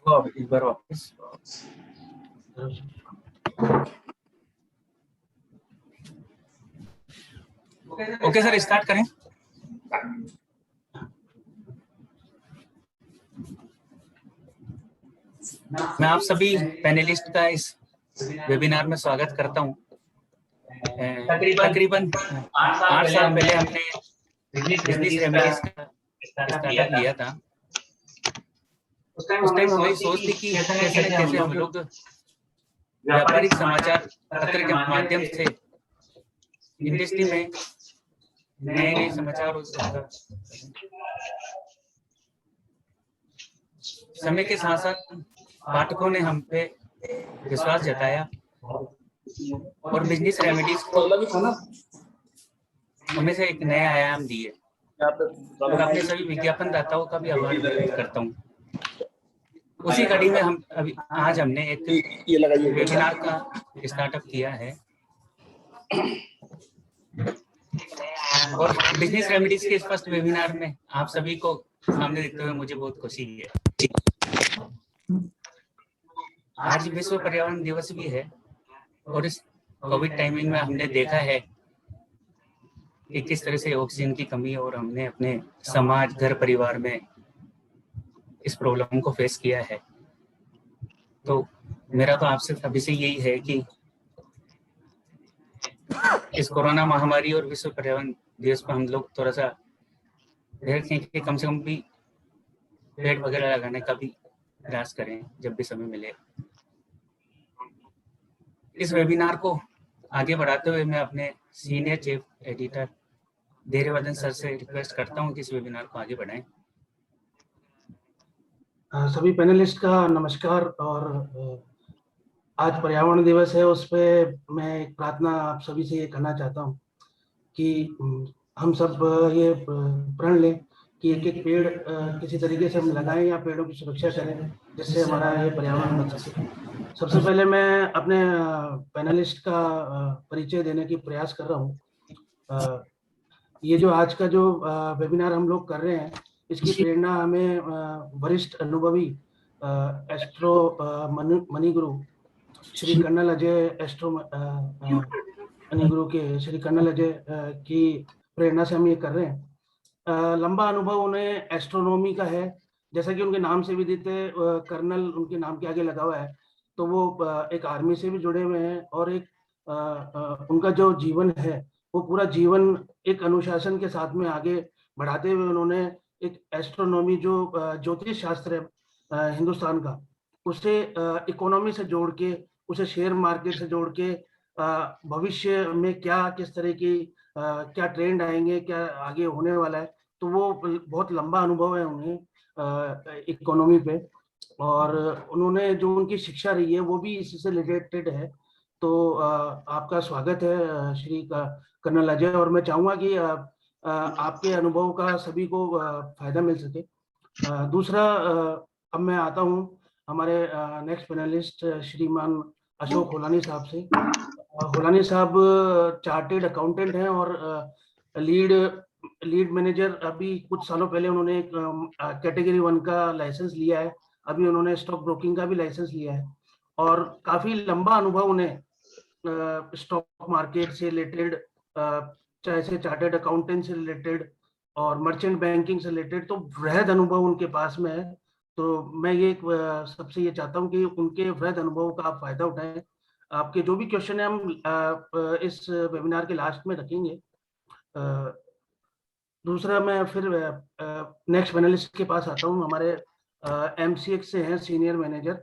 एक बार वापस। Okay sir, start करें। मैं आप सभी पैनलिस्ट का इस वेबिनार में स्वागत करता हूं। तकरीबन 8 साल पहले हमने बिजनेस रेमेडीज का स्टार्टअप लिया था। उस टाइम हमारी सोच थी कि कैसे न कैसे हम लोग व्यापारिक समाचार पत्र के माध्यम से इंडस्ट्री में नए नए समाचार समय के साथ साथ पाठकों ने हम पे विश्वास जताया और बिजनेस रेमेडीज को हमें से एक नया आयाम दिए। और अपने सभी विज्ञापनदाताओं का भी आभार व्यक्त करता हूँ। उसी कड़ी में आज हमने एक वेबिनार का स्टार्टअप किया है और बिजनेस रेमेडीज के इस फर्स्ट वेबिनार में आप सभी को सामने देखते हुए मुझे बहुत खुशी है। आज विश्व पर्यावरण दिवस भी है और इस कोविड टाइमिंग में हमने देखा है कि किस तरह से ऑक्सीजन की कमी और हमने अपने समाज, घर, परिवार में इस प्रॉब्लम को फेस किया है। तो मेरा तो आपसे अभी से यही है कि इस कोरोना महामारी और विश्व पर्यावरण दिवस पर हम लोग थोड़ा सा देखें कि कम से कम भी पेड़ वगैरह लगाने का भी प्रयास करें जब भी समय मिले। इस वेबिनार को आगे बढ़ाते हुए मैं अपने senior chief editor Dhairyavardhan sir से रिक्वेस्ट करता हूं कि इस वेबिनार को आगे बढ़ाएं। सभी पैनलिस्ट का नमस्कार। और आज पर्यावरण दिवस है, उस पर मैं एक प्रार्थना आप सभी से ये कहना चाहता हूँ कि हम सब ये प्रण लें कि एक एक पेड़ किसी तरीके से हम लगाएं या पेड़ों की सुरक्षा करें जिससे हमारा ये पर्यावरण बच सके। सबसे पहले मैं अपने पैनलिस्ट का परिचय देने की प्रयास कर रहा हूँ। ये जो आज का जो वेबिनार हम लोग कर रहे हैं, इसकी प्रेरणा हमें वरिष्ठ अनुभवी astro Maniguru Shri colonel Ajay astro Maniguru के श्री कर्नल अजय की प्रेरणा से हम ये कर रहे हैं। लंबा अनुभव उन्हें एस्ट्रोनॉमी का है, जैसा कि उनके नाम से भी देते कर्नल उनके नाम के आगे लगा हुआ है, तो वो एक आर्मी से भी जुड़े हुए हैं और एक उनका जो जीवन है वो पूरा जीवन एक अनुशासन के साथ में आगे बढ़ाते हुए उन्होंने एक एस्ट्रोनॉमी जो ज्योतिष शास्त्र है हिंदुस्तान का, उसे इकोनॉमी से जोड़ के, उसे शेयर मार्केट से जोड़ के भविष्य में क्या किस तरह की क्या ट्रेंड आएंगे, क्या आगे होने वाला है, तो वो बहुत लंबा अनुभव है उन्हें इकोनॉमी पे। और उन्होंने जो उनकी शिक्षा रही है वो भी इसी से रिलेटेड है। तो आपका स्वागत है श्री कर्नल अजय, और मैं चाहूँगा कि आपके अनुभव का सभी को फायदा मिल सके। दूसरा, अब मैं आता हूँ हमारे नेक्स्ट पैनलिस्ट श्रीमान अशोक होलानी साहब से। होलानी साहब चार्टेड अकाउंटेंट हैं और लीड मैनेजर। अभी कुछ सालों पहले उन्होंने एक कैटेगरी 1 का लाइसेंस लिया है, अभी उन्होंने स्टॉक ब्रोकिंग का भी लाइसेंस लिया है और काफी लंबा अनुभव उन्हें स्टॉक मार्केट से रिलेटेड, चाहे से चार्टेड अकाउंटेंट से रिलेटेड और मर्चेंट बैंकिंग से रिलेटेड, तो वृहद अनुभव उनके पास में है। तो मैं ये सबसे ये चाहता हूँ कि उनके वृहद अनुभव का आप फायदा उठाएं। आपके जो भी क्वेश्चन है हम इस वेबिनार के लास्ट में रखेंगे। दूसरा, मैं फिर नेक्स्ट पैनलिस्ट के पास आता हूँ। हमारे एमसीएक्स से हैं सीनियर मैनेजर,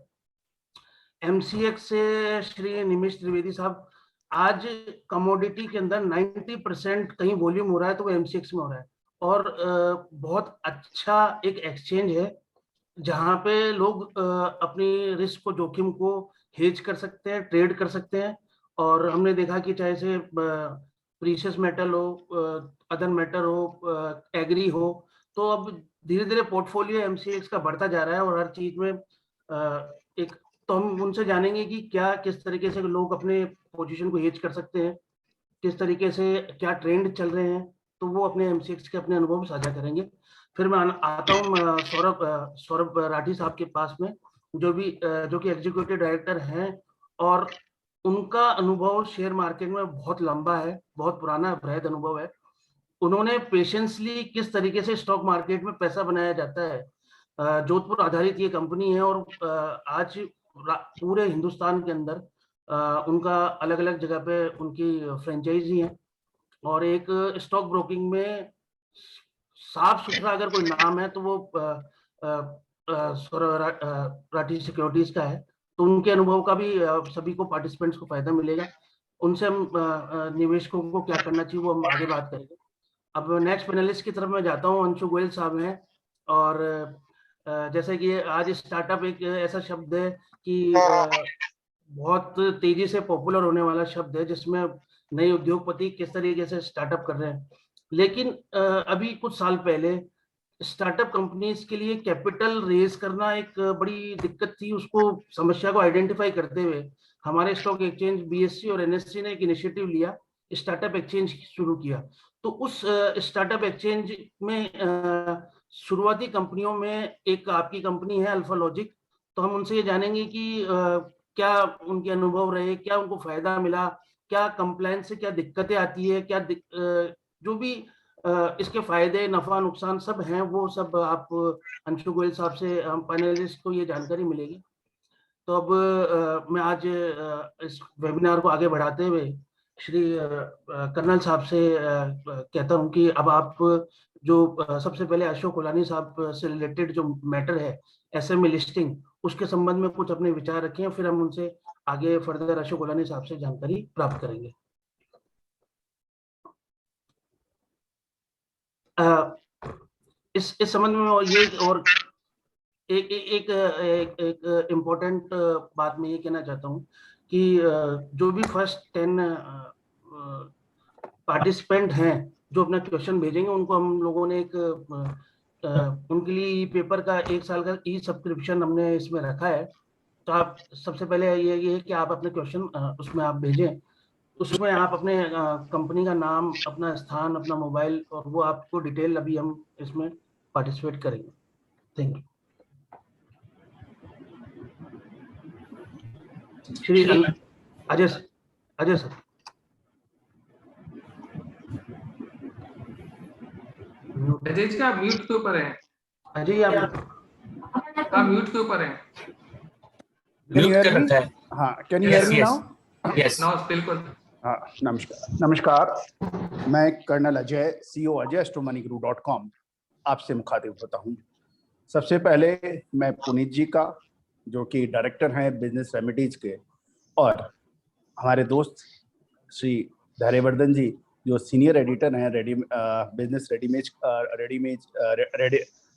एमसीएक्स से श्री निमिष त्रिवेदी साहब। आज कमोडिटी के अंदर 90% कहीं वॉल्यूम हो रहा है तो वो एमसीएक्स में हो रहा है और बहुत अच्छा एक एक्सचेंज है जहाँ पे लोग अपनी रिस्क को, जोखिम को हेज कर सकते हैं, ट्रेड कर सकते हैं। और हमने देखा कि चाहे से प्रीशियस मेटल हो, अदर मेटल हो, एग्री हो, तो अब धीरे धीरे पोर्टफोलियो एमसीएक्स का बढ़ता जा रहा है और हर चीज में एक, तो हम उनसे जानेंगे कि क्या किस तरीके से लोग अपने पोजीशन को हेज कर सकते हैं, किस तरीके से क्या ट्रेंड चल रहे हैं, तो वो अपने एमसीएक्स के अपने अनुभव साझा करेंगे। फिर मैं आता हूँ सौरभ राठी साहब के पास में। जो कि एग्जीक्यूटिव डायरेक्टर हैं, और उनका अनुभव शेयर मार्केट में बहुत लंबा है, बहुत पुराना वृहद अनुभव है। उन्होंने पेशेंसली किस तरीके से स्टॉक मार्केट में पैसा बनाया जाता है, जोधपुर आधारित ये कंपनी है, और आज पूरे हिंदुस्तान के अंदर उनका अलग अलग जगह पे उनकी फ्रेंचाइजी है। और एक स्टॉक ब्रोकिंग में साफ सुथरा अगर कोई नाम है तो वो सौरभ राठी सिक्योरिटीज का है। तो उनके अनुभव का भी सभी को, पार्टिसिपेंट्स को फायदा मिलेगा। उनसे हम निवेशकों को क्या करना चाहिए वो हम आगे बात करेंगे। अब नेक्स्ट पैनलिस्ट की तरफ मैं जाता हूँ। अंशु गोयल साहब हैं, और जैसे कि आज स्टार्टअप एक ऐसा शब्द है कि बहुत तेजी से पॉपुलर होने वाला शब्द है, जिसमें नए उद्योगपति किस तरीके से स्टार्टअप कर रहे हैं। लेकिन अभी कुछ साल पहले स्टार्टअप कंपनीज के लिए कैपिटल रेज करना एक बड़ी दिक्कत थी। उसको, समस्या को आइडेंटिफाई करते हुए हमारे स्टॉक एक्सचेंज बीएससी और एनएससी ने एक इनिशिएटिव लिया, स्टार्टअप एक्सचेंज शुरू किया। तो उस स्टार्टअप एक्सचेंज में शुरुआती कंपनियों में एक आपकी कंपनी है अल्फा लॉजिक। तो हम उनसे ये जानेंगे कि क्या उनके अनुभव रहे, क्या उनको फायदा मिला, क्या कंप्लायंस से क्या दिक्कतें आती है, क्या जो भी इसके फायदे, नफा नुकसान सब हैं, वो सब आप अंशु गोयल साहब से, हम पैनलिस्ट को ये जानकारी मिलेगी। तो अब मैं आज इस वेबिनार को आगे बढ़ाते हुए श्री कर्नल साहब से कहता हूं कि अब आप जो सबसे पहले अशोक होलानी साहब से रिलेटेड जो मैटर है एसएमई लिस्टिंग, उसके संबंध में कुछ अपने विचार रखें, फिर हम उनसे आगे फर्दर अशोक होलानी साहब से जानकारी प्राप्त करेंगे। इस संबंध में ये और एक इम्पोर्टेंट बात मैं ये कहना चाहता हूँ कि जो भी फर्स्ट 10 पार्टिसिपेंट हैं जो अपना क्वेश्चन भेजेंगे, उनको हम लोगों ने एक उनके लिए पेपर का 1 साल का ई सब्सक्रिप्शन हमने इसमें रखा है। तो आप सबसे पहले ये है कि आप अपने क्वेश्चन उसमें आप भेजें। उसमें आप अपने कंपनी का नाम, अपना स्थान, अपना मोबाइल, और वो आपको डिटेल अभी हम इसमें पार्टिसिपेट करेंगे। Thank you. Shri Ajay sir. Ajay ji आप म्यूट के ऊपर हैं। अजय आप म्यूट के ऊपर हैं। म्यूट कर रखा है। हाँ, can you hear me now? Yes बिल्कुल। हाँ, नमस्कार। मैं कर्नल अजय, सीईओ ajay@astromoneyGuru.com आपसे मुखातिब होता हूँ। सबसे पहले मैं पुनीत जी का, जो कि डायरेक्टर हैं बिजनेस रेमेडीज के, और हमारे दोस्त श्री धैर्यवर्धन जी जो सीनियर एडिटर हैं बिजनेस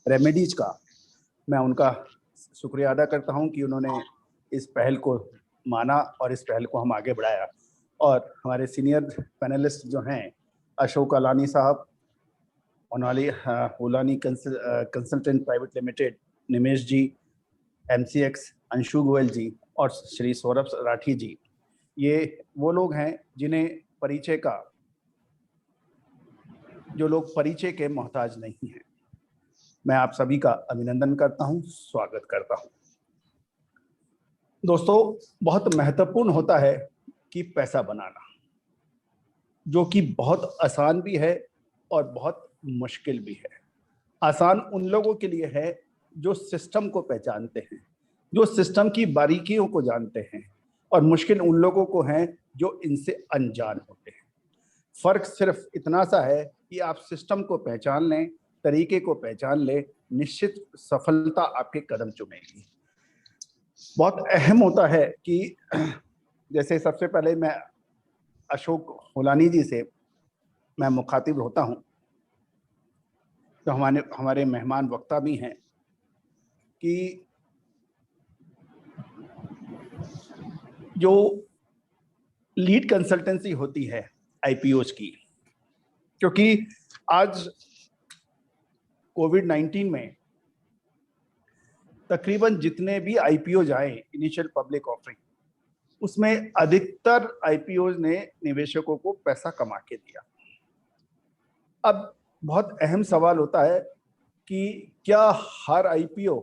रेमेडीज का, मैं उनका शुक्रिया अदा करता हूं कि उन्होंने इस पहल को माना और इस पहल को हम आगे बढ़ाया। और हमारे सीनियर पैनलिस्ट जो हैं अशोक होलानी साहब, होलानी कंसल्टेंट प्राइवेट लिमिटेड, निमेश जी, MCX अंशु गोयल जी, और श्री सौरभ राठी जी, ये वो लोग हैं जिन्हें जो लोग परिचय के मोहताज नहीं हैं। मैं आप सभी का अभिनंदन करता हूं, स्वागत करता हूं। दोस्तों, बहुत महत्वपूर्ण होता है कि पैसा बनाना, जो कि बहुत आसान भी है और बहुत मुश्किल भी है। आसान उन लोगों के लिए है जो सिस्टम को पहचानते हैं, जो सिस्टम की बारीकियों को जानते हैं, और मुश्किल उन लोगों को है जो इनसे अनजान होते हैं। फर्क सिर्फ इतना सा है कि आप सिस्टम को पहचान लें, तरीके को पहचान लें, निश्चित सफलता आपके कदम चूमेगी। बहुत अहम होता है कि जैसे सबसे पहले मैं अशोक होलानी जी से मैं मुखातिब होता हूं, तो हमारे मेहमान वक्ता भी हैं, कि जो लीड कंसल्टेंसी होती है आईपीओज की, क्योंकि आज कोविड-19 में तकरीबन जितने भी आईपीओज आए, इनिशियल पब्लिक ऑफरिंग, उसमें अधिकतर आईपीओज ने निवेशकों को पैसा कमा के दिया। अब बहुत अहम सवाल होता है कि क्या हर आईपीओ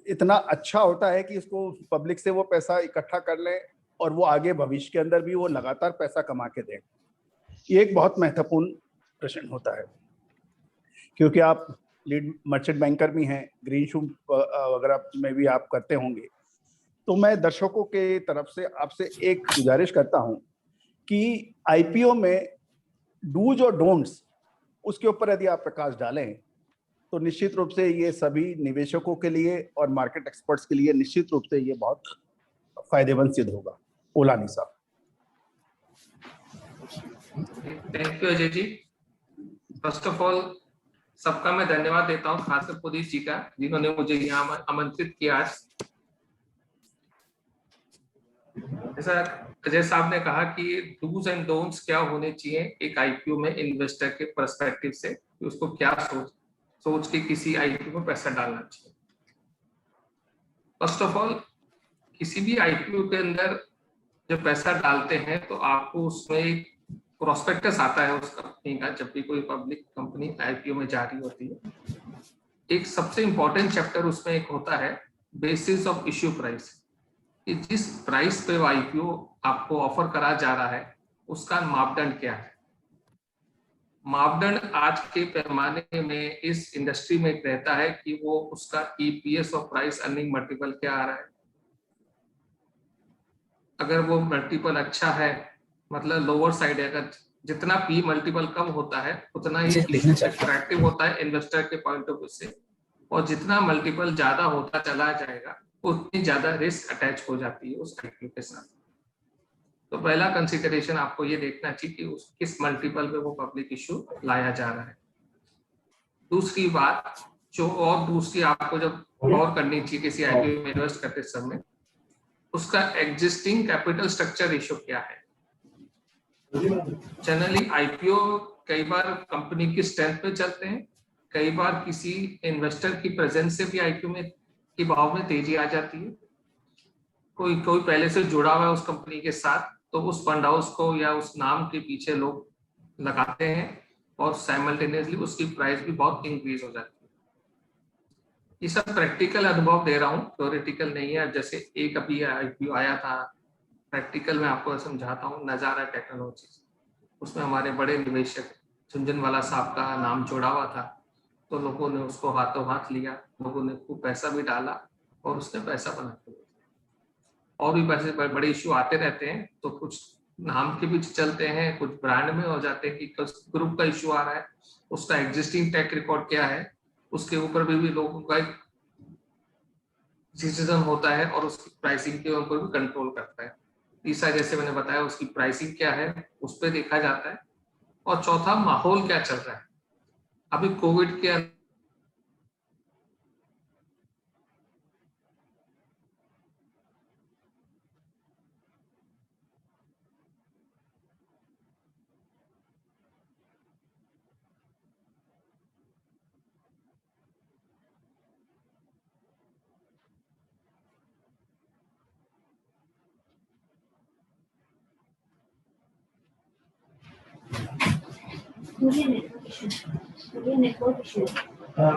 इतना अच्छा होता है कि उसको पब्लिक से वो पैसा इकट्ठा कर ले और वो आगे भविष्य के अंदर भी वो लगातार पैसा कमा के दे। ये एक बहुत महत्वपूर्ण प्रश्न होता है, क्योंकि आप लीड मर्चेंट बैंकर भी हैं, ग्रीन शू वगैरह में भी आप करते होंगे। तो मैं दर्शकों के तरफ से आपसे एक गुजारिश करता हूं कि आईपीओ में डूज और डोंट्स, उसके ऊपर यदि आप प्रकाश डालें तो निश्चित रूप से ये सभी निवेशकों के लिए और मार्केट एक्सपर्ट्स के लिए निश्चित रूप से ये बहुत फायदेमंद सिद्ध होगा। ओलानी साहब। Thank you Ajay ji. First of all सबका मैं धन्यवाद देता हूँ, खासकर पुनीत जी का, जिन्होंने मुझे यहाँ आमंत्रित किया आज। जैसा अजय साहब ने कहा कि डूज एंड डोंट्स क्या होने चाहिए एक आईपीओ में इन्वेस्टर के पर्सपेक्टिव से, कि उसको क्या सोच के किसी आईपीओ में पैसा डालना चाहिए। फर्स्ट ऑफ ऑल, किसी भी आईपीओ के अंदर जब पैसा डालते हैं तो आपको उसमें एक प्रोस्पेक्टस आता है उस कंपनी का, जब भी कोई पब्लिक कंपनी आईपीओ में जारी होती है। एक सबसे इंपॉर्टेंट चैप्टर उसमें एक होता है बेसिस ऑफ इश्यू प्राइस, कि जिस प्राइस पे वो आईपीओ आपको ऑफर करा जा रहा है उसका मापदंड क्या है। मापदंड आज के पैमाने में इस इंडस्ट्री में रहता है कि वो उसका ईपीएस और प्राइस अर्निंग मल्टीपल क्या आ रहा है। अगर वो मल्टीपल अच्छा है, मतलब लोअर साइड है, अगर जितना पी मल्टीपल कम होता है उतना ही अट्रैक्टिव होता है इन्वेस्टर के पॉइंट ऑफ व्यू से, और जितना मल्टीपल ज्यादा होता चला जाएगा उतनी ज्यादा रिस्क अटैच हो जाती है उस आईपीओ के साथ। तो पहला कंसिडरेशन आपको ये देखना चाहिए कि उस किस मल्टीपल पे वो पब्लिक इशू लाया जा रहा है। दूसरी बात दूसरी आपको जब गौर करनी चाहिए किसी आईपीओ में इन्वेस्ट करते समय, उसका एग्जिस्टिंग कैपिटल स्ट्रक्चर रेशियो क्या है। जनरली आईपीओ कई बार कंपनी की स्ट्रेंथ पे चलते हैं, कई बार किसी इन्वेस्टर की प्रेजेंस से भी आईपीओ में की भाव में तेजी आ जाती है। कोई पहले से जुड़ा हुआ है उस कंपनी के साथ, तो उस फंड हाउस को या उस नाम के पीछे लोग लगाते हैं और साइमल्टेनियसली उसकी प्राइस भी बहुत इंक्रीज हो जाती है। ये सब प्रैक्टिकल अनुभव दे रहा हूँ, थ्योरेटिकल नहीं है। जैसे एक अभी आईपीओ आया था, प्रैक्टिकल में आपको समझाता हूँ, नजारा टेक्नोलॉजीज, उसमें हमारे बड़े निवेशक झुंझुनवाला साहब का नाम जोड़ा हुआ था, तो लोगों ने उसको हाथों हाथ लिया, लोगों ने खूब पैसा भी डाला और उसने पैसा बना के दिया। और भी पैसे बड़े इश्यू आते रहते हैं, तो कुछ नाम के पीछे चलते हैं, कुछ ब्रांड में हो जाते हैं कि ग्रुप का इश्यू आ रहा है, उसका एग्जिस्टिंग ट्रैक रिकॉर्ड क्या है, उसके ऊपर भी लोगों का एक डिसीजन होता है और उसकी प्राइसिंग के ऊपर भी कंट्रोल करता है। तीसरा, जैसे मैंने बताया, उसकी प्राइसिंग क्या है उस पर देखा जाता है। और चौथा, माहौल क्या चल रहा है। अभी कोविड के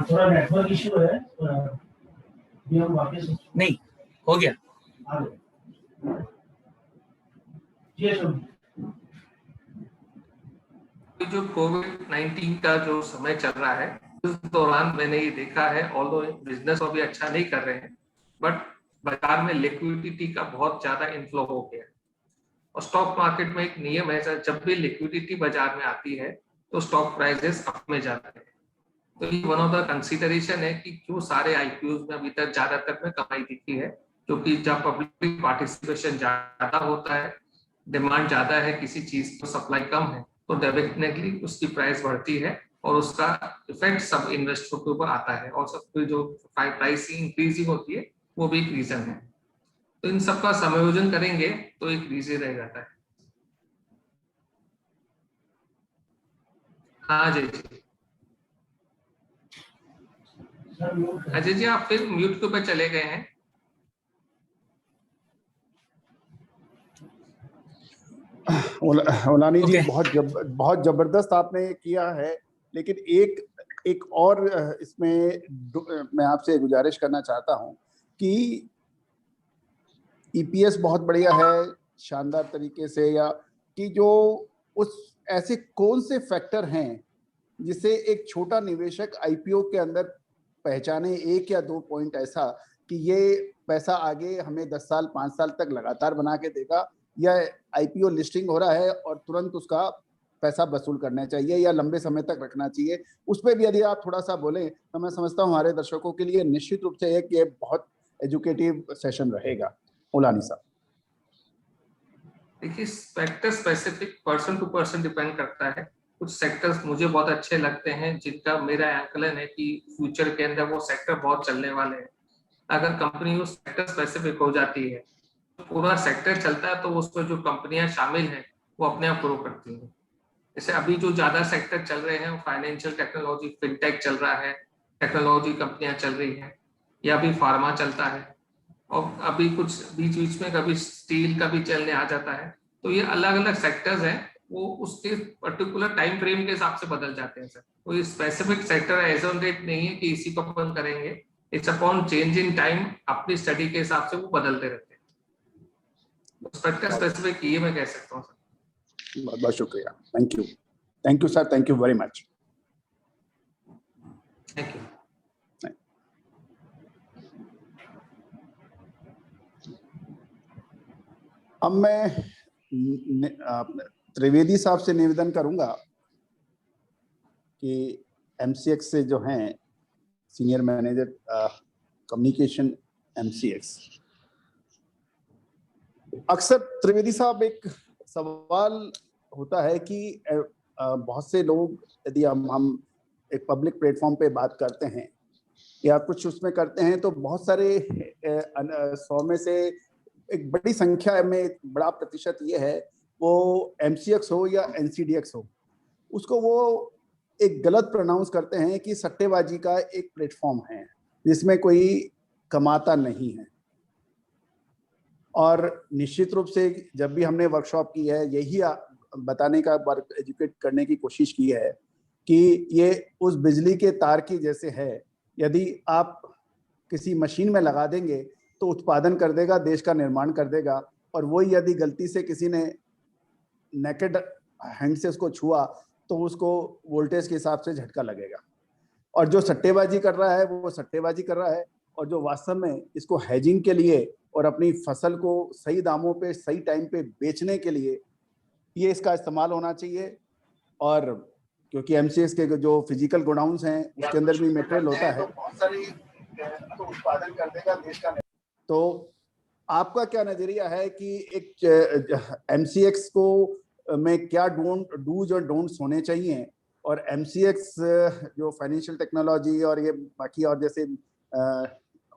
थोड़ा नेटवर्क इशू है, अभी हम वापस नहीं हो गया। जो कोविड-19 का जो समय चल रहा है, उस दौरान मैंने ये देखा है, ऑल्दो बिजनेस अभी अच्छा नहीं कर रहे हैं, बट बाजार में लिक्विडिटी का बहुत ज्यादा इनफ्लो हो गया। और स्टॉक मार्केट में एक नियम है, जब भी लिक्विडिटी बाजार में आती है तो स्टॉक प्राइसेस अप में जाते हैं। तो ये वन ऑफ द कंसीडरेशन है कि क्यों सारे आईपीओ में अभी तक ज्यादातर में कमाई दिखी है, क्योंकि जब पब्लिक पार्टिसिपेशन ज्यादा होता है, डिमांड ज्यादा है किसी चीज की, सप्लाई कम है, तो डेफिनेटली उसकी प्राइस बढ़ती है और उसका इफेक्ट सब इन्वेस्टरों के ऊपर आता है, और सबकी जो प्राइस इंक्रीजिंग होती है वो भी एक रीजन है। तो इन सबका समायोजन करेंगे तो एक रीजन रह जाता है। हाँ जी, अजय जी आप फिर म्यूट के ऊपर चले गए हैं। ओलानी जी, बहुत जबरदस्त आपने किया है, लेकिन एक और इसमें मैं आपसे गुजारिश करना चाहता हूं कि ईपीएस बहुत बढ़िया है शानदार तरीके से, या कि जो उस ऐसे कौन से फैक्टर हैं जिसे एक छोटा निवेशक आईपीओ के अंदर पहचाने, 1 या 2 पॉइंट ऐसा कि ये पैसा आगे हमें 10 साल 5 साल तक लगातार बना के देगा, या आईपीओ लिस्टिंग हो रहा है और तुरंत उसका पैसा वसूल करना चाहिए या लंबे समय तक रखना चाहिए, उस पर भी यदि आप थोड़ा सा बोलें तो मैं समझता हूँ हमारे दर्शकों के लिए निश्चित रूप से एक ये बहुत एजुकेटिव सेशन रहेगा। ओलानी साहब। देखिए, sector specific person to person depend करता है। कुछ सेक्टर्स मुझे बहुत अच्छे लगते हैं जिनका मेरा आकलन है कि फ्यूचर के अंदर वो सेक्टर बहुत चलने वाले हैं। अगर कंपनी उस सेक्टर स्पेसिफिक हो जाती है, पूरा सेक्टर चलता है, तो उसमें जो कंपनियां शामिल हैं वो अपने आप ग्रो करती हैं। जैसे अभी जो ज्यादा सेक्टर चल रहे हैं वो फाइनेंशियल टेक्नोलॉजी, फिनटेक चल रहा है, टेक्नोलॉजी कंपनियां चल रही हैं, या अभी फार्मा चलता है, और अभी कुछ बीच बीच में कभी स्टील का भी चलने आ जाता है। तो ये अलग अलग सेक्टर्स हैं, वो उसके पर्टिकुलर टाइम फ्रेम के हिसाब से बदल जाते हैं सर। तो ये specific sector as on date नहीं है कि इसी को अपन करेंगे, it's upon change in time, अपनी स्टडी के हिसाब से वो बदलते रहते हैं। सेक्टर स्पेसिफिक ये मैं कह सकता हूँ सर। बहुत बहुत शुक्रिया, thank you sir, thank you very much. Thank you. अब मैं त्रिवेदी साहब से निवेदन करूंगा कि एमसीएक्स से जो हैं सीनियर मैनेजर कम्युनिकेशन एमसीएक्स, अक्सर त्रिवेदी साहब एक सवाल होता है कि बहुत से लोग यदि हम एक पब्लिक प्लेटफॉर्म पे बात करते हैं या कुछ उसमें करते हैं तो बहुत सारे 100 में से एक बड़ी संख्या में एक बड़ा प्रतिशत ये है वो एमसीएक्स हो या एनसीडीएक्स हो, उसको वो एक गलत प्रोनाउंस करते हैं कि सट्टेबाजी का एक प्लेटफॉर्म है जिसमें कोई कमाता नहीं है। और निश्चित रूप से जब भी हमने वर्कशॉप की है यही बताने का, एजुकेट करने की कोशिश की है कि ये उस बिजली के तार की जैसे है, यदि आप किसी मशीन में लगा देंगे तो उत्पादन कर देगा, देश का निर्माण कर देगा, और वही यदि गलती से किसी ने नेकेड हैंड से उसको छुआ तो उसको वोल्टेज के हिसाब से झटका लगेगा। और जो सट्टेबाजी कर रहा है वो सट्टेबाजी कर रहा है, और जो वास्तव में इसको हेजिंग के लिए और अपनी फसल को सही दामों पे सही टाइम पे बेचने के लिए ये इसका इस्तेमाल होना चाहिए। और क्योंकि एमसीएक्स के जो फिजिकल गोडाउन्स हैं उसके अंदर भी मटेरियल होता है, बहुत सारी तो उत्पादन कर देगा देश का। तो आपका क्या नजरिया है कि एक एमसीएक्स को में क्या डूज और डोंट्स होने चाहिए, और एमसीएक्स जो फाइनेंशियल टेक्नोलॉजी और ये बाकी, और जैसे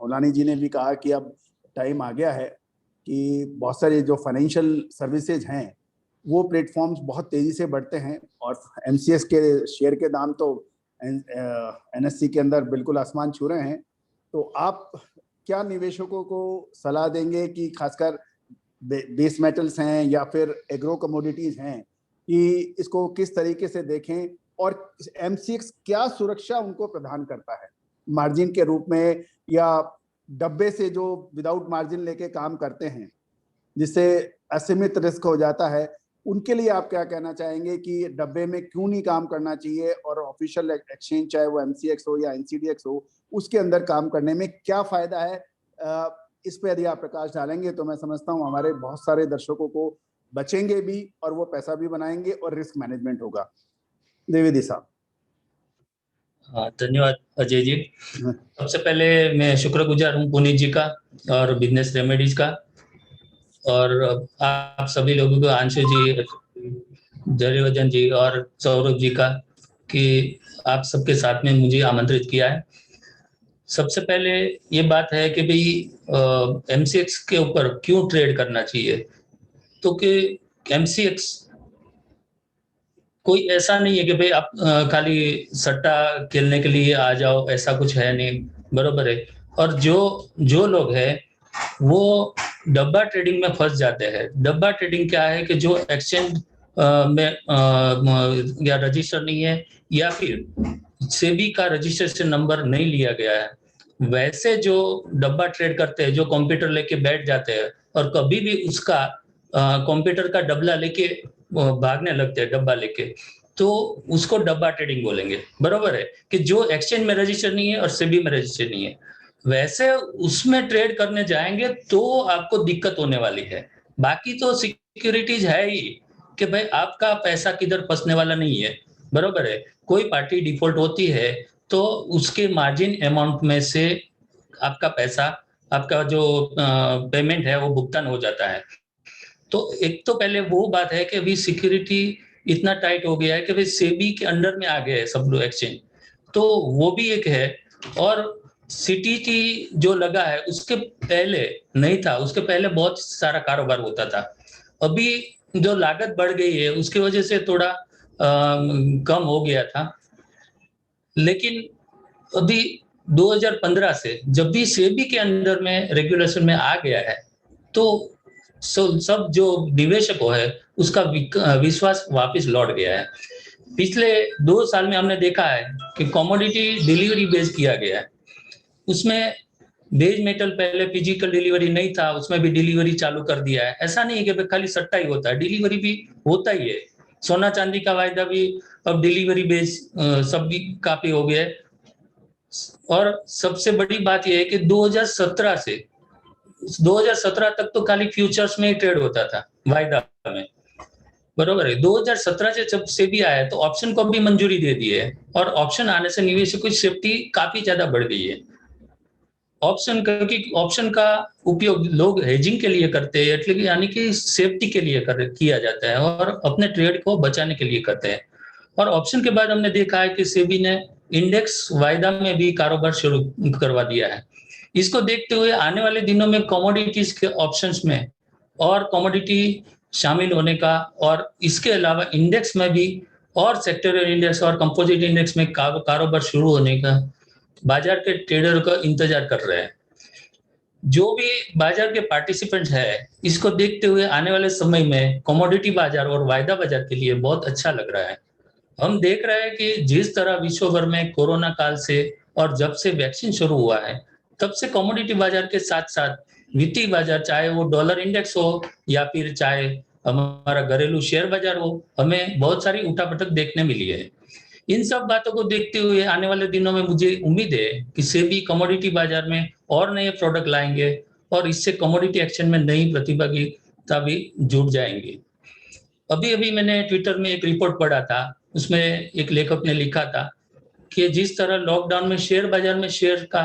ओलानी जी ने भी कहा कि अब टाइम आ गया है कि बहुत सारे जो फाइनेंशियल सर्विसेज हैं वो प्लेटफॉर्म्स बहुत तेजी से बढ़ते हैं, और एमसीएक्स के शेयर के दाम तो एनएससी के अंदर बिल्कुल आसमान छू रहे हैं। तो आप क्या निवेशकों को सलाह देंगे कि खासकर बेस मेटल्स हैं या फिर एग्रो कमोडिटीज हैं कि इसको किस तरीके से देखें, और एमसीएक्स क्या सुरक्षा उनको प्रदान करता है मार्जिन के रूप में, या डब्बे से जो विदाउट मार्जिन लेके काम करते हैं जिससे असीमित रिस्क हो जाता है, उनके लिए आप क्या कहना चाहेंगे कि डब्बे में क्यों नहीं काम करना चाहिए, और ऑफिशियल एक्सचेंज चाहे वो एमसीएक्स हो या एनसीडीएक्स हो उसके अंदर काम करने में क्या फायदा है? इस पे यदि आप प्रकाश डालेंगे तो मैं समझता हूँ हमारे बहुत सारे दर्शकों को बचेंगे भी और वो पैसा भी बनाएंगे और रिस्क मैनेजमेंट होगा। द्विवेदी साहब। हाँ, धन्यवाद अजय जी। सबसे पहले मैं शुक्रगुजार हूँ पुनीत जी का और बिजनेस रेमेडीज का, और आप सभी लोगों को, आंशु जी, जरीवजन जी और सौरभ जी का, कि आप सबके साथ में मुझे आमंत्रित किया है। सबसे पहले ये बात है कि भाई एमसीएक्स के ऊपर क्यों ट्रेड करना चाहिए, तो कि एमसीएक्स कोई ऐसा नहीं है कि भाई आप खाली सट्टा खेलने के लिए आ जाओ, ऐसा कुछ है नहीं, बरोबर है। और जो लोग हैं वो डब्बा ट्रेडिंग में फंस जाते हैं। डब्बा ट्रेडिंग क्या है कि जो एक्सचेंज में या रजिस्टर नहीं है, या फिर सेबी का रजिस्ट्रेशन नंबर नहीं लिया गया है, वैसे जो डब्बा ट्रेड करते हैं, जो कंप्यूटर लेके बैठ जाते हैं और कभी भी उसका कंप्यूटर का डब्बा लेके भागने लगते हैं, डब्बा लेके, तो उसको डब्बा ट्रेडिंग बोलेंगे। बरोबर है कि जो एक्सचेंज में रजिस्टर नहीं है और सेबी में रजिस्टर नहीं है, वैसे उसमें ट्रेड करने जाएंगे तो आपको दिक्कत होने वाली है। बाकी तो सिक्योरिटीज है ही कि भाई आपका पैसा किधर फंसने वाला नहीं है। बरोबर है, कोई पार्टी डिफॉल्ट होती है तो उसके मार्जिन अमाउंट में से आपका पैसा, आपका जो पेमेंट है वो भुगतान हो जाता है। तो एक तो पहले वो बात है कि अभी सिक्योरिटी इतना टाइट हो गया है कि भाई सेबी के अंडर में आ गया है सब लोग एक्सचेंज, तो वो भी एक है। और सीटीटी जो लगा है उसके पहले नहीं था, उसके पहले बहुत सारा कारोबार होता था। अभी जो लागत बढ़ गई है उसकी वजह से थोड़ा कम हो गया था। लेकिन अभी 2015 से जब भी सेबी के अंडर में रेगुलेशन में आ गया है तो सब जो निवेशक है उसका विश्वास वापस लौट गया है। पिछले 2 साल में हमने देखा है कि कमोडिटी डिलीवरी बेस किया गया है। उसमें बेज मेटल पहले फिजिकल डिलीवरी नहीं था, उसमें भी डिलीवरी चालू कर दिया है। ऐसा नहीं है कि खाली सट्टा ही होता है, डिलीवरी भी होता ही है। सोना चांदी का वायदा भी अब डिलीवरी बेस सब भी काफी हो गया है। और सबसे बड़ी बात यह है कि 2017 से 2017 तक तो खाली फ्यूचर्स में ही ट्रेड होता था, वायदा में। बरोबर है, 2017 से जब सेबी आया तो ऑप्शन को भी मंजूरी दे दी है और ऑप्शन आने से निवेशकों की सेफ्टी काफी ज्यादा बढ़ गई है। ऑप्शन, क्योंकि ऑप्शन का उपयोग लोग हेजिंग के लिए करते हैं, मतलब यानी कि सेफ्टी के लिए किया जाता है और अपने ट्रेड को बचाने के लिए करते हैं। और ऑप्शन के बाद हमने देखा है कि सेबी ने इंडेक्स वायदा में भी कारोबार शुरू करवा दिया है। इसको देखते हुए आने वाले दिनों में कमोडिटीज के ऑप्शंस में और कमोडिटी शामिल होने का, और इसके अलावा इंडेक्स में भी और सेक्टरल इंडेक्स और कंपोजिट इंडेक्स में कारोबार शुरू होने का बाजार के ट्रेडर का इंतजार कर रहे हैं। जो भी बाजार के पार्टिसिपेंट्स है, इसको देखते हुए आने वाले समय में कमोडिटी बाजार और वायदा बाजार के लिए बहुत अच्छा लग रहा है। हम देख रहे हैं कि जिस तरह विश्व भर में कोरोना काल से और जब से वैक्सीन शुरू हुआ है तब से कमोडिटी बाजार के साथ साथ वित्तीय बाजार, चाहे वो डॉलर इंडेक्स हो या फिर चाहे हमारा घरेलू शेयर बाजार हो, हमें बहुत सारी उठापटक देखने मिली है। इन सब बातों को देखते हुए आने वाले दिनों में मुझे उम्मीद है कि सेबी कमोडिटी बाजार में और नए प्रोडक्ट लाएंगे और इससे कमोडिटी एक्सचेंज में नई प्रतिभागिता भी जुड़ जाएंगी। अभी अभी मैंने ट्विटर में एक रिपोर्ट पढ़ा था, उसमें एक लेखक ने लिखा था कि जिस तरह लॉकडाउन में शेयर बाजार में शेयर का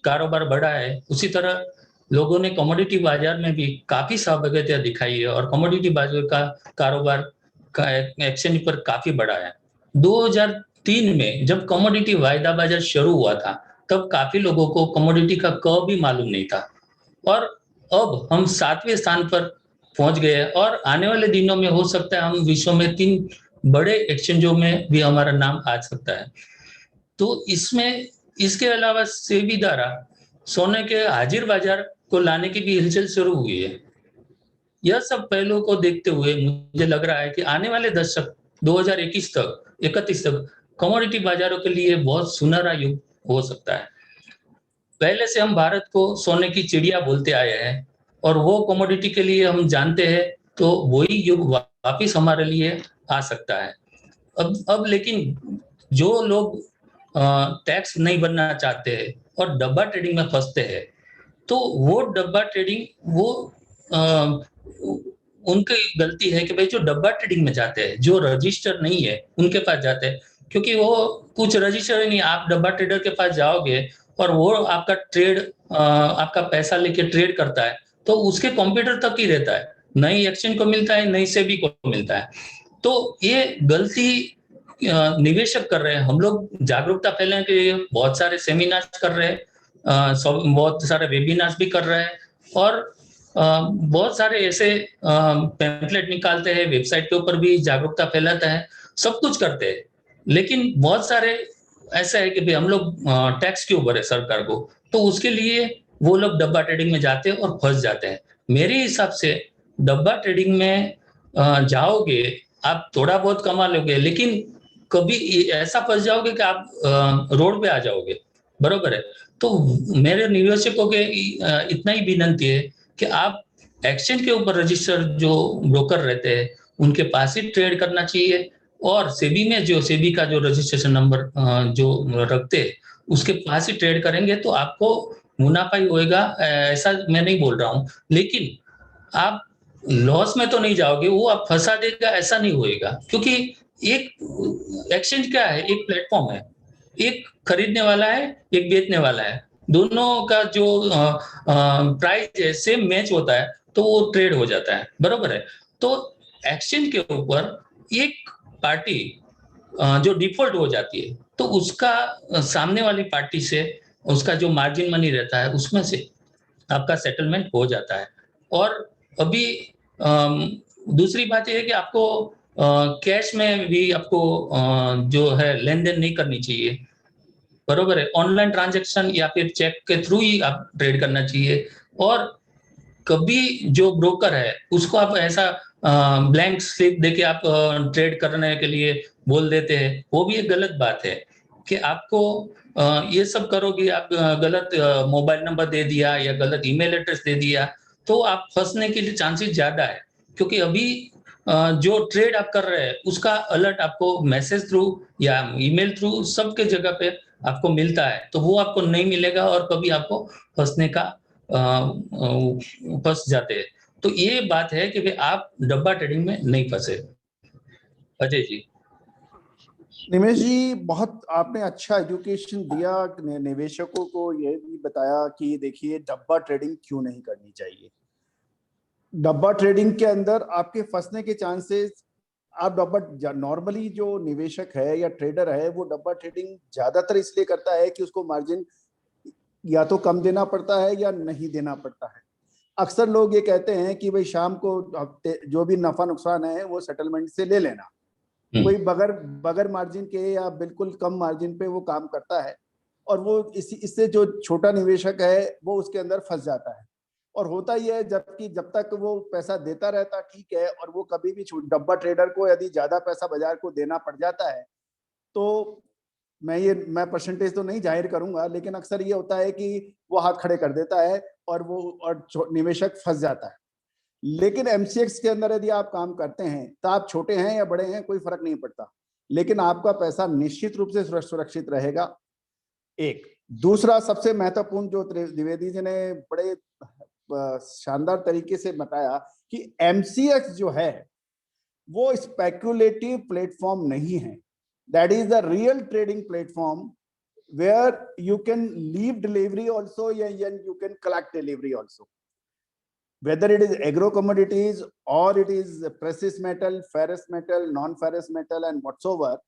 कारोबार बढ़ा है, उसी तरह लोगों ने कमोडिटी बाजार में भी काफी सहभागिता दिखाई है और कमोडिटी बाजार का कारोबार का एक्सचेंज पर काफी बढ़ा है। 2003 में जब कमोडिटी वायदा बाजार शुरू हुआ था तब काफी लोगों को कमोडिटी का क भी मालूम नहीं था, और अब हम 7वें स्थान पर पहुंच गए और आने वाले दिनों में हो सकता है हम विश्व में 3 बड़े एक्सचेंजों में भी हमारा नाम आ सकता है। तो इसमें इसके अलावा सेबी द्वारा सोने के हाजिर बाजार को लाने की भी हिलचल शुरू हुई है। यह सब पहलुओं को देखते हुए मुझे लग रहा है कि आने वाले दशक 2021 तक 31 तक कमोडिटी बाजारों के लिए बहुत सुनहरा युग हो सकता है। पहले से हम भारत को सोने की चिड़िया बोलते आए हैं और वो कमोडिटी के लिए हम जानते हैं, तो वही युग वापिस हमारे लिए आ सकता है। अब लेकिन जो लोग टैक्स नहीं बनना चाहते हैं और डब्बा ट्रेडिंग में फंसते हैं, तो वो डब्बा ट्रेडिंग वो उनकी गलती है कि भाई जो डब्बा ट्रेडिंग में जाते हैं, जो रजिस्टर नहीं है उनके पास जाते हैं, क्योंकि वो कुछ रजिस्टर ही नहीं। आप डब्बा ट्रेडर के पास जाओगे और वो आपका ट्रेड आपका पैसा लेके ट्रेड करता है तो उसके कंप्यूटर तक ही रहता है, नई एक्सचेंज को मिलता है, नई सेबी को मिलता है। तो ये गलती निवेशक कर रहे हैं। हम लोग जागरूकता फैलाने के लिए बहुत सारे सेमिनार्स कर रहे हैं, बहुत सारे वेबिनार्स भी कर रहे हैं और बहुत सारे ऐसे पैम्फलेट निकालते हैं, वेबसाइट के ऊपर भी जागरूकता फैलाता है, सब कुछ करते हैं। लेकिन बहुत सारे ऐसा है कि भाई हम लोग टैक्स क्यों भरे सरकार को, तो उसके लिए वो लोग डब्बा ट्रेडिंग में जाते हैं और फंस जाते हैं। मेरे हिसाब से डब्बा ट्रेडिंग में जाओगे, आप थोड़ा बहुत कमा लोगे, लेकिन कभी ऐसा फंस जाओगे कि आप रोड पे आ जाओगे। बरोबर है। तो मेरे निवेशकों के इतना ही विनंती है कि आप एक्सचेंज के ऊपर रजिस्टर जो ब्रोकर रहते हैं उनके पास ही ट्रेड करना चाहिए, और सेबी में जो सेबी का जो रजिस्ट्रेशन नंबर जो रखते हैं उसके पास ही ट्रेड करेंगे तो आपको मुनाफा ही होएगा। ऐसा मैं नहीं बोल रहा हूँ, लेकिन आप लॉस में तो नहीं जाओगे, वो आप फंसा देगा ऐसा नहीं होएगा। क्योंकि एक एक्सचेंज क्या है, एक प्लेटफॉर्म है, एक खरीदने वाला है, एक बेचने वाला है, दोनों का जो प्राइस है सेम मैच होता है तो वो ट्रेड हो जाता है, बरोबर है। तो एक्सचेंज के ऊपर एक पार्टी जो डिफॉल्ट हो जाती है तो उसका सामने वाली पार्टी से उसका जो मार्जिन मनी रहता है उसमें से आपका सेटलमेंट हो जाता है। और अभी दूसरी बात यह है कि आपको कैश में भी आपको जो है लेन देन नहीं करनी चाहिए, बरोबर है। ऑनलाइन ट्रांजैक्शन या फिर चेक के थ्रू ही आप ट्रेड करना चाहिए। और कभी जो ब्रोकर है उसको आप ऐसा ब्लैंक स्लिप देके आप ट्रेड करने के लिए बोल देते हैं, वो भी एक गलत बात है कि आपको ये सब करोगे, आप गलत मोबाइल नंबर दे दिया या गलत ईमेल एड्रेस दे दिया तो आप फंसने के लिए चांसेस ज्यादा है। क्योंकि अभी जो ट्रेड आप कर रहे हैं उसका अलर्ट आपको मैसेज थ्रू या ईमेल थ्रू सबके जगह पे आपको मिलता है, तो वो आपको नहीं मिलेगा और कभी आपको फंसने का फंस जाते हैं। तो ये बात है कि आप डब्बा ट्रेडिंग में नहीं फंसे। अजय जी। निमेश जी, बहुत आपने अच्छा एजुकेशन दिया, निवेशकों को ये भी बताया कि देखिए डब्बा ट्रेडिंग क्यों नहीं करनी चाहिए। डब्बा ट्रेडिंग के अंदर आपके फंसने के चांसेस, आप डब्बा नॉर्मली जो निवेशक है या ट्रेडर है वो डब्बा ट्रेडिंग ज्यादातर इसलिए करता है कि उसको मार्जिन या तो कम देना पड़ता है या नहीं देना पड़ता है। अक्सर लोग ये कहते हैं कि भाई शाम को जो भी नफा नुकसान है वो सेटलमेंट से ले लेना, कोई बगैर मार्जिन के या बिल्कुल कम मार्जिन पे वो काम करता है, और वो इससे जो छोटा निवेशक है वो उसके अंदर फंस जाता है। और होता ही है, जबकि जब तक वो पैसा देता रहता ठीक है, और वो कभी भी डब्बा ट्रेडर को यदि ज्यादा पैसा बाजार को देना पड़ जाता है तो मैं परसेंटेज तो नहीं जाहिर करूंगा, लेकिन अक्सर ये होता है कि वो हाथ खड़े कर देता है और निवेशक फंस जाता है। लेकिन एमसीएक्स के अंदर यदि आप काम करते हैं तो आप छोटे हैं या बड़े हैं कोई फर्क नहीं पड़ता, लेकिन आपका पैसा निश्चित रूप से सुरक्षित रहेगा। एक दूसरा सबसे महत्वपूर्ण जो द्विवेदी जी ने बड़े शानदार तरीके से बताया कि एमसीएक्स जो है वो स्पेक्युलेटिव प्लेटफॉर्म नहीं है। That is the real trading platform where you can leave delivery also and you can collect delivery also. Whether it is agro commodities or it is precious metal, ferrous metal, non-ferrous metal and whatsoever,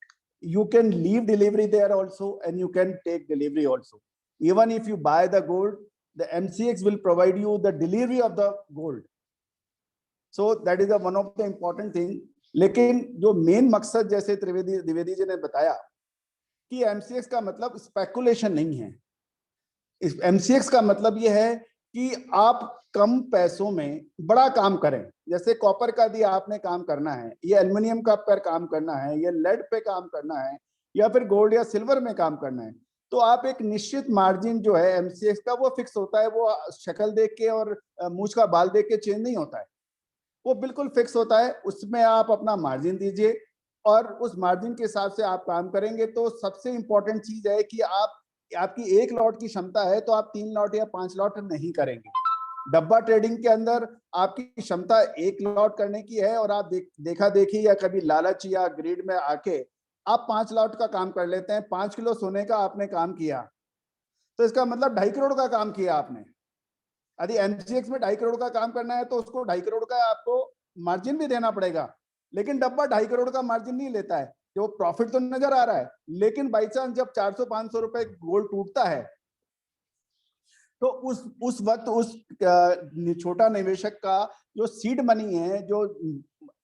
you can leave delivery there also and you can take delivery also. Even if you buy the gold, the MCX will provide you the delivery of the gold. So that is the one of the important thing. लेकिन जो main मकसद जैसे द्विवेदी जी ने बताया कि MCX का मतलब speculation नहीं है। एमसीएक्स का मतलब यह है कि आप कम पैसों में बड़ा काम करें। जैसे कॉपर का भी आपने काम करना है, ये एल्युमिनियम का पर काम करना है, ये लेड पे काम करना है, या फिर गोल्ड या सिल्वर में काम करना है, तो आप एक निश्चित मार्जिन जो है एमसीएक्स का वो फिक्स होता है। वो शक्ल देख के और मूछ का बाल देख के चेंज नहीं होता है, वो बिल्कुल फिक्स होता है। उसमें आप अपना मार्जिन दीजिए और उस मार्जिन के हिसाब से आप काम करेंगे। तो सबसे इंपॉर्टेंट चीज है कि आपकी एक लॉट की क्षमता है तो आप 3 लॉट या 5 लॉट नहीं करेंगे। डब्बा ट्रेडिंग के अंदर आपकी क्षमता 1 लॉट करने की है और आप देखा देखी या कभी लालच या ग्रीड में आके आप 5 लॉट का काम कर लेते हैं। 5 किलो सोने का आपने काम किया तो इसका मतलब 2.5 करोड़ का काम किया आपने। यदि एमसीएक्स में 2.5 करोड़ का काम करना है तो उसको 2.5 करोड़ का आपको मार्जिन भी देना पड़ेगा। लेकिन डब्बा 2.5 करोड़ का मार्जिन नहीं लेता है, जो प्रॉफिट तो नजर आ रहा है, लेकिन बाई चांस जब 400-500 रुपए गोल्ड टूटता है तो उस वक्त उस छोटा निवेशक का जो सीड मनी है, जो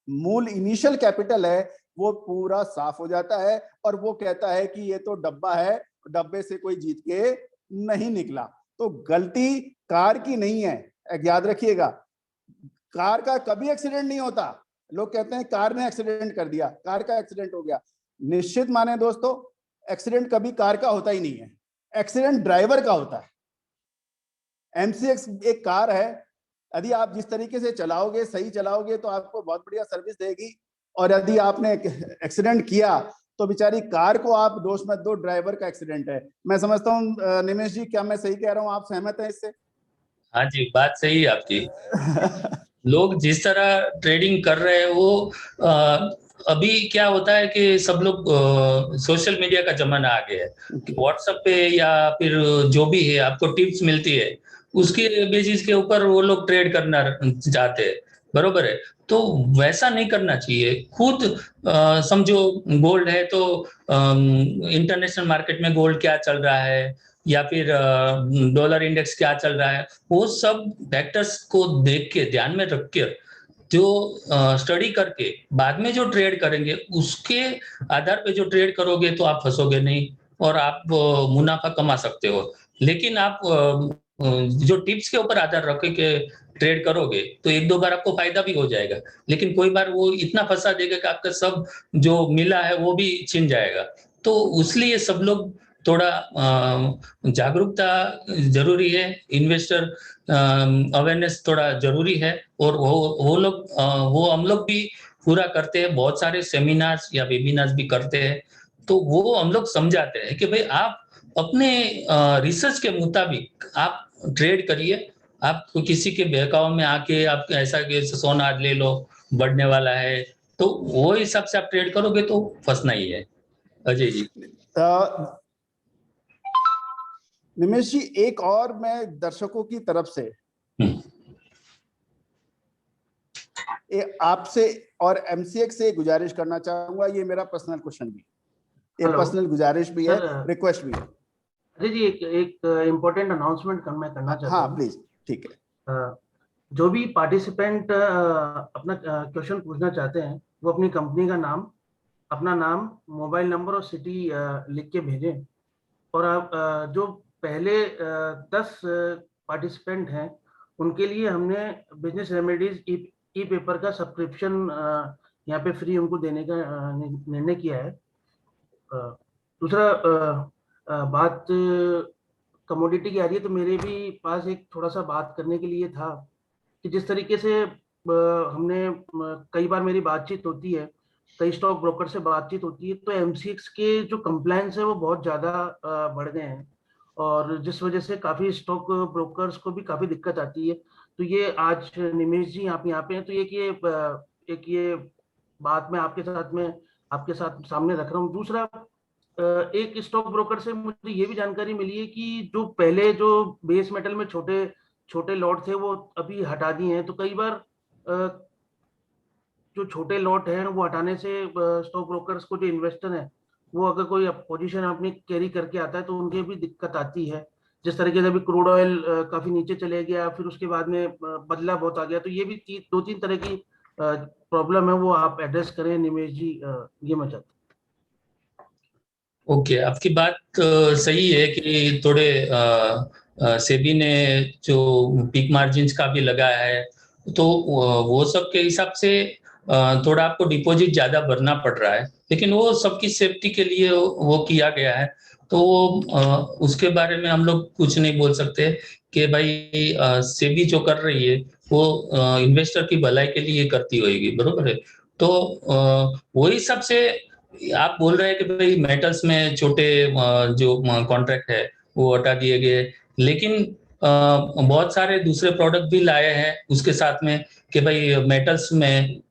मूल इनिशियल कैपिटल है, वो पूरा साफ हो जाता है और वो कहता है कि ये तो डब्बा है, डब्बे से कोई जीत के नहीं निकला। तो गलती कार की नहीं है, याद रखिएगा। कार का कभी एक्सीडेंट नहीं होता। लोग कहते हैं कार ने एक्सीडेंट कर दिया, कार का एक्सीडेंट हो गया। निश्चित माने दोस्तों, एक्सीडेंट कभी कार का होता ही नहीं है। एक्सीडेंट ड्राइवर का होता है। एमसीएक्स एक कार है, यदि आप जिस तरीके से चलाओगे, सही चलाओगे तो आपको बहुत बढ़िया सर्विस देगी, और यदि आपने एक्सीडेंट किया तो बेचारी कार को आप दोष मत दो, ड्राइवर का एक्सीडेंट है। मैं समझता हूँ निमेश जी, क्या मैं सही कह रहा हूँ? आप सहमत हैं इससे? हाँ जी, बात सही है आपकी। लोग जिस तरह ट्रेडिंग कर रहे हैं वो अभी क्या होता है कि सब लोग सोशल मीडिया का जमाना आ गया है कि व्हाट्सएप पे या फिर जो भी है आपको टिप्स मिलती है, उसके बेसिस के ऊपर वो लोग ट्रेड करना चाहते हैं, बरोबर है। तो वैसा नहीं करना चाहिए। खुद समझो गोल्ड है तो इंटरनेशनल मार्केट में गोल्ड क्या चल रहा है या फिर डॉलर इंडेक्स क्या चल रहा है, वो सब फैक्टर्स को देख के ध्यान में रख के जो स्टडी करके बाद में जो ट्रेड करेंगे उसके आधार पे जो ट्रेड करोगे तो आप फंसोगे नहीं और आप मुनाफा कमा सकते हो। लेकिन आप जो टिप्स के ऊपर आधार रख के ट्रेड करोगे तो एक दो बार आपको फायदा भी हो जाएगा, लेकिन कोई बार वो इतना फंसा देगा कि आपका सब जो मिला है वो भी छिन जाएगा। तो उसलिए सब लोग थोड़ा जागरूकता जरूरी है, इन्वेस्टर अवेयरनेस थोड़ा जरूरी है, और वो लोग वो हम लोग भी पूरा करते हैं, बहुत सारे सेमिनार्स या वेबिनार्स भी करते हैं। तो वो हम लोग समझाते हैं कि भाई आप अपने रिसर्च के मुताबिक आप ट्रेड करिए। आप किसी के बहकाव में आके आप ऐसा कि सोना आज ले लो बढ़ने वाला है, तो वो हिसाब से आप ट्रेड करोगे तो फंसना ही है। अजय जी। निमेश जी, एक और मैं दर्शकों की तरफ से आपसे और एमसीएक्स से गुजारिश करना चाहूंगा। ये मेरा पर्सनल क्वेश्चन भी, ये पर्सनल गुजारिश भी है, रिक्वेस्ट भी है। अजय जी, एक इम्पोर्टेंट अनाउंसमेंट मैं करना चाहता हूँ। हाँ प्लीज, ठीक है। जो भी पार्टिसिपेंट अपना क्वेश्चन पूछना चाहते हैं वो अपनी कंपनी का नाम, अपना नाम, मोबाइल नंबर और सिटी लिख के भेजें। और आप जो पहले 10 पार्टिसिपेंट हैं उनके लिए हमने बिजनेस रेमेडीज ई पेपर का सब्सक्रिप्शन यहाँ पे फ्री उनको देने का निर्णय किया है। दूसरा बात कमोडिटी की आ रही है, तो मेरे भी पास एक थोड़ा सा बात करने के लिए था कि जिस तरीके से हमने कई बार मेरी बातचीत होती है, कई स्टॉक ब्रोकर से बातचीत होती है, तो एमसीएक्स के जो कंप्लायंस है वो बहुत ज़्यादा बढ़ गए हैं, और जिस वजह से काफ़ी स्टॉक ब्रोकर्स को भी काफ़ी दिक्कत आती है। तो ये आज निमेश जी आप यहाँ पे हैं, तो एक ये बात मैं आपके साथ सामने रख रहा हूँ। दूसरा, एक स्टॉक ब्रोकर से मुझे ये भी जानकारी मिली है कि जो पहले जो बेस मेटल में छोटे छोटे लॉट थे वो अभी हटा दिए हैं। तो कई बार जो छोटे लॉट हैं वो हटाने से स्टॉक ब्रोकर्स को, जो इन्वेस्टर हैं, वो अगर कोई पोजीशन अपनी कैरी करके आता है तो उनके भी दिक्कत आती है। जिस तरीके से अभी क्रूड ऑयल काफी नीचे चले गया, फिर उसके बाद में बदला बहुत आ गया, तो ये भी 2-3 तरह की प्रॉब्लम है, वो आप एड्रेस करें निमेश जी, ये मैं चाहता हूँ। ओके, आपकी बात सही है कि थोड़े सेबी ने जो पीक मार्जिन्स का भी लगाया है, तो वो सब के हिसाब से थोड़ा आपको डिपॉजिट ज्यादा भरना पड़ रहा है, लेकिन वो सबकी सेफ्टी के लिए वो किया गया है। तो उसके बारे में हम लोग कुछ नहीं बोल सकते कि भाई सेबी जो कर रही है वो इन्वेस्टर की भलाई के लिए करती होगी, बरोबर है। तो वो हिसाब से आप बोल रहे हैं कि भाई मेटल्स में छोटे जो कॉन्ट्रैक्ट है वो हटा दिए गए, लेकिन बहुत सारे दूसरे प्रोडक्ट भी लाए हैं उसके साथ में कि भाई मेटल्स में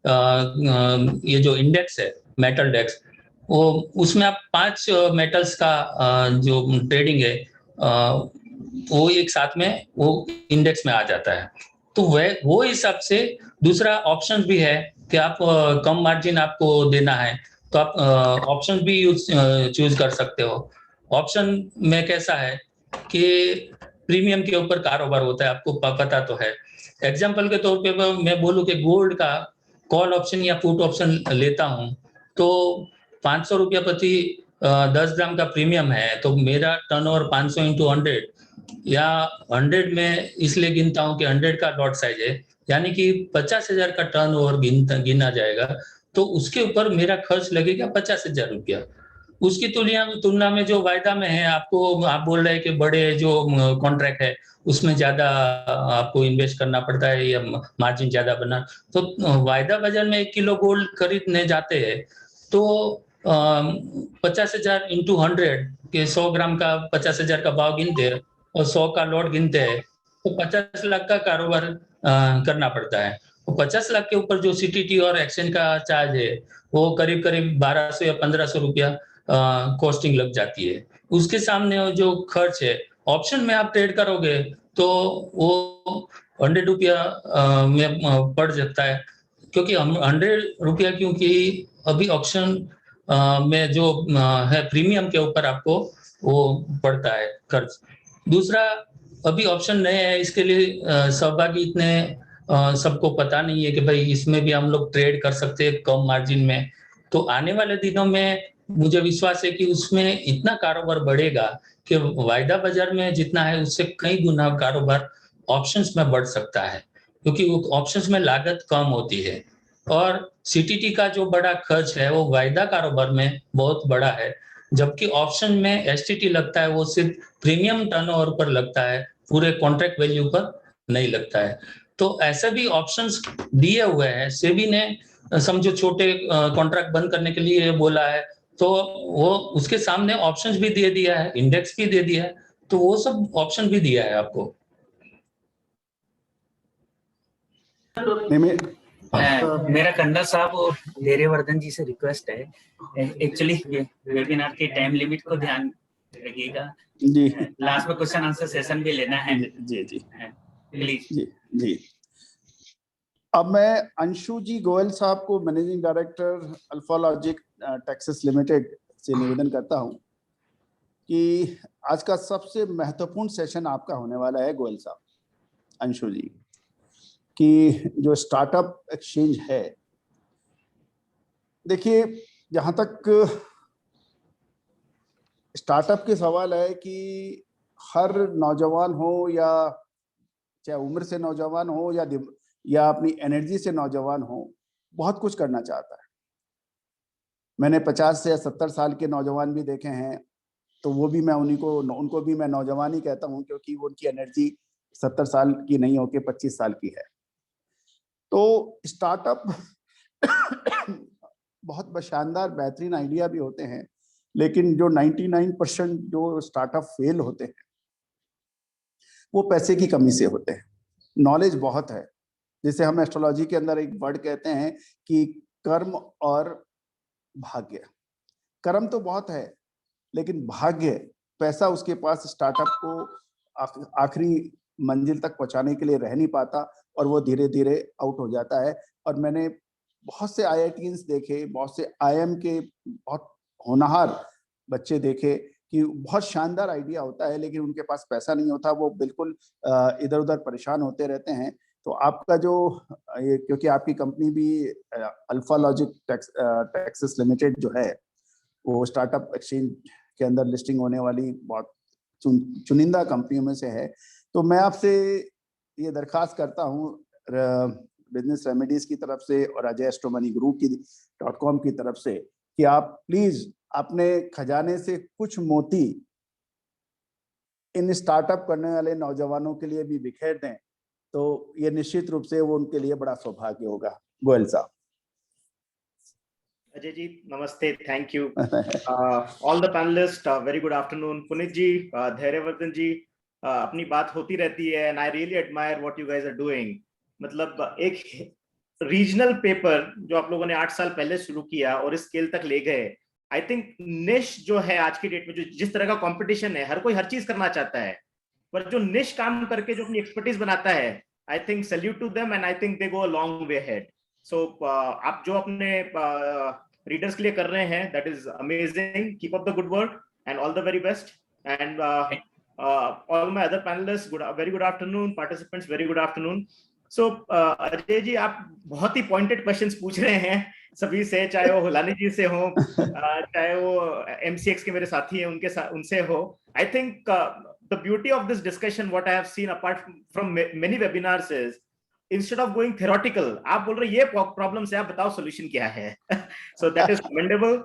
ये जो इंडेक्स है मेटल डेक्स, वो उसमें आप 5 मेटल्स का जो ट्रेडिंग है वो एक साथ में वो इंडेक्स में आ जाता है। तो वो हिसाब से दूसरा ऑप्शन भी है कि आप कम मार्जिन आपको देना है तो आप ऑप्शन भी चूज कर सकते हो। ऑप्शन में कैसा है कि प्रीमियम के ऊपर कारोबार होता है, आपको पता तो है। एग्जांपल के तौर पे मैं बोलूं कि गोल्ड का कॉल ऑप्शन या पुट ऑप्शन लेता हूं तो 500 रुपया प्रति 10 ग्राम का प्रीमियम है, तो मेरा टर्नओवर 500 इंटू 100 या 100 में इसलिए गिनता हूं कि 100 का लॉट साइज है, यानी कि 50,000 का टर्नओवर गिना जाएगा, तो उसके ऊपर मेरा खर्च लगेगा 50,000 रुपया। उसकी तुलना में जो वायदा में है, आपको आप बोल रहे हैं कि बड़े जो कॉन्ट्रैक्ट है उसमें ज्यादा आपको इन्वेस्ट करना पड़ता है या मार्जिन ज्यादा बना, तो वायदा बाजार में 1 किलो गोल्ड खरीदने जाते हैं तो 50,000 इंटू 100 के 100 ग्राम का 50,000 का भाव गिनते हैं और 100 का लॉट गिनते हैं तो 50 लाख का कारोबार करना पड़ता है। तो 50 लाख के ऊपर जो सीटीटी और एक्सचेंज का चार्ज है वो करीब करीब 1200 या 1500 रुपया कॉस्टिंग लग जाती है। उसके सामने जो खर्च है, ऑप्शन में आप ट्रेड करोगे तो वो 100 रुपया में पड़ सकता है, क्योंकि हम 100 रुपया, क्योंकि अभी ऑप्शन में जो है प्रीमियम के ऊपर आपको वो पड़ता है खर्च। दूसरा, अभी ऑप्शन नए है, इसके लिए सहभागी इतने सबको पता नहीं है कि भाई इसमें भी हम लोग ट्रेड कर सकते हैं कम मार्जिन में। तो आने वाले दिनों में मुझे विश्वास है कि उसमें इतना कारोबार बढ़ेगा कि वायदा बाजार में जितना है उससे कई गुना कारोबार ऑप्शंस में बढ़ सकता है, क्योंकि वो ऑप्शंस में लागत कम होती है और सीटीटी का जो बड़ा खर्च है वो वायदा कारोबार में बहुत बड़ा है, जबकि ऑप्शन में एसटीटी लगता है वो सिर्फ प्रीमियम टर्नओवर पर लगता है, पूरे कॉन्ट्रैक्ट वैल्यू पर नहीं लगता है। तो ऐसे भी ऑप्शंस दिए हुए हैं, सेबी ने समझो छोटे कॉन्ट्रैक्ट बंद करने के लिए बोला है तो वो उसके सामने ऑप्शंस भी दे दिया है, इंडेक्स भी दे दिया है, तो वो सब ऑप्शन भी दिया है आपको। मेरा कन्नड़ साहब और धैर्यवर्धन जी से रिक्वेस्ट है, एक्चुअली वेबिनार के टाइम लिमिट को ध्यान रखिएगा जी। लास्ट में क्वेश्चन आंसर सेशन भी लेना है। जी जी प्लीज। जी जी। अब मैं अंशु जी गोयल साहब को, managing director alpha logic Texas limited से निवेदन करता हूं कि आज का सबसे महत्वपूर्ण सेशन आपका होने वाला है गोयल साहब, अंशु जी, कि जो स्टार्टअप एक्सचेंज है। देखिए, जहां तक स्टार्टअप के सवाल है कि हर नौजवान हो या चाहे उम्र से नौजवान हो या अपनी एनर्जी से नौजवान हो, बहुत कुछ करना चाहता है। मैंने 50 से 70 साल के नौजवान भी देखे हैं, तो वो भी मैं उनको भी मैं नौजवान ही कहता हूं, क्योंकि उनकी एनर्जी 70 साल की नहीं होके 25 साल की है। तो स्टार्टअप बहुत शानदार बेहतरीन आइडिया भी होते हैं, लेकिन जो 99% जो स्टार्टअप फेल होते हैं वो पैसे की कमी से होते हैं। नॉलेज बहुत है, जिसे हम एस्ट्रोलॉजी के अंदर एक वर्ड कहते हैं कि कर्म और भाग्य। कर्म तो बहुत है, लेकिन भाग्य, पैसा उसके पास स्टार्टअप को आखिरी मंजिल तक पहुंचाने के लिए रह नहीं पाता और वो धीरे धीरे आउट हो जाता है। और मैंने बहुत से IITians देखे, बहुत से IIM के बहुत होनहार बच्चे देखे कि बहुत शानदार आइडिया होता है, लेकिन उनके पास पैसा नहीं होता, वो बिल्कुल इधर उधर परेशान होते रहते हैं। तो आपका जो क्योंकि आपकी कंपनी भी अल्फा लॉजिक टेक्सास लिमिटेड जो है वो स्टार्टअप एक्सचेंज के अंदर लिस्टिंग होने वाली बहुत चुनिंदा कंपनियों में से है, तो मैं आपसे ये दरखास्त करता हूँ बिजनेस रेमेडीज की तरफ से और अजय एस्ट्रोमनी ग्रुप की .com की तरफ से कि आप प्लीज अपने खजाने से कुछ मोती इन स्टार्टअप करने वाले नौजवानों के लिए भी बिखेर दें, तो ये निश्चित रूप से वो उनके लिए बड़ा सौभाग्य होगा। गोयल साहब। अजय जी नमस्ते, thank you. All the panelist very good afternoon. Puneet ji, Dhairyavardhan ji, अपनी बात होती रहती है and I really admire what you guys are doing. मतलब एक रीजनल पेपर जो आप लोगों ने 8 साल पहले शुरू किया और इस स्केल तक ले गए, आई थिंक निश जो है आज की डेट में, जो जिस तरह का कंपटीशन है, हर कोई हर चीज करना चाहता है, पर जो निश काम करके जो अपनी एक्सपर्टीज बनाता है, I think salute to them and I think they go a long way ahead. So आप जो अपने रीडर्स के लिए कर रहे हैं, that is amazing, keep up the good work and all the very best. And all my other panelist, very good afternoon, participants very good afternoon. So Ajay ji, आप बहुत ही पॉइंटेड क्वेश्चंस पूछ रहे हैं सभी से, चाहे वो हुलानी जी से हो, चाहे वो MCX के मेरे साथी हैं उनसे हो। I think the beauty of this discussion, what I have seen apart from many webinars is, instead of going theoretical, आप बोल रहे ये प्रॉब्लम से आप बताओ सोल्यूशन क्या है। So that is commendable.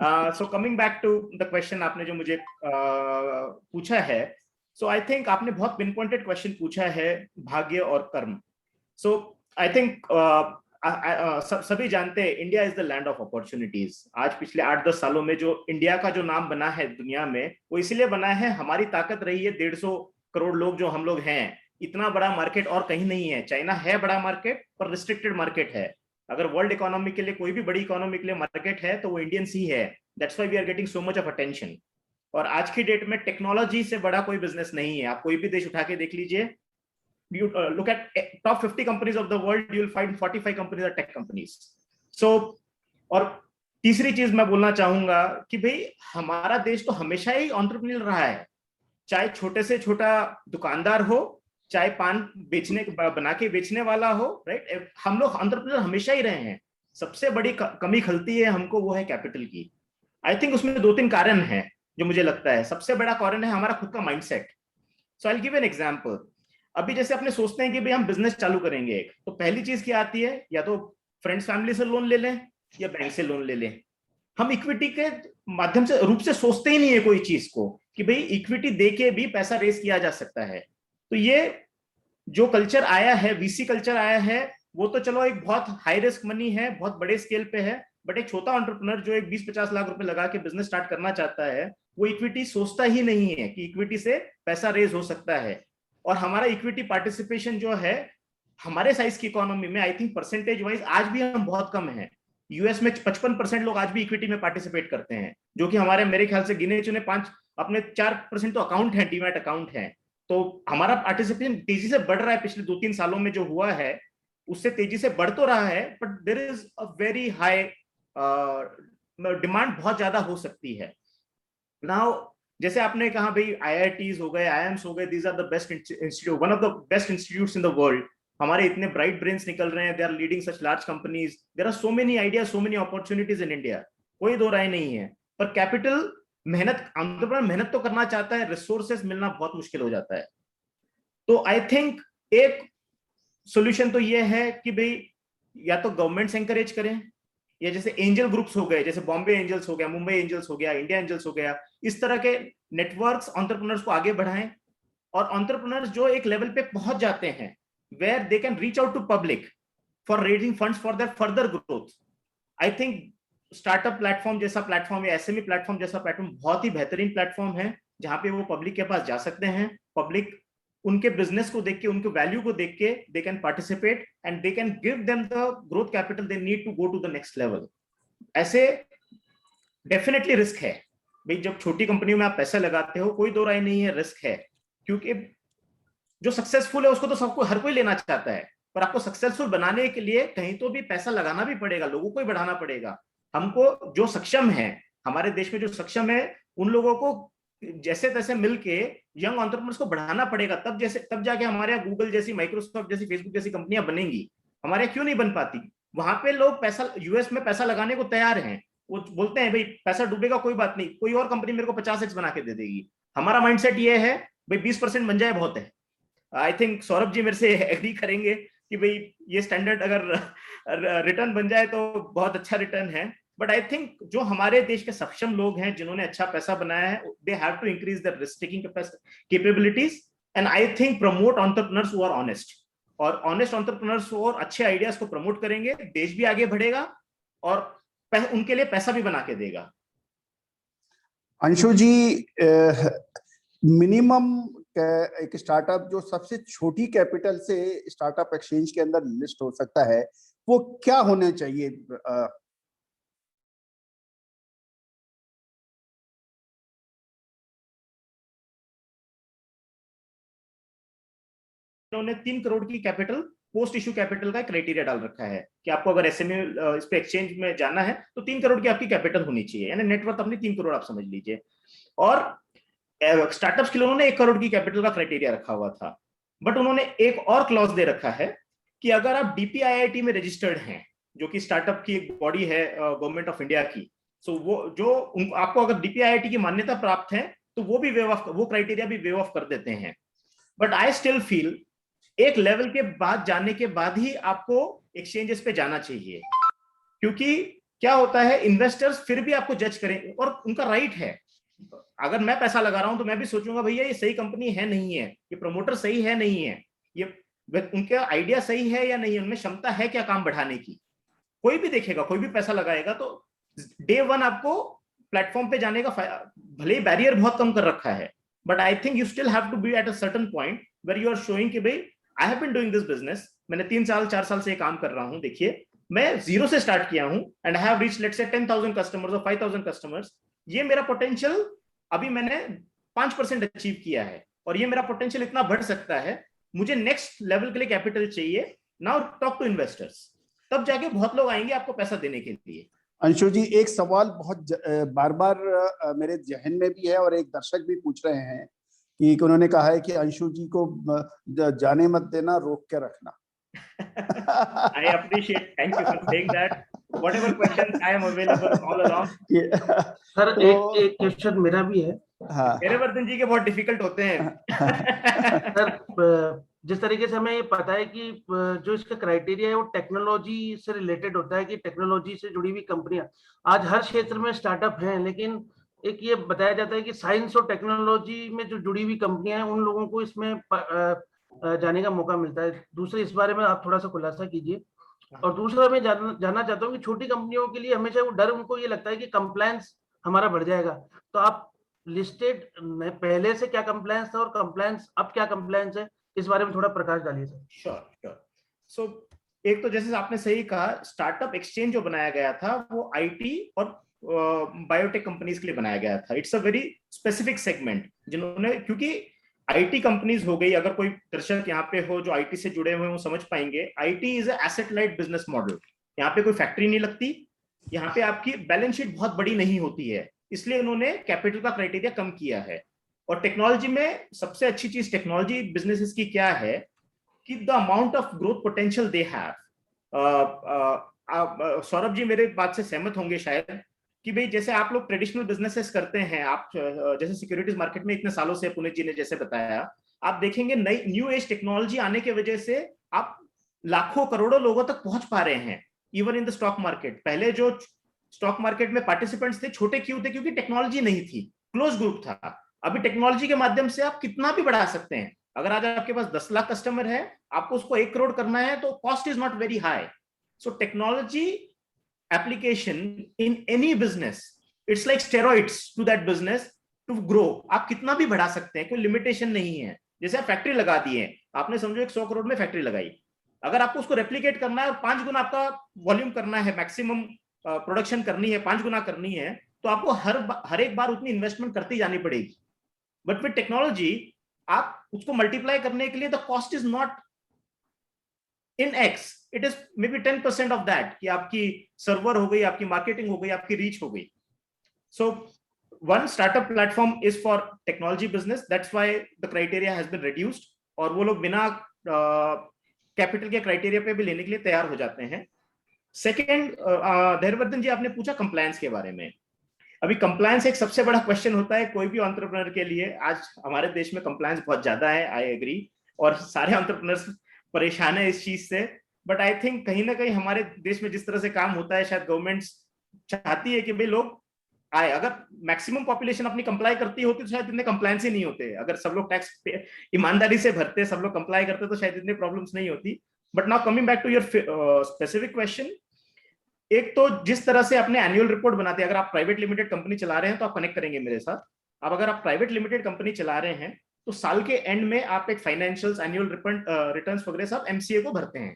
So coming back to the question आपने जो मुझे पूछा है, सो आई थिंक आपने बहुत पिन पॉइंटेड क्वेश्चन पूछा है, भाग्य और कर्म। सो आई थिंक सभी जानते हैं India is the land of opportunities. आज पिछले 8-10 सालों में जो इंडिया का जो नाम बना है दुनिया में, वो इसलिए बना है, हमारी ताकत रही है 150 करोड़ लोग जो हम लोग हैं। इतना बड़ा मार्केट और कहीं नहीं है। चाइना है बड़ा मार्केट, पर रिस्ट्रिक्टेड मार्केट है। अगर वर्ल्ड इकोनॉमी के लिए कोई भी बड़ी इकोनॉमी के लिए मार्केट है तो वो इंडियंस ही है। That's why we are getting so much of attention. और आज की डेट में टेक्नोलॉजी से बड़ा कोई बिजनेस नहीं है। आप कोई भी देश उठा के देख लीजिए, you look at top 50 companies of the world, you will find 45 companies are tech companies. So, और तीसरी चीज मैं बोलना चाहूंगा कि भाई हमारा देश तो हमेशा ही एंटरप्रेन्योर रहा है। चाहे छोटे से छोटा दुकानदार हो, चाहे पान बेचने बना के बेचने वाला हो, राइट, हम लोग एंटरप्रेन्योर हमेशा ही रहे हैं। सबसे बड़ी कमी खलती है हमको, वो है कैपिटल की। आई थिंक उसमें 2-3 कारण हैं जो मुझे लगता है। सबसे बड़ा कारण है हमारा खुद का mindset. So I will give an example. अभी जैसे अपने सोचते हैं कि भाई हम बिजनेस चालू करेंगे, तो पहली चीज क्या आती है, या तो फ्रेंड्स फैमिली से लोन ले लें या बैंक से लोन ले लें। हम इक्विटी के माध्यम से रूप से सोचते ही नहीं है कोई चीज को कि भाई इक्विटी देके भी पैसा रेस किया जा सकता है। तो ये जो कल्चर आया है, वीसी कल्चर आया है, वो तो चलो एक बहुत हाई रिस्क मनी है, बहुत बड़े स्केल पे है, बट एक छोटा एंटरप्रेन्योर जो एक 20-50 लाख रुपए लगा के बिजनेस स्टार्ट करना चाहता है, वो इक्विटी सोचता ही नहीं है कि इक्विटी से पैसा रेज हो सकता है। और हमारा इक्विटी पार्टिसिपेशन जो है हमारे साइज की इकोनॉमी में, आई थिंक परसेंटेज वाइज आज भी हम बहुत कम हैं। यूएस में 55% लोग आज भी इक्विटी में पार्टिसिपेट करते हैं, जो कि हमारे मेरे ख्याल से गिने चुने 5 अपने 4% तो अकाउंट है, डीमैट अकाउंट है। तो हमारा पार्टिसिपेशन तेजी से बढ़ रहा है। पिछले 2-3 सालों में जो हुआ है उससे तेजी से बढ़ तो रहा है, but there is a very high demand, बहुत ज्यादा हो सकती है। नाउ जैसे आपने कहा भाई आईआईटीज हो गए, आईएम्स हो गए, these are the best institute, one of the best institutes in the world. हमारे इतने ब्राइट ब्रेन्स निकल रहे हैं, they are leading such large companies, there are so many ideas, so many opportunities in India, कोई दो राय नहीं है। पर कैपिटल, मेहनत, एंटरप्रेन्योर मेहनत तो करना चाहता है, रिसोर्सेस मिलना बहुत मुश्किल हो जाता है। तो आई थिंक एक सोल्यूशन तो ये है कि भाई या तो गवर्नमेंट्स एंकरेज करें, या जैसे एंजल ग्रुप्स हो गए, जैसे बॉम्बे एंजल्स हो गया, मुंबई एंजल्स हो गया, इंडिया एंजल्स हो गया, इस तरह के नेटवर्क्स एंटरप्रेन्योर्स को आगे बढ़ाएं। और एंटरप्रेन्योर्स जो एक लेवल पे पहुंच जाते हैं where they can reach out to public for raising funds for their further growth. I think startup platform जैसा प्लेटफॉर्म या एसएमई प्लेटफॉर्म जैसा प्लेटफॉर्म बहुत ही बेहतरीन प्लेटफॉर्म है, जहां पे वो पब्लिक के पास जा सकते हैं। पब्लिक उनके बिजनेस को देख के, उनके वैल्यू को देख के they can participate and they can give them the growth capital they need to go to the next level. ऐसे डेफिनेटली रिस्क है भाई, जब छोटी कंपनियों में आप पैसा लगाते हो, कोई दो राय नहीं है, रिस्क है। क्योंकि जो सक्सेसफुल है उसको तो सबको, हर कोई लेना चाहता है, पर आपको सक्सेसफुल बनाने के लिए कहीं तो भी पैसा लगाना भी पड़ेगा, लोगों को ही बढ़ाना पड़ेगा। हमको जो सक्षम है, हमारे देश में जो सक्षम है, उन लोगों को जैसे तैसे मिलके यंग एंटरप्रेन्योर्स को बढ़ाना पड़ेगा, तब जाके हमारे यहाँ गूगल जैसी, माइक्रोसॉफ्ट जैसी, फेसबुक जैसी कंपनियां बनेंगी। हमारे यहाँ क्यों नहीं बन पाती? वहां पे लोग पैसा, यूएस में पैसा लगाने को तैयार हैं, वो बोलते हैं भाई पैसा डूबेगा कोई बात नहीं, कोई और कंपनी मेरे को 50x बना के दे देगी। हमारा माइंडसेट ये है भाई 20% बन जाए बहुत है। आई थिंक सौरभ जी मेरे से एग्री करेंगे कि भाई ये स्टैंडर्ड अगर रिटर्न बन जाए तो बहुत अच्छा रिटर्न है। बट आई थिंक जो हमारे देश के सक्षम लोग हैं, जिन्होंने अच्छा पैसा बनाया है, they have to increase their risk taking capabilities and I think promote entrepreneurs who are honest. और ऑनेस्ट एंटरप्रेन्योर्स और अच्छे आइडियाज को प्रमोट करेंगे, देश भी आगे बढ़ेगा और उनके लिए पैसा भी बना के देगा। अंशु जी, मिनिमम एक स्टार्टअप जो सबसे छोटी कैपिटल से स्टार्टअप एक्सचेंज के अंदर लिस्ट हो सकता है, वो क्या होने चाहिए? उन्होंने 3 करोड़ की कैपिटल, पोस्ट इश्यू कैपिटल का क्राइटेरिया डाल रखा है कि आपको अगर एसएमई इस पे एक्सचेंज में जाना है तो 3 करोड़ की आपकी कैपिटल होनी चाहिए, यानी नेटवर्थ अपनी 3 करोड़ आप समझ लीजिए। और स्टार्टअप्स के लिए उन्होंने 1 करोड़ की कैपिटल का क्राइटेरिया रखा हुआ था। बट उन्होंने एक और क्लॉज दे रखा है कि अगर आप डीपीआईआईटी में रजिस्टर्ड हैं, जो कि स्टार्टअप की एक बॉडी है गवर्नमेंट ऑफ इंडिया की, सो वो जो आपको अगर डीपीआईआईटी की मान्यता प्राप्त है तो वो भी वेव ऑफ, वो क्राइटेरिया भी वेव ऑफ कर देते हैं। बट आई स्टिल फील एक लेवल के बाद जाने के बाद ही आपको एक्सचेंजेस पे जाना चाहिए, क्योंकि क्या होता है, इन्वेस्टर्स फिर भी आपको जज करें, और उनका राइट है। अगर मैं पैसा लगा रहा हूं तो मैं भी सोचूंगा भैया ये सही कंपनी है नहीं है, ये प्रमोटर सही है नहीं है, ये उनका आइडिया सही है या नहीं है, उनमें क्षमता है क्या काम बढ़ाने की। कोई भी देखेगा, कोई भी पैसा लगाएगा तो डे वन आपको प्लेटफॉर्म पे जाने का भले ही बैरियर बहुत कम कर रखा है, but I think you still have to be at a certain point where you are showing कि भाई I have been doing this business, मैंने 3-4 साल से ये काम कर रहा हूं, देखिए मैं 0 से स्टार्ट किया हूं and I have reached let's say 10,000 customers और 5,000 कस्टमर्स। ये मेरा पोटेंशियल अभी मैंने 5% अचीव किया है, और ये मेरा पोटेंशियल इतना बढ़ सकता है, मुझे नेक्स्ट लेवल के लिए कैपिटल चाहिए, नाउ टॉक टू इन्वेस्टर्स। तब जाके बहुत लोग आएंगे आपको पैसा देने के लिए। अंशु जी, एक सवाल बहुत बार बार मेरे जहन में भी है और एक दर्शक भी पूछ रहे हैं कि उन्होंने कहा है कि अंशु जी को जाने मत देना, रोक के रखना। I appreciate, thank you for saying that. Whatever questions, I am available all along. Sir एक क्वेश्चन मेरा भी है। हाँ, हरिवर्धन जी के बहुत डिफिकल्ट होते हैं। सर जिस तरीके से हमें ये पता है कि जो इसका क्राइटेरिया है वो टेक्नोलॉजी से रिलेटेड होता है, कि टेक्नोलॉजी से जुड़ी हुई कंपनियां आज हर क्षेत्र में स्टार्टअप हैं, लेकिन एक ये बताया जाता है कि साइंस और टेक्नोलॉजी में जो जुड़ी हुई कंपनियां हैं उन लोगों को इसमें जाने का मौका मिलता है। दूसरे इस बारे में आप थोड़ा सा खुलासा कीजिए। और दूसरा मैं जानना चाहता हूँ कि छोटी कंपनियों के लिए हमेशा वो डर, उनको ये लगता है कि कंप्लायंस हमारा बढ़ जाएगा, तो आप लिस्टेड पहले से क्या कंप्लायंस था और कंप्लायंस अब क्या कंप्लायंस है, इस बारे में थोड़ा प्रकाश डालिए सर। श्योर। सो एक तो जैसे आपने सही कहा, स्टार्टअप एक्सचेंज जो बनाया गया था वो आईटी और बायोटेक कंपनीज के लिए बनाया गया था। It's a very specific segment, जिन्होंने, क्योंकि आईटी कंपनीज हो गई, अगर कोई दर्शक यहाँ पे हो जो आईटी से जुड़े हुए हैं वो समझ पाएंगे, IT is asset light business model. यहाँ पे कोई फैक्ट्री नहीं लगती, यहाँ पे आपकी बैलेंस शीट बहुत बड़ी नहीं होती है, इसलिए उन्होंने कैपिटल का क्राइटेरिया कम किया है। और टेक्नोलॉजी में सबसे अच्छी चीज टेक्नोलॉजी बिजनेसेस की क्या है कि the amount of growth potential they have. Saurabh ji मेरे बात से सहमत होंगे शायद कि भाई जैसे आप लोग ट्रेडिशनल बिजनेसेस करते हैं, आप जैसे सिक्योरिटीज मार्केट में इतने सालों से पुनीत जी ने जैसे बताया, आप देखेंगे नई न्यू एज टेक्नोलॉजी आने की वजह से आप लाखों करोड़ों लोगों तक पहुंच पा रहे हैं। Even in the stock market, पहले जो स्टॉक मार्केट में पार्टिसिपेंट्स थे छोटे क्यों थे, क्योंकि टेक्नोलॉजी नहीं थी, क्लोज ग्रुप था। अभी टेक्नोलॉजी के माध्यम से आप कितना भी बढ़ा सकते हैं। अगर आज आपके पास 10 लाख कस्टमर है, आपको उसको 1 करोड़ करना है तो cost is not very high. So technology application in any business, it's like steroids to that business to grow. आप कितना भी बढ़ा सकते हैं, कोई लिमिटेशन नहीं है। जैसे आप फैक्ट्री लगा दिए, आपने समझो 100 करोड़ में फैक्ट्री लगाई, अगर आपको उसको रेप्लिकेट करना है और 5 गुना आपका वॉल्यूम करना है, मैक्सिमम प्रोडक्शन करनी है, 5 गुना करनी है, तो आपको हर एक बार उतनी इन्वेस्टमेंट करती जानी पड़ेगी। बट विद टेक्नोलॉजी आप उसको मल्टीप्लाई करने के लिए the cost is not in x, it is may be 10% of that, कि आपकी सर्वर हो गई, आपकी मार्केटिंग हो गई, आपकी रीच हो गई। So one startup platform is for technology business, that's why the criteria has been reduced, और वो लोग बिना कैपिटल के क्राइटेरिया पे भी लेने के लिए तैयार हो जाते हैं। सेकेंड, धैर्यवर्धन जी आपने पूछा कंप्लायंस के बारे में। अभी कंप्लायंस एक सबसे बड़ा क्वेश्चन होता है कोई भी एंटरप्रेन्योर के लिए। आज हमारे देश में कंप्लायंस बहुत ज्यादा है, आई एग्री, और सारे एंटरप्रेन्योर्स परेशान है इस चीज से। बट आई थिंक कहीं ना कहीं हमारे देश में जिस तरह से काम होता है, शायद गवर्नमेंट चाहती है कि भाई लोग आए। अगर मैक्सिमम पॉपुलेशन अपनी कंप्लाई करती होती तो शायद इतने कंप्लायंस ही नहीं होते। अगर सब लोग टैक्स ईमानदारी से भरते, सब लोग कंप्लाई करते, तो शायद इतने प्रॉब्लम्स नहीं होती। But now coming back to your specific question, एक तो जिस तरह से अपने एनुअल रिपोर्ट बनाते हैं, अगर आप प्राइवेट लिमिटेड कंपनी चला रहे हैं तो आप कनेक्ट करेंगे मेरे साथ। अब अगर आप प्राइवेट लिमिटेड कंपनी चला रहे हैं तो साल के एंड में आप एक फाइनेंशियल्स, एनुअल रिटर्न्स वगैरह सब एमसीए को भरते हैं,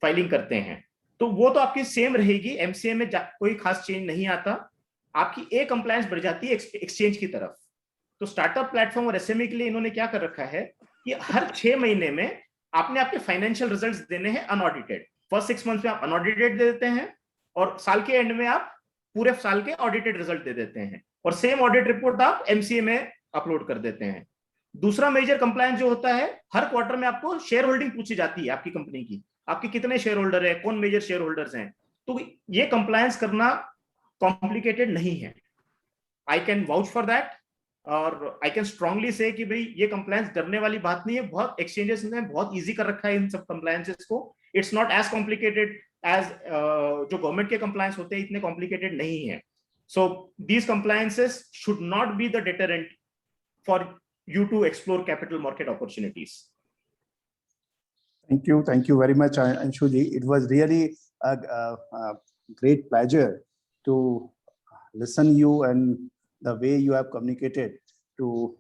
फाइलिंग करते हैं, तो वो तो आपकी सेम रहेगी। एमसीए में कोई खास चेंज नहीं आता, आपकी एक कंप्लायंस बढ़ जाती है एक्सचेंज की तरफ। तो स्टार्टअप प्लेटफॉर्म और एसएमई के लिए इन्होंने क्या कर रखा है कि हर 6 महीने में आपने आपके फाइनेंशियल रिजल्ट्स देने हैं अनऑडिटेड। फर्स्ट 6 मंथ्स में आप अनऑडिटेड दे देते हैं और साल के एंड में आप पूरे साल के ऑडिटेड रिजल्ट दे देते हैं, और सेम ऑडिट रिपोर्ट आप एमसीए में अपलोड कर देते हैं। दूसरा मेजर कंप्लायंस जो होता है, हर क्वार्टर में आपको शेयर होल्डिंग पूछी जाती है आपकी कंपनी की, आपके कितने शेयर होल्डर है, कौन मेजर शेयर होल्डर्स हैं। तो ये कंप्लायंस करना कॉम्प्लिकेटेड नहीं है, I can vouch for that, और आई कैन स्ट्रांगली से कि भाई ये कंप्लायंस डरने वाली बात नहीं है। बहुत एक्सचेंजेस ने बहुत इजी कर रखा है इन सब कंप्लायंसेस को। It's not as complicated as जो गवर्नमेंट के कंप्लायंस होते हैं इतने कॉम्प्लिकेटेड नहीं है. So these compliances should not be the deterrent for you to explore capital market opportunities. Thank you very much, Anshuji. It was really a great pleasure to listen you and the way you have communicated to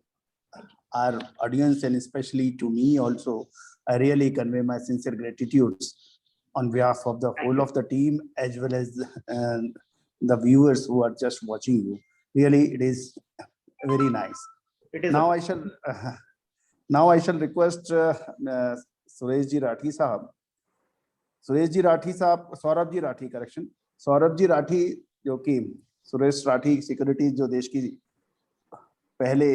our audience and especially to me also. I really convey my sincere gratitude on behalf of the whole of the team as well as the viewers who are just watching you. Really, it is very nice. It is now I shall request Suresh ji Rathi साहब. सुरेश जी राठी साहब, Saurabh ji Rathi, correction, Saurabh ji Rathi, जो कि Suresh Rathi securities जो देश की पहले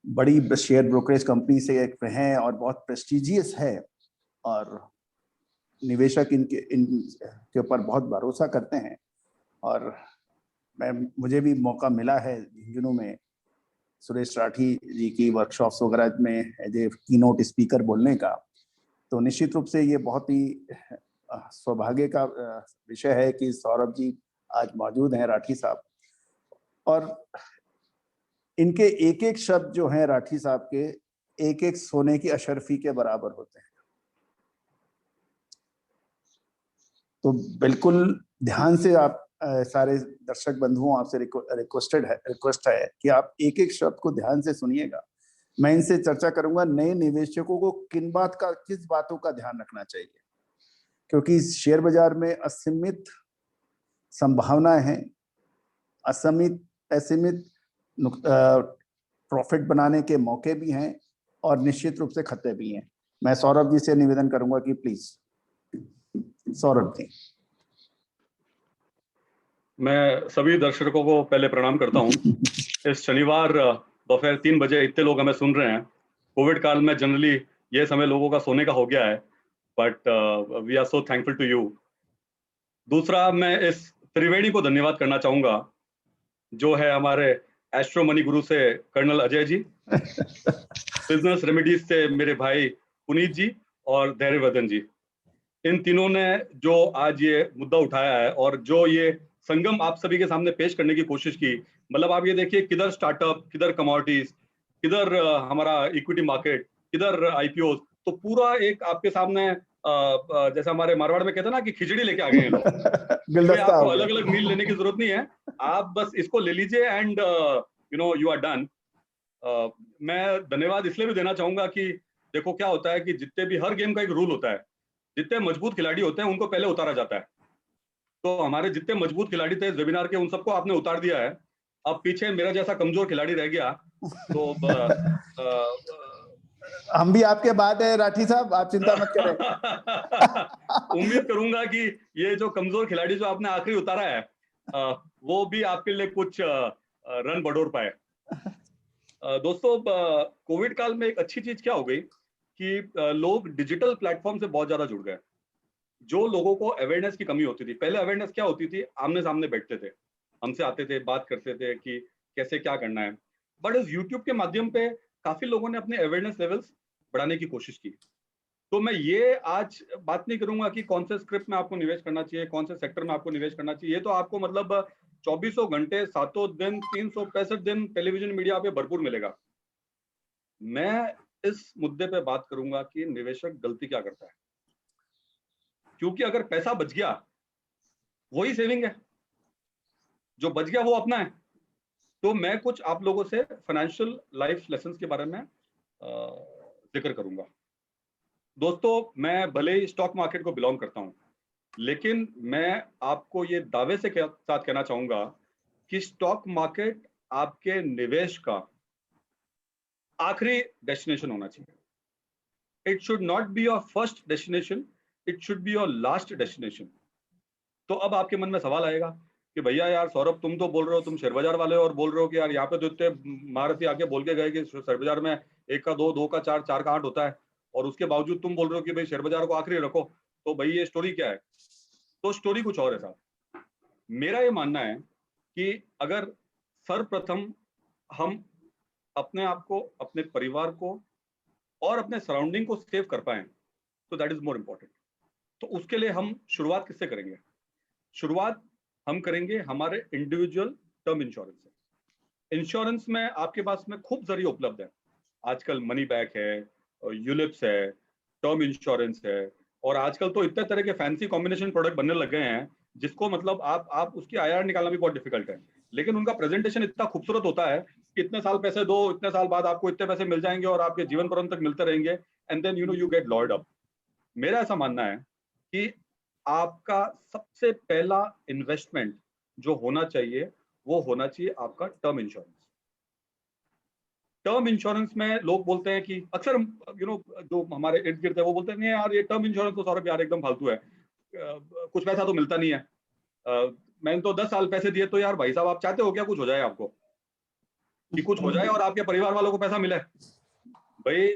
बड़ी share brokerage company से एक हैं और बहुत प्रेस्टिजियस है और निवेशक इनके ऊपर बहुत भरोसा करते हैं. और मुझे भी मौका मिला है झुंझुनू में सुरेश राठी जी की वर्कशॉप्स वगैरह में एज ए कीनोट स्पीकर बोलने का. तो निश्चित रूप से ये बहुत ही सौभाग्य का विषय है कि सौरभ जी आज मौजूद हैं, राठी साहब, और इनके एक एक शब्द जो हैं राठी साहब के एक एक सोने की अशरफी के बराबर होते हैं. तो बिल्कुल ध्यान से आप सारे दर्शक बंधुओं आपसे रिक्वेस्ट है कि आप एक एक शब्द को ध्यान से सुनिएगा. मैं इनसे चर्चा करूंगा नए निवेशकों को किस बातों का ध्यान रखना चाहिए, क्योंकि शेयर बाजार में असीमित संभावनाएं हैं, असीमित प्रॉफिट बनाने के मौके भी हैं और निश्चित रूप से खतरे भी हैं. मैं सौरभ जी से निवेदन करूंगा कि प्लीज सौरभ जी. मैं सभी दर्शकों को पहले प्रणाम करता हूं. इस शनिवार दोपहर 3 बजे इतने लोग हमें सुन रहे हैं. कोविड काल में जनरली ये समय लोगों का सोने का हो गया है, but we are so thankful to you. दूसरा, मैं इस त्रिवेणी को धन्यवाद करना चाहूंगा जो है हमारे एस्ट्रो मनी गुरु से कर्नल अजय जी, बिजनेस रेमेडीज से मेरे भाई पुनीत जी और धैर्यवर्धन जी. इन तीनों ने जो आज ये मुद्दा उठाया है और जो ये संगम आप सभी के सामने पेश करने की कोशिश की, मतलब आप ये देखिए किधर स्टार्टअप, किधर कमोडिटीज, किधर हमारा इक्विटी मार्केट, किधर आईपीओ, तो पूरा एक आपके सामने जैसे हमारे मारवाड़ में कहते हैं ना कि खिचड़ी लेके आ गए हैं लोग. आपको अलग अलग मील लेने की जरूरत नहीं है, आप बस इसको ले लीजिए and you know you are done. मैं धन्यवाद इसलिए भी देना चाहूंगा कि देखो क्या होता है कि जितने भी, हर गेम का एक रूल होता है, जितने मजबूत खिलाड़ी होते हैं उनको पहले उतारा जाता है. तो हमारे जितने मजबूत खिलाड़ी थे वेबिनार के उन सबको आपने उतार दिया है. अब पीछे मेरा जैसा कमजोर खिलाड़ी रह गया. तो हम भी आपके बाद है राठी साहब, आप चिंता मत करें. उम्मीद करूंगा कि ये जो कमजोर खिलाड़ी जो आपने आखिरी उतारा है वो भी आपके लिए कुछ रन बटोर पाए. दोस्तों, कोविड काल में एक अच्छी चीज क्या हो गई कि लोग डिजिटल प्लेटफॉर्म से बहुत ज्यादा जुड़ गए. जो लोगों को अवेयरनेस की कमी होती थी, पहले अवेयरनेस क्या होती थी, आमने सामने बैठते थे, हमसे आते थे, बात करते थे कि कैसे क्या करना है. बट इस यूट्यूब के माध्यम पे काफी लोगों ने अपने अवेयरनेस लेवल्स बढ़ाने की कोशिश की. तो मैं ये आज बात नहीं करूंगा कि कौन से स्क्रिप्ट में आपको निवेश करना चाहिए, कौन से सेक्टर में आपको निवेश करना चाहिए. ये तो आपको मतलब 24 घंटे 7 दिन 365 दिन टेलीविजन मीडिया पे भरपूर मिलेगा. मैं इस मुद्दे पे बात करूंगा कि निवेशक गलती क्या करता है, क्योंकि अगर पैसा बच गया वही सेविंग है, जो बच गया वो अपना है. तो मैं कुछ आप लोगों से फाइनेंशियल लाइफ लेसन्स के बारे में जिक्र करूंगा. दोस्तों, मैं भले ही स्टॉक मार्केट को बिलोंग करता हूं, लेकिन मैं आपको ये दावे से साथ कहना चाहूंगा कि स्टॉक मार्केट आपके निवेश का आखिरी डेस्टिनेशन होना चाहिए. It should not be your first destination, it should be your last destination. तो अब आपके मन में सवाल आएगा कि भैया यार सौरभ, तुम तो बोल रहे हो, तुम शेयर बाजार वाले हो और बोल रहे हो कि यार यहाँ पे तो इतने महारथी आके बोल के गए कि शेयर बाजार में 1 का 2, 2 का 4, 4 का 8 होता है, और उसके बावजूद तुम बोल रहे हो कि भाई शेयर बाजार को आखिरी रखो. तो भाई ये स्टोरी क्या है? तो स्टोरी कुछ और है साहब. मेरा ये मानना है कि अगर सर्वप्रथम हम अपने आप को, अपने परिवार को और अपने सराउंडिंग को सेव कर पाए, तो दैट इज मोर इम्पोर्टेंट. तो उसके लिए हम शुरुआत किससे करेंगे? शुरुआत हम करेंगे हमारे इंडिविजुअल टर्म इंश्योरेंस से। इंश्योरेंस में आपके पास में खूब जरिए उपलब्ध है। आजकल मनी बैक है, यूलिप्स है, टर्म इंश्योरेंस है, और आजकल तो इतने तरह के फैंसी कॉम्बिनेशन प्रोडक्ट बनने लग गए हैं जिसको मतलब आप उसकी IRR निकालना भी बहुत डिफिकल्ट है, लेकिन उनका प्रेजेंटेशन इतना खूबसूरत होता है कि इतने साल पैसे दो, इतने साल बाद आपको इतने पैसे मिल जाएंगे और आपके जीवन पर्यंत तक मिलते रहेंगे, and then you get lawyered up. मेरा ऐसा मानना है कि आपका सबसे पहला इन्वेस्टमेंट जो होना चाहिए वो होना चाहिए आपका टर्म इंश्योरेंस। टर्म इंश्योरेंस में लोग बोलते हैं कि अक्सर जो हमारे इर्द गिर्द है वो बोलते हैं नहीं यार ये टर्म इंश्योरेंस तो सौरभ यार एकदम फालतू है, कुछ पैसा तो मिलता नहीं है, मैंने तो 10 साल पैसे दिए, तो यार भाई साहब आप चाहते हो क्या कुछ हो जाए आपको, कि कुछ हो जाए और आपके परिवार वालों को पैसा मिले? भाई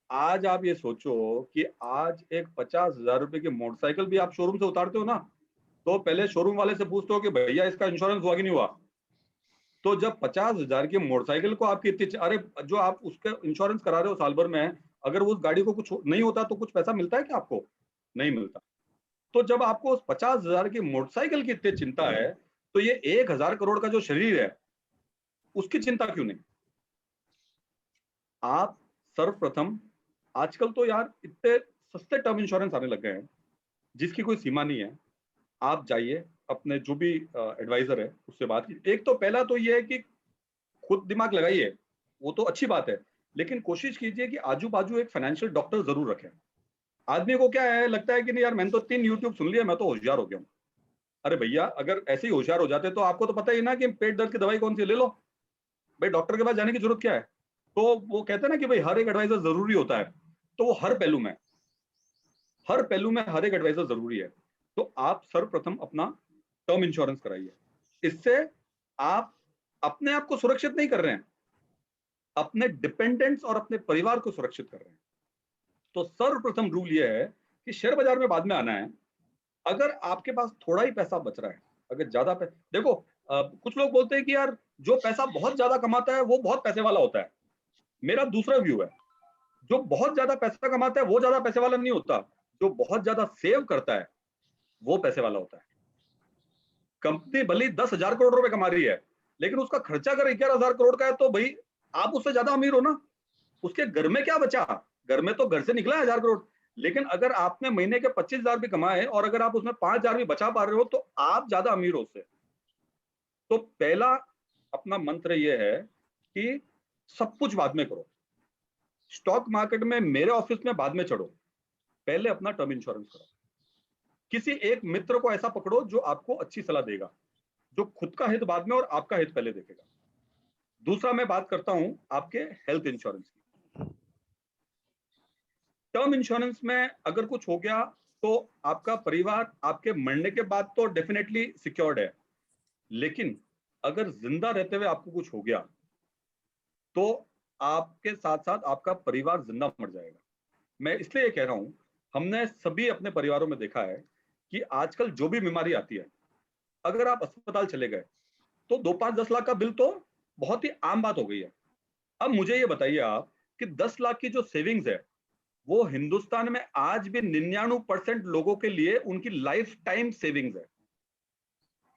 आज आप ये सोचो कि आज एक 50,000 रुपए की मोटरसाइकिल भी आप शोरूम से उतारते हो ना, तो पहले शोरूम वाले से पूछते हो कि भैया इसका इंश्योरेंस हुआ कि नहीं हुआ। तो जब 50,000 की मोटरसाइकिल को आपकी इतनी, अरे जो आप उसके इंश्योरेंस करा रहे हो साल भर में, अगर उस गाड़ी को कुछ नहीं होता तो कुछ पैसा मिलता है क्या आपको? नहीं मिलता। तो जब आपको उस 50,000 की मोटरसाइकिल की इतनी चिंता है, तो ये 1,000 करोड़ का जो शरीर है उसकी चिंता क्यों नहीं? आप सर्वप्रथम, आजकल तो यार इतने सस्ते टर्म इंश्योरेंस आने लग गए हैं जिसकी कोई सीमा नहीं है। आप जाइए अपने जो भी एडवाइजर है उससे बात कीजिए। एक तो पहला तो ये है कि खुद दिमाग लगाइए, वो तो अच्छी बात है, लेकिन कोशिश कीजिए कि आजू बाजू एक फाइनेंशियल डॉक्टर जरूर रखें। आदमी को क्या है, लगता है कि नहीं यार मैंने तो 3 यूट्यूब सुन लिया, मैं तो होशियार हो गया हूँ। अरे भैया अगर ऐसे ही होशियार हो जाते तो आपको तो पता ही ना कि पेट दर्द की दवाई कौन सी ले लो, भाई डॉक्टर के पास जाने की जरूरत क्या है? तो वो कहते हैं ना कि भाई हर एक एडवाइजर जरूरी होता है, तो वो हर पहलू में हर एक एडवाइजर जरूरी है। तो आप सर्वप्रथम अपना टर्म इंश्योरेंस कराइए। इससे आप अपने आप को सुरक्षित नहीं कर रहे हैं, अपने डिपेंडेंट्स और अपने परिवार को सुरक्षित कर रहे हैं। तो सर्वप्रथम रूल यह है कि शेयर बाजार में बाद में आना है। अगर आपके पास थोड़ा ही पैसा बच रहा है, अगर ज्यादा देखो कुछ लोग बोलते हैं कि यार जो पैसा बहुत ज्यादा कमाता है वो बहुत पैसे वाला होता है। मेरा दूसरा व्यू है, जो बहुत ज्यादा पैसा कमाता है वो ज्यादा पैसे वाला नहीं होता, जो बहुत ज्यादा सेव करता है वो पैसे वाला होता है। कंपनी भले 10,000 करोड़ रुपए कमा रही है, लेकिन उसका खर्चा अगर 11,000 करोड़ का है तो भाई आप उससे ज्यादा अमीर हो ना। उसके घर में क्या बचा? घर में तो घर से निकला 1,000 करोड़, लेकिन अगर आपने महीने के 25,000 भी कमाए और अगर आप उसमें 5,000 भी बचा पा रहे हो तो आप ज्यादा अमीर हो उससे। तो पहला अपना मंत्र यह है कि सब कुछ बाद में करो। स्टॉक मार्केट में मेरे ऑफिस में बाद में चढ़ो, पहले अपना टर्म इंश्योरेंस करो। किसी एक मित्र को ऐसा पकड़ो जो आपको अच्छी सलाह देगा, जो खुद का हित बाद में और आपका हित पहले देखेगा। दूसरा मैं बात करता हूं आपके हेल्थ इंश्योरेंस की। टर्म इंश्योरेंस में अगर कुछ हो गया तो आपका परिवार आपके मरने के बाद तो डेफिनेटली सिक्योर्ड है, लेकिन अगर जिंदा रहते हुए आपको कुछ हो गया तो आपके साथ साथ आपका परिवार जिंदा मर जाएगा। मैं इसलिए कह रहा हूं, हमने सभी अपने परिवारों में देखा है कि आजकल जो भी बीमारी आती है, अगर आप अस्पताल चले गए तो 2, 5, 10 लाख का बिल तो बहुत ही आम बात हो गई है। अब मुझे ये बताइए आप कि 10 लाख की जो सेविंग्स है वो हिंदुस्तान में आज भी 99% लोगों के लिए उनकी लाइफ टाइम सेविंग्स है।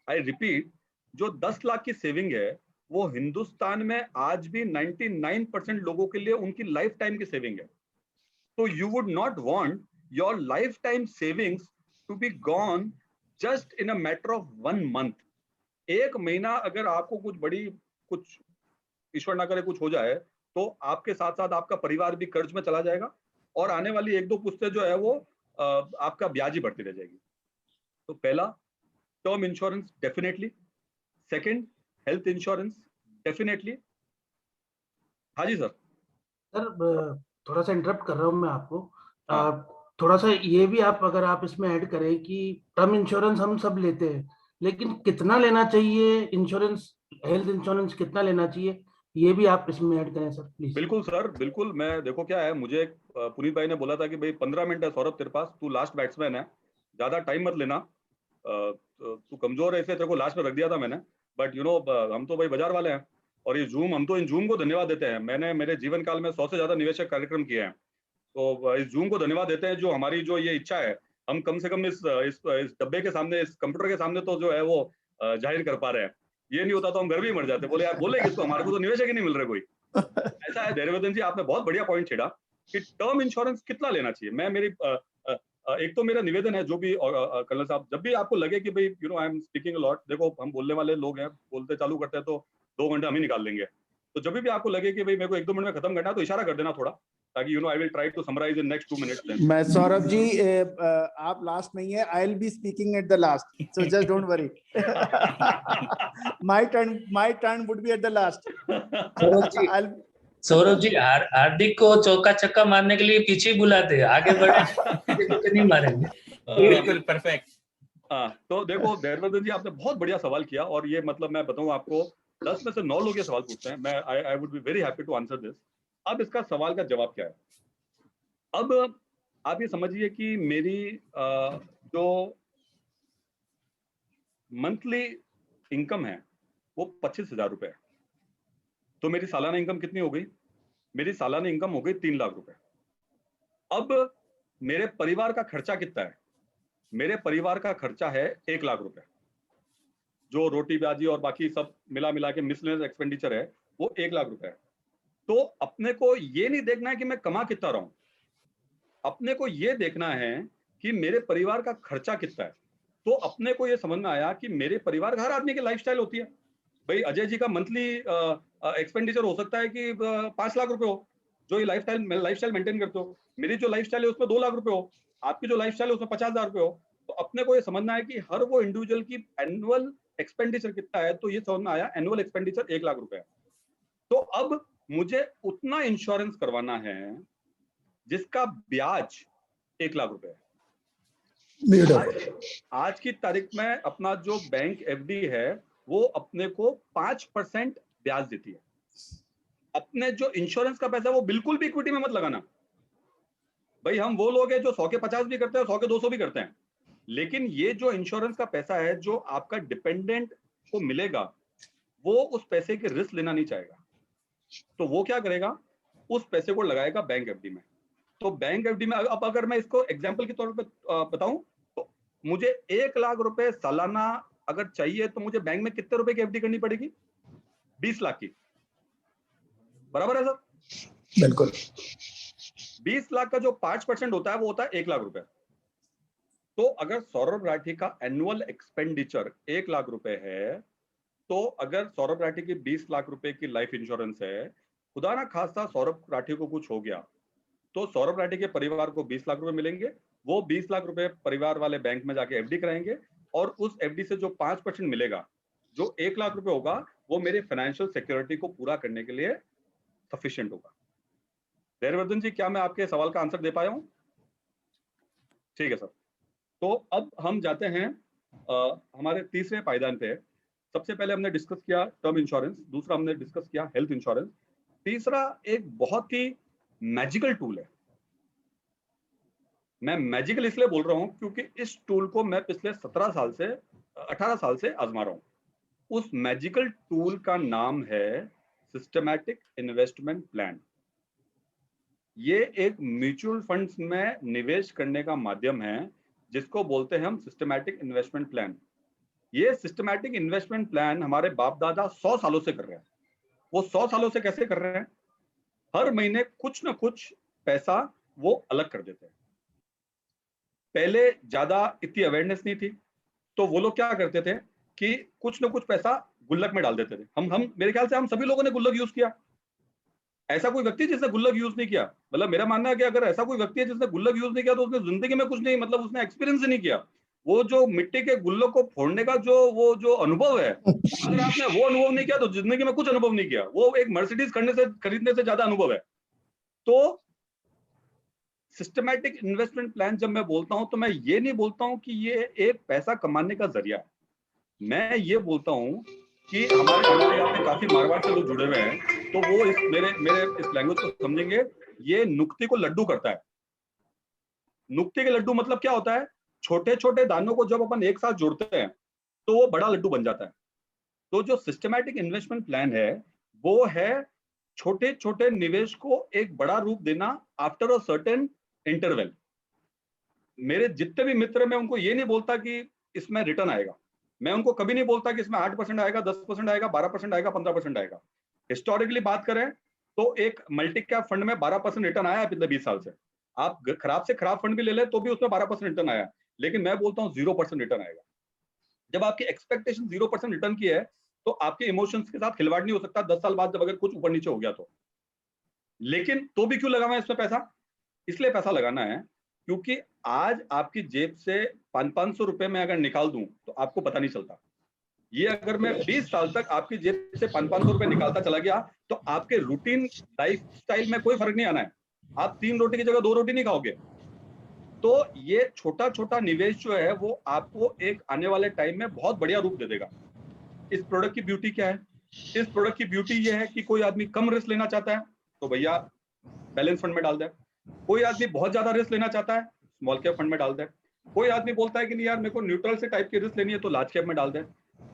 आई रिपीट, जो 10 लाख की सेविंग है वो हिंदुस्तान में आज भी 99% लोगों के लिए उनकी लाइफ टाइम की सेविंग है। तो you would not want your lifetime savings to be gone just in a matter of 1 month. एक महीना अगर आपको कुछ ईश्वर ना करे कुछ हो जाए तो आपके साथ साथ आपका परिवार भी कर्ज में चला जाएगा और आने वाली 1-2 पुश्तें जो है वो आपका ब्याज ही बढ़ती रह जाएगी। तो पहला term insurance definitely, second health insurance definitely. हाँ जी सर। सर थोड़ा सा इंटरप्ट कर रहा हूँ मैं आपको। हाँ। थोड़ा सा ये भी आप अगर आप इसमें ऐड करें कि टर्म इंश्योरेंस हम सब लेते हैं, लेकिन कितना लेना चाहिए इंश्योरेंस, हेल्थ इंश्योरेंस कितना लेना चाहिए, ये भी आप इसमें ऐड करें सर प्लीज। बिल्कुल सर, बिल्कुल। मैं देखो क्या है, मुझे पुनीत भाई ने बोला था कि भाई 15 मिनट है सौरभ तेरे पास, तू लास्ट बैट्समैन है, ज्यादा टाइम मत लेना, तू कमजोर है इसलिए तेरे को लास्ट में रख दिया था मैंने। बट हम तो भाई बाजार वाले हैं और ये जूम, हम तो इन जूम को धन्यवाद देते हैं। मैंने मेरे जीवन काल में 100 से ज्यादा निवेशक कार्यक्रम किए हैं, तो इस जूम को धन्यवाद देते हैं जो हमारी जो ये इच्छा है हम कम से कम इस डब्बे के सामने, इस कंप्यूटर के सामने तो जो है वो जाहिर कर पा रहे हैं। ये नहीं होता तो हम घर भी मर जाते, बोले यार बोले किसको, हमारे को तो निवेशक ही नहीं मिल रहे कोई। ऐसा है धैर्यवर्धन जी, आपने बहुत बढ़िया पॉइंट छेड़ा कि टर्म इंश्योरेंस कितना लेना चाहिए। मैं मेरी एक तो मेरा निवेदन है, जो भी कर्नल साहब, जब भी आपको लगे कि भाई you know I am speaking a lot, देखो हम बोलने वाले लोग हैं, बोलते चालू करते हैं तो 2 घंटे हम ही निकाल लेंगे। तो जब भी आपको लगे कि भाई मेरे को 1-2 मिनट में खत्म करना है तो इशारा कर देना थोड़ा, ताकि you know I will try to summarize in next 2 minutes. मैं सौरभ जी, आप लास्ट नहीं है, I will be speaking at the last, so just don't worry. My turn would be at the last. Saurabh ji Hardik को चौका छक्का मारने के लिए पीछे बुलाते, आगे बढ़े नहीं मारेंगे। बिल्कुल परफेक्ट। हाँ, तो देखो धैर्यवर्धन जी, आपने बहुत बढ़िया सवाल किया, और ये मतलब मैं बताऊं आपको, 10 में से 9 लोग ये सवाल पूछते हैं। मैं I would be very happy to answer this. अब इसका सवाल का जवाब क्या है? अब आप ये समझिए कि मेरी जो मंथली इनकम है वो 25,000 रुपए है। तो मेरी सालाना इनकम कितनी हो गई? मेरी सालाना इनकम हो गई 3 लाख रुपए। अब मेरे परिवार का खर्चा कितना है? मेरे परिवार का खर्चा है 1 लाख रुपए, जो रोटी ब्याजी और बाकी सब मिला के मिसलेनियस एक्सपेंडिचर है, वो 1 लाख रुपए है। तो अपने को ये नहीं देखना है कि मैं कमा कितना रहा हूं, अपने को ये देखना है कि मेरे परिवार का खर्चा कितना है। तो अपने को ये समझ में आया कि मेरे परिवार, हर आदमी की लाइफस्टाइल होती है। भाई अजय जी का मंथली एक्सपेंडिचर हो सकता है कि 5 लाख रुपए हो, जो ये लाइफस्टाइल मेंटेन करते हो। मेरी जो लाइफस्टाइल है उसमें 2 लाख रुपए हो, आपकी जो लाइफस्टाइल है उसमें 50,000 रुपए हो। तो अपने को ये समझना है कि हर वो इंडिविजुअल की एनुअल एक्सपेंडिचर कितना है। तो ये समझ में आया, एनुअल एक्सपेंडिचर 1 लाख रुपए है। तो अब मुझे उतना इंश्योरेंस करवाना है जिसका ब्याज 1 लाख रुपए है। आज की तारीख में अपना जो बैंक एफडी है वो अपने को 5% ब्याज देती है। अपने जो इंश्योरेंस का पैसा है वो बिल्कुल भी इक्विटी में मत लगाना। भाई हम वो लोग हैं जो 100 के 50 भी करते हैं, 100 के 200 भी करते हैं, लेकिन ये जो इंश्योरेंस का पैसा है जो आपका डिपेंडेंट को मिलेगा, वो उस पैसे की रिस्क लेना नहीं चाहेगा। तो वो क्या करेगा, उस पैसे को लगाएगा बैंक एफडी में। तो बैंक एफडी में अब अगर मैं इसको एग्जांपल के तौर पे बताऊं, तो मुझे 1 लाख रुपए सालाना अगर चाहिए तो मुझे बैंक में कितने रुपए की एफडी करनी पड़ेगी? 20 लाख की। बराबर है सर? बिल्कुल। 20 लाख का जो 5% होता है वो होता है 1 लाख रुपए। तो अगर सौरभ राठी का एनुअल एक्सपेंडिचर 1 लाख रुपए है, तो अगर सौरभ राठी की 20 लाख रुपए की लाइफ इंश्योरेंस है, खुदा ना खास्ता सौरभ राठी को कुछ हो गया तो सौरभ राठी के परिवार को 20 लाख रुपए मिलेंगे। वो 20 लाख रुपए परिवार वाले बैंक में जाके एफडी कराएंगे, और उस एफडी से जो 5% मिलेगा, जो 1 लाख रुपए होगा, वो मेरे फाइनेंशियल सिक्योरिटी को पूरा करने के लिए सफिशिएंट होगा। धैर्यवर्धन जी, क्या मैं आपके सवाल का आंसर दे पाया हूं? ठीक है सर। तो अब हम जाते हैं हमारे तीसरे पायदान पे। सबसे पहले हमने डिस्कस किया टर्म इंश्योरेंस, दूसरा हमने डिस्कस किया हेल्थ इंश्योरेंस, तीसरा एक बहुत ही मैजिकल टूल है। मैं मैजिकल इसलिए बोल रहा हूं क्योंकि इस टूल को मैं पिछले 18 साल से आजमा रहा हूं। उस मैजिकल टूल का नाम है सिस्टमैटिक इन्वेस्टमेंट प्लान। ये एक म्यूचुअल फंड्स में निवेश करने का माध्यम है जिसको बोलते हैं हम सिस्टमैटिक इन्वेस्टमेंट प्लान। ये सिस्टमैटिक इन्वेस्टमेंट प्लान हमारे बाप दादा 100 सालों से कर रहे हैं। वो 100 सालों से कैसे कर रहे हैं? हर महीने कुछ ना कुछ पैसा वो अलग कर देते हैं। पहले ज्यादा इतनी अवेयरनेस नहीं थी, तो वो लोग क्या करते थे कि कुछ ना कुछ पैसा गुल्लक में डाल देते थे। हम मेरे ख्याल से हम सभी लोगों ने गुल्लक यूज किया। ऐसा कोई व्यक्ति जिसने गुल्लक यूज नहीं किया? मतलब मेरा मानना है कि अगर ऐसा कोई व्यक्ति है जिसने गुल्लक यूज नहीं किया तो उसने जिंदगी में कुछ नहीं, मतलब उसने एक्सपीरियंस नहीं किया। वो जो मिट्टी के गुल्लक को फोड़ने का जो अनुभव है, अगर आपने वो अनुभव नहीं किया तो जिंदगी में कुछ अनुभव नहीं किया। वो एक मर्सिडीज खरीदने से ज्यादा अनुभव है। तो सिस्टमैटिक इन्वेस्टमेंट प्लान जब मैं बोलता हूं तो मैं ये नहीं बोलता हूं कि ये एक पैसा कमाने का जरिया है। मैं ये बोलता हूं कि हमारे यहाँ पे काफी मारवाड़ से लोग जुड़े हुए हैं, तो वो मेरे इस लैंग्वेज को समझेंगे। ये नुक्ते को लड्डू करता है। नुक्ते के लड्डू मतलब क्या होता है? छोटे छोटे दानों को जब अपन एक साथ जोड़ते हैं तो वो बड़ा लड्डू बन जाता है। तो जो सिस्टमैटिक इन्वेस्टमेंट प्लान है वो है छोटे छोटे निवेश को एक बड़ा रूप देना आफ्टर अ सर्टेन इंटरवल। मेरे जितने भी मित्र, मैं उनको ये नहीं बोलता कि इसमें रिटर्न आएगा, मैं उनको कभी नहीं बोलता कि इसमें 8% आएगा, 10% आएगा, 12% आएगा, 15% आएगा। हिस्टोरिकली बात करें तो एक मल्टी कैप फंड में 12% रिटर्न आया है पिछले 20 साल से। आप खराब से खराब फंड भी ले लें तो भी उसमें 12% रिटर्न आया, लेकिन मैं बोलता हूँ 0% रिटर्न आएगा। जब आपकी एक्सपेक्टेशन 0% रिटर्न की है तो आपके इमोशंस के साथ खिलवाड़ नहीं हो सकता 10 साल बाद जब अगर कुछ ऊपर नीचे हो गया तो। लेकिन तो भी क्यों लगाना है इसमें पैसा? इसलिए पैसा लगाना है क्योंकि आज आपकी जेब से 500 रुपए में अगर निकाल दूं तो आपको पता नहीं चलता। ये अगर मैं 20 साल तक आपकी जेब से 500 रुपए निकालता चला गया तो आपके रूटीन लाइफस्टाइल में कोई फर्क नहीं आना है। आप 3 रोटी की जगह 2 रोटी नहीं खाओगे। तो ये छोटा छोटा निवेश जो है वो आपको एक आने वाले टाइम में बहुत बढ़िया रूप दे देगा। इस प्रोडक्ट की ब्यूटी क्या है? इस प्रोडक्ट की ब्यूटी ये है कि कोई आदमी कम रिस्क लेना चाहता है तो भैया बैलेंस फंड में डाल दे। कोई आदमी बहुत ज्यादा रिस्क लेना चाहता है स्मॉल कैप फंड में डाल दे। कोई आदमी बोलता है कि नहीं यार मेरे को न्यूट्रल से टाइप की रिस्क लेनी है तो लार्ज कैप में डाल दे।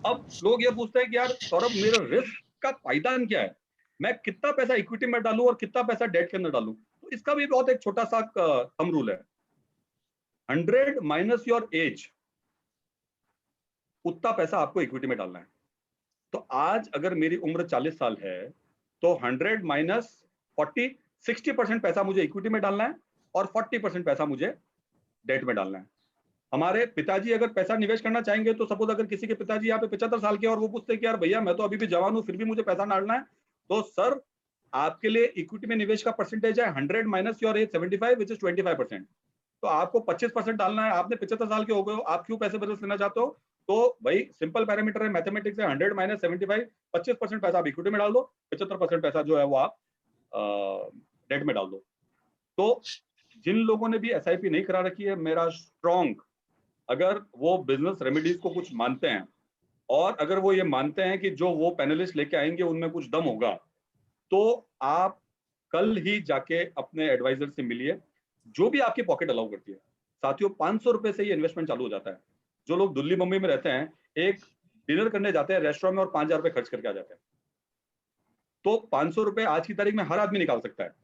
अब लोग ये पूछते हैं कि यार सौरभ मेरा रिस्क का पायदान क्या है, मैं कितना पैसा इक्विटी में डालूं और कितना पैसा डेट के अंदर डालूं? तो इसका भी बहुत एक छोटा सा थंब रूल है, 100 माइनस योर एज, उतना पैसा आपको इक्विटी में डालना है। तो आज अगर मेरी उम्र 40 साल है तो 100 माइनस 40, 60% पैसा मुझे इक्विटी में डालना है और 40% पैसा मुझे डेट में डालना है। हमारे पिताजी अगर पैसा निवेश करना चाहेंगे तो सपोज अगर किसी के पिताजी यहाँ पे 75 साल के और वो पूछते हैं कि यार भैया मैं तो अभी भी जवान हूँ फिर भी मुझे पैसा डालना है, तो सर आपके लिए इक्विटी में निवेश का परसेंटेज है 100 minus your age 75 which is 25%। तो आपको 25% डालना है। आपने 75 साल के हो गए हो, आप क्यों पैसे बदल लेना चाहते हो? तो भाई सिंपल पैरामीटर है मैथमेटिक्स है, 100 माइनस 75, 25% पैसा आप इक्विटी में डाल दो, 75% पैसा जो है वो आप डेट में डाल दो। तो जिन लोगों ने भी एसआईपी नहीं करा रखी है, मेरा स्ट्रॉन्ग, अगर वो बिजनेस रेमेडीज को कुछ मानते हैं और अगर वो ये मानते हैं कि जो वो पैनलिस्ट लेके आएंगे उनमें कुछ दम होगा, तो आप कल ही जाके अपने एडवाइजर से मिलिए जो भी आपकी पॉकेट अलाउ करती है। साथियों 500 रुपए से ये इन्वेस्टमेंट चालू हो जाता है। जो लोग दिल्ली मुंबई में रहते हैं एक डिनर करने जाते हैं रेस्टोरेंट में और 5,000 रुपए खर्च करके आ जाते हैं। तो 500 रुपए आज की तारीख में हर आदमी निकाल सकता है।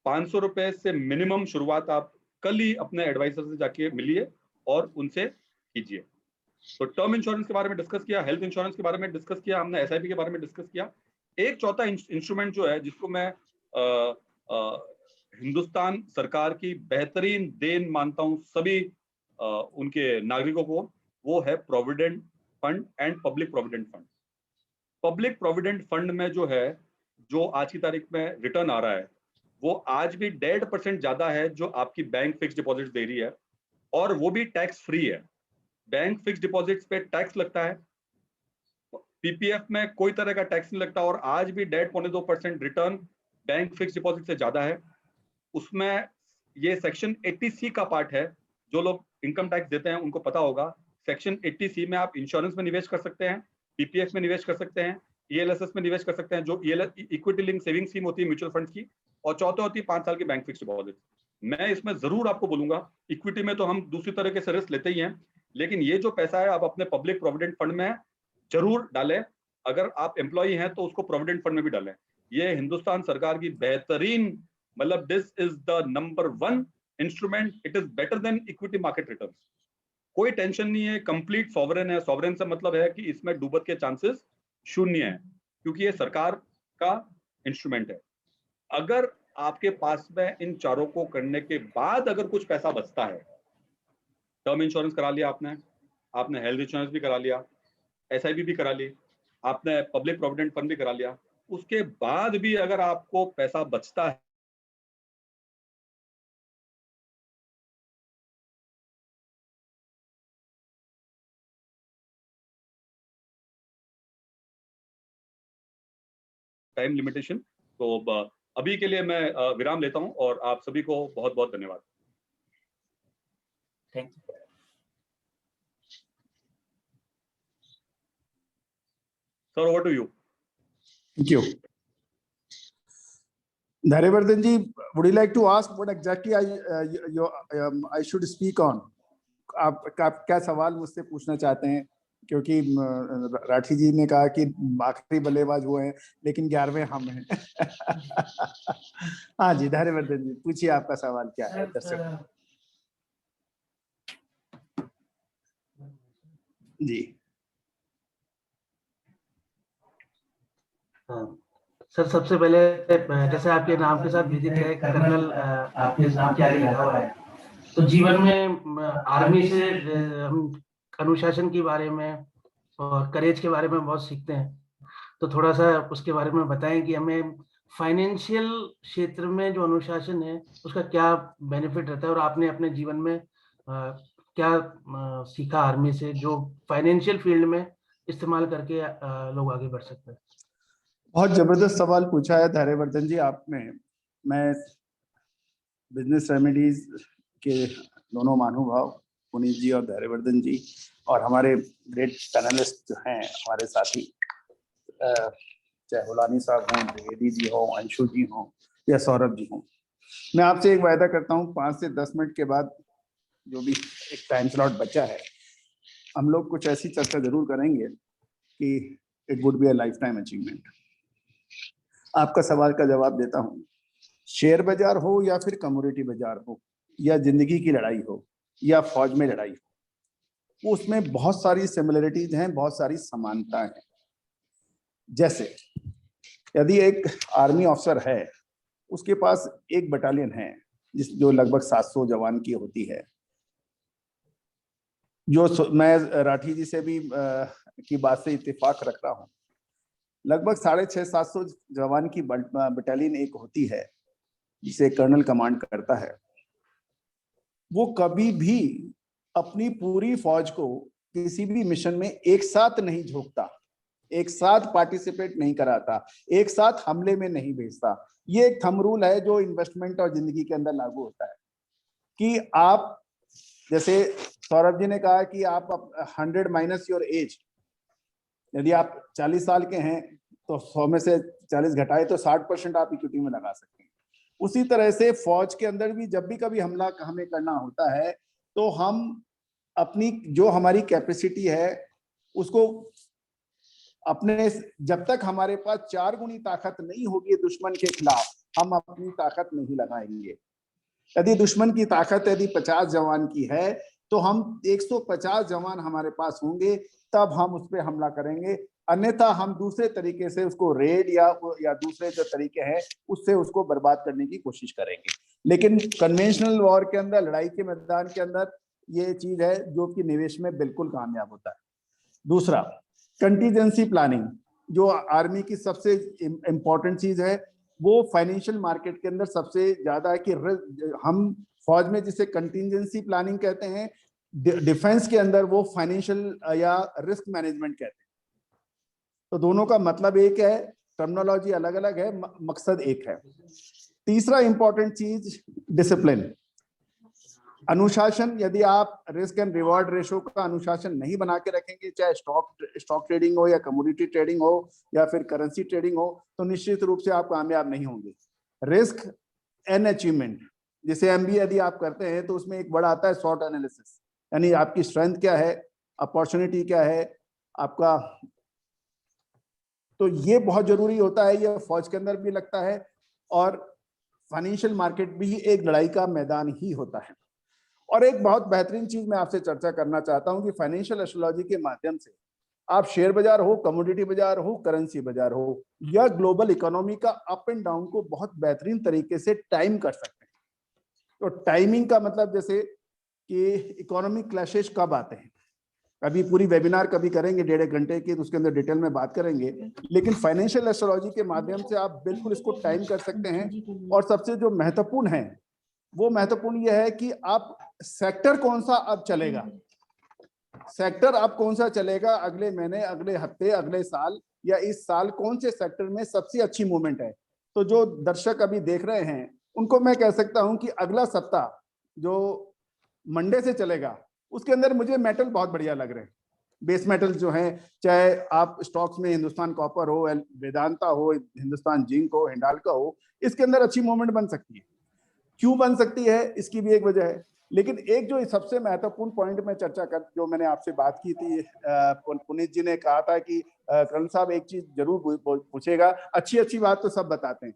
500 रुपए से मिनिमम शुरुआत आप कल ही अपने एडवाइजर से जाके मिलिए और उनसे कीजिए। तो टर्म इंश्योरेंस के बारे में डिस्कस किया, हेल्थ इंश्योरेंस के बारे में डिस्कस किया, हमने एसआईपी के बारे में डिस्कस किया। एक चौथा इंस्ट्रूमेंट जो है जिसको मैं हिंदुस्तान सरकार की बेहतरीन देन मानता हूं सभी उनके नागरिकों को, वो है provident fund and public provident fund. Public provident fund में जो है जो आज की तारीख में रिटर्न आ रहा है वो आज भी 1.5% ज्यादा है जो आपकी बैंक फिक्स डिपॉजिट दे रही है, और वो भी टैक्स फ्री है। बैंक फिक्स डिपॉजिट्स पे टैक्स लगता है, पीपीएफ में कोई तरह का टैक्स नहीं लगता, और आज भी 1.5-2% रिटर्न बैंक फिक्स डिपॉजिट से ज्यादा है। उसमें ये सेक्शन 80C का पार्ट है। जो लोग इनकम टैक्स देते हैं उनको पता होगा, सेक्शन 80C में आप इंश्योरेंस में निवेश कर सकते हैं, पीपीएफ में निवेश कर सकते हैं, ईएलएसएस में निवेश कर सकते हैं जो इक्विटी लिंक सेविंग स्कीम होती है म्यूचुअल फंड की, और चौथा होती है 5 साल की बैंक फिक्स डिपॉजिट। मैं इसमें जरूर आपको बोलूंगा, इक्विटी में तो हम दूसरी तरीके से रिस्क लेते ही हैं, लेकिन ये जो पैसा है आप अपने पब्लिक प्रोविडेंट फंड में जरूर डालें। अगर आप एम्प्लॉई हैं तो उसको प्रोविडेंट फंड में भी डालें। ये हिंदुस्तान सरकार की बेहतरीन, मतलब this is the number 1 instrument, it is better than equity market returns. कोई टेंशन नहीं है, कंप्लीट सॉवरेन है। सॉवरेन से मतलब है कि इसमें डूबत के चांसेस शून्य है, क्योंकि ये सरकार का इंस्ट्रूमेंट है। अगर आपके पास में इन चारों को करने के बाद अगर कुछ पैसा बचता है, टर्म इंश्योरेंस करा लिया आपने हेल्थ इंश्योरेंस भी करा लिया, एसआईपी भी करा ली, आपने पब्लिक प्रोविडेंट फंड भी करा लिया, उसके बाद भी अगर आपको पैसा बचता है टाइम लिमिटेशन, तो अभी के लिए मैं विराम लेता हूं और आप सभी को बहुत बहुत धन्यवाद। Thank you sir, over to you. Thank you. Dharyavardhan ji, would you like to ask what exactly I should speak on? आप क्या सवाल मुझसे पूछना चाहते हैं? क्योंकि राठी जी ने कहा कि आखिरी बल्लेबाज वो हैं, लेकिन 11वें हम हैं। हाँ जी, धार्यवर्धन जी पूछिए, आपका सवाल क्या है? जी सर, सबसे पहले जैसे आपके नाम के साथ विदित है कर्नल, आपके नाम के आगे लिखा हुआ है, तो जीवन में आर्मी से हम अनुशासन के बारे में और करेज के बारे में बहुत सीखते हैं। तो थोड़ा सा उसके बारे में बताएं कि हमें फाइनेंशियल क्षेत्र में जो अनुशासन है उसका क्या बेनिफिट रहता है, और आपने अपने जीवन में क्या सीखा आर्मी से जो फाइनेंशियल फील्ड में इस्तेमाल करके लोग आगे बढ़ सकते हैं। बहुत जबरदस्त सवाल पूछा है धैर्यवर्धन जी आपने। मैं बिजनेस रेमेडीज के दोनों महानुभाव पुनीत जी और धैर्यवर्धन जी और हमारे ग्रेट पैनलिस्ट जो हैं हमारे साथी, चाहे हुलानी साहब हों, द्विवेदी जी हों, अंशु जी हों या सौरभ जी हों, मैं आपसे एक वायदा करता हूं 5 से 10 मिनट के बाद जो भी एक टाइम स्लॉट बचा है, हम लोग कुछ ऐसी चर्चा जरूर करेंगे कि it would be a life time achievement. आपका सवाल का जवाब देता हूं। शेयर बाजार हो या फिर कमोडिटी बाजार हो या जिंदगी की लड़ाई हो या फौज में लड़ाई हो, उसमें बहुत सारी सिमिलरिटीज हैं, बहुत सारी समानताएं हैं। जैसे यदि एक आर्मी ऑफिसर है, उसके पास एक बटालियन है जो लगभग 700 जवान की होती है, जो मैं राठी जी से भी की बात से इत्तेफाक रख रहा हूं, लगभग 650-700 जवान की बटालियन एक होती है जिसे कर्नल कमांड करता है। वो कभी भी अपनी पूरी फौज को किसी भी मिशन में एक साथ नहीं झोंकता, एक साथ पार्टिसिपेट नहीं कराता, एक साथ हमले में नहीं भेजता। ये एक थंब रूल है जो इन्वेस्टमेंट और जिंदगी के अंदर लागू होता है कि आप, जैसे सौरभ जी ने कहा कि आप 100 माइनस योर एज, यदि आप 40 साल के हैं तो 100 में से 40 घटाए तो 60% आप इक्विटी में लगा सकते हैं। उसी तरह से फौज के अंदर भी जब भी कभी हमला हमें करना होता है तो हम अपनी जो हमारी कैपेसिटी है उसको अपने, जब तक हमारे पास 4 गुनी ताकत नहीं होगी दुश्मन के खिलाफ, हम अपनी ताकत नहीं लगाएंगे। यदि दुश्मन की ताकत यदि 50 जवान की है तो हम 150 जवान हमारे पास होंगे, तब हम उस पर हमला करेंगे। अन्यथा हम दूसरे तरीके से उसको रेड या दूसरे जो तरीके हैं उससे उसको बर्बाद करने की कोशिश करेंगे। लेकिन कन्वेंशनल वॉर के अंदर, लड़ाई के मैदान के अंदर ये चीज है जो कि निवेश में बिल्कुल कामयाब होता है। दूसरा, कंटीजेंसी प्लानिंग जो आर्मी की सबसे इंपॉर्टेंट चीज है, वो फाइनेंशियल मार्केट के अंदर सबसे ज्यादा है कि हम फौज में जिसे कंटीजेंसी प्लानिंग कहते हैं, डिफेंस के अंदर वो फाइनेंशियल या रिस्क मैनेजमेंट कहते हैं। तो दोनों का मतलब एक है, टर्मिनोलॉजी अलग अलग है, मकसद एक है। तीसरा इंपॉर्टेंट चीज डिसिप्लिन, अनुशासन। यदि आप रिस्क एंड रिवॉर्ड रेशो का अनुशासन नहीं बना के रखेंगे, चाहे स्टॉक ट्रेडिंग हो या कमोडिटी ट्रेडिंग हो या फिर करेंसी ट्रेडिंग हो, तो निश्चित रूप से आप कामयाब नहीं होंगे। रिस्क एंड अचीवमेंट, जैसे एमबीए यदि आप करते हैं तो उसमें एक बड़ा आता है शॉर्ट एनालिसिस, यानी आपकी स्ट्रेंथ क्या है, अपॉर्चुनिटी क्या है आपका। तो ये बहुत जरूरी होता है, ये फौज के अंदर भी लगता है और फाइनेंशियल मार्केट भी एक लड़ाई का मैदान ही होता है। और एक बहुत बेहतरीन चीज मैं आपसे चर्चा करना चाहता हूं कि फाइनेंशियल एस्ट्रोलॉजी के माध्यम से आप शेयर बाजार हो, कमोडिटी बाजार हो, करेंसी बाजार हो या ग्लोबल इकोनॉमी का अप एंड डाउन को बहुत बेहतरीन तरीके से टाइम कर सकते हैं। तो टाइमिंग का मतलब जैसे कि इकोनॉमिक क्लैशेस कब आते हैं, अभी पूरी वेबिनार कभी करेंगे 1.5 घंटे की, तो उसके अंदर डिटेल में बात करेंगे, लेकिन फाइनेंशियल एस्ट्रोलॉजी के माध्यम से आप बिल्कुल इसको टाइम कर सकते हैं। और सबसे जो महत्वपूर्ण है वो महत्वपूर्ण यह है कि आप सेक्टर कौन सा अब चलेगा, सेक्टर अब कौन सा चलेगा अगले महीने, अगले हफ्ते, अगले साल या इस साल, कौन से सेक्टर में सबसे अच्छी मूवमेंट है। तो जो दर्शक अभी देख रहे हैं उनको मैं कह सकता हूं कि अगला सप्ताह जो मंडे से चलेगा उसके अंदर मुझे मेटल बहुत बढ़िया लग रहे हैं। बेस मेटल जो हैं, चाहे आप स्टॉक्स में हिंदुस्तान कॉपर हो, वेदांता हो, हिंदुस्तान जिंक हो, हिंडाल्को हो, इसके अंदर अच्छी मूवमेंट बन सकती है। क्यों बन सकती है, इसकी भी एक वजह है। लेकिन एक जो सबसे महत्वपूर्ण पॉइंट में चर्चा कर, जो मैंने आपसे बात की थी, पुनीत जी ने कहा था कि करण साहब एक चीज जरूर पूछेगा, अच्छी बात तो सब बताते हैं,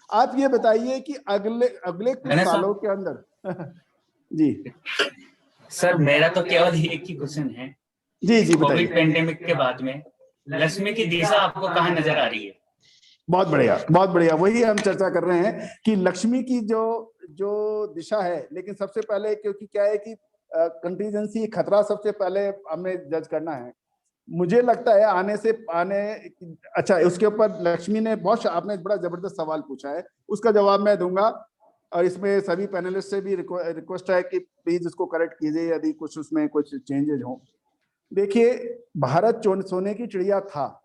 आप ये बताइए कि अगले कुछ सालों के अंदर जी सर, मेरा तो केवल एक ही क्वेश्चन है जी जी कोविड बताइए। पेंडेमिक के बाद में लक्ष्मी की दिशा आपको कहाँ नजर आ रही है? बहुत बढ़िया, बहुत बढ़िया। वही हम चर्चा कर रहे हैं कि लक्ष्मी की जो दिशा है, लेकिन सबसे पहले क्योंकि क्या है कि कंटीजेंसी खतरा सबसे पहले हमें जज करना है। मुझे लगता है अच्छा, उसके ऊपर लक्ष्मी ने आपने बड़ा जबरदस्त सवाल पूछा है, उसका जवाब मैं दूंगा। और इसमें सभी पैनलिस्ट से भी रिक्वेस्ट है कि प्लीज इसको करेक्ट कीजिए यदि कुछ उसमें कुछ चेंजेज हो। देखिए, भारत सोने की चिड़िया था।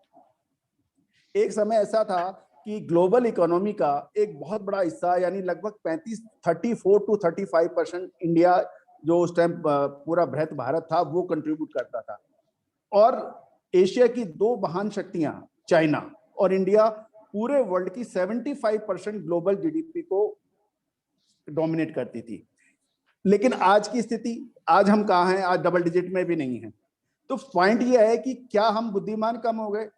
एक समय ऐसा था कि ग्लोबल इकोनॉमी का एक बहुत बड़ा हिस्सा, यानी लगभग 34 to 35% इंडिया, जो उस टाइम पूरा बृहत भारत था, वो कंट्रीब्यूट करता था। और एशिया की दो महान शक्तियां, चाइना और इंडिया, पूरे वर्ल्ड की 75% ग्लोबल जीडीपी को डोमिनेट करती थी। लेकिन आज की स्थिति, आज हम कहाँ हैं? आज डबल डिजिट में भी नहीं है। तो पॉइंट ये है कि क्या हम बुद्धिमान कम हो गए,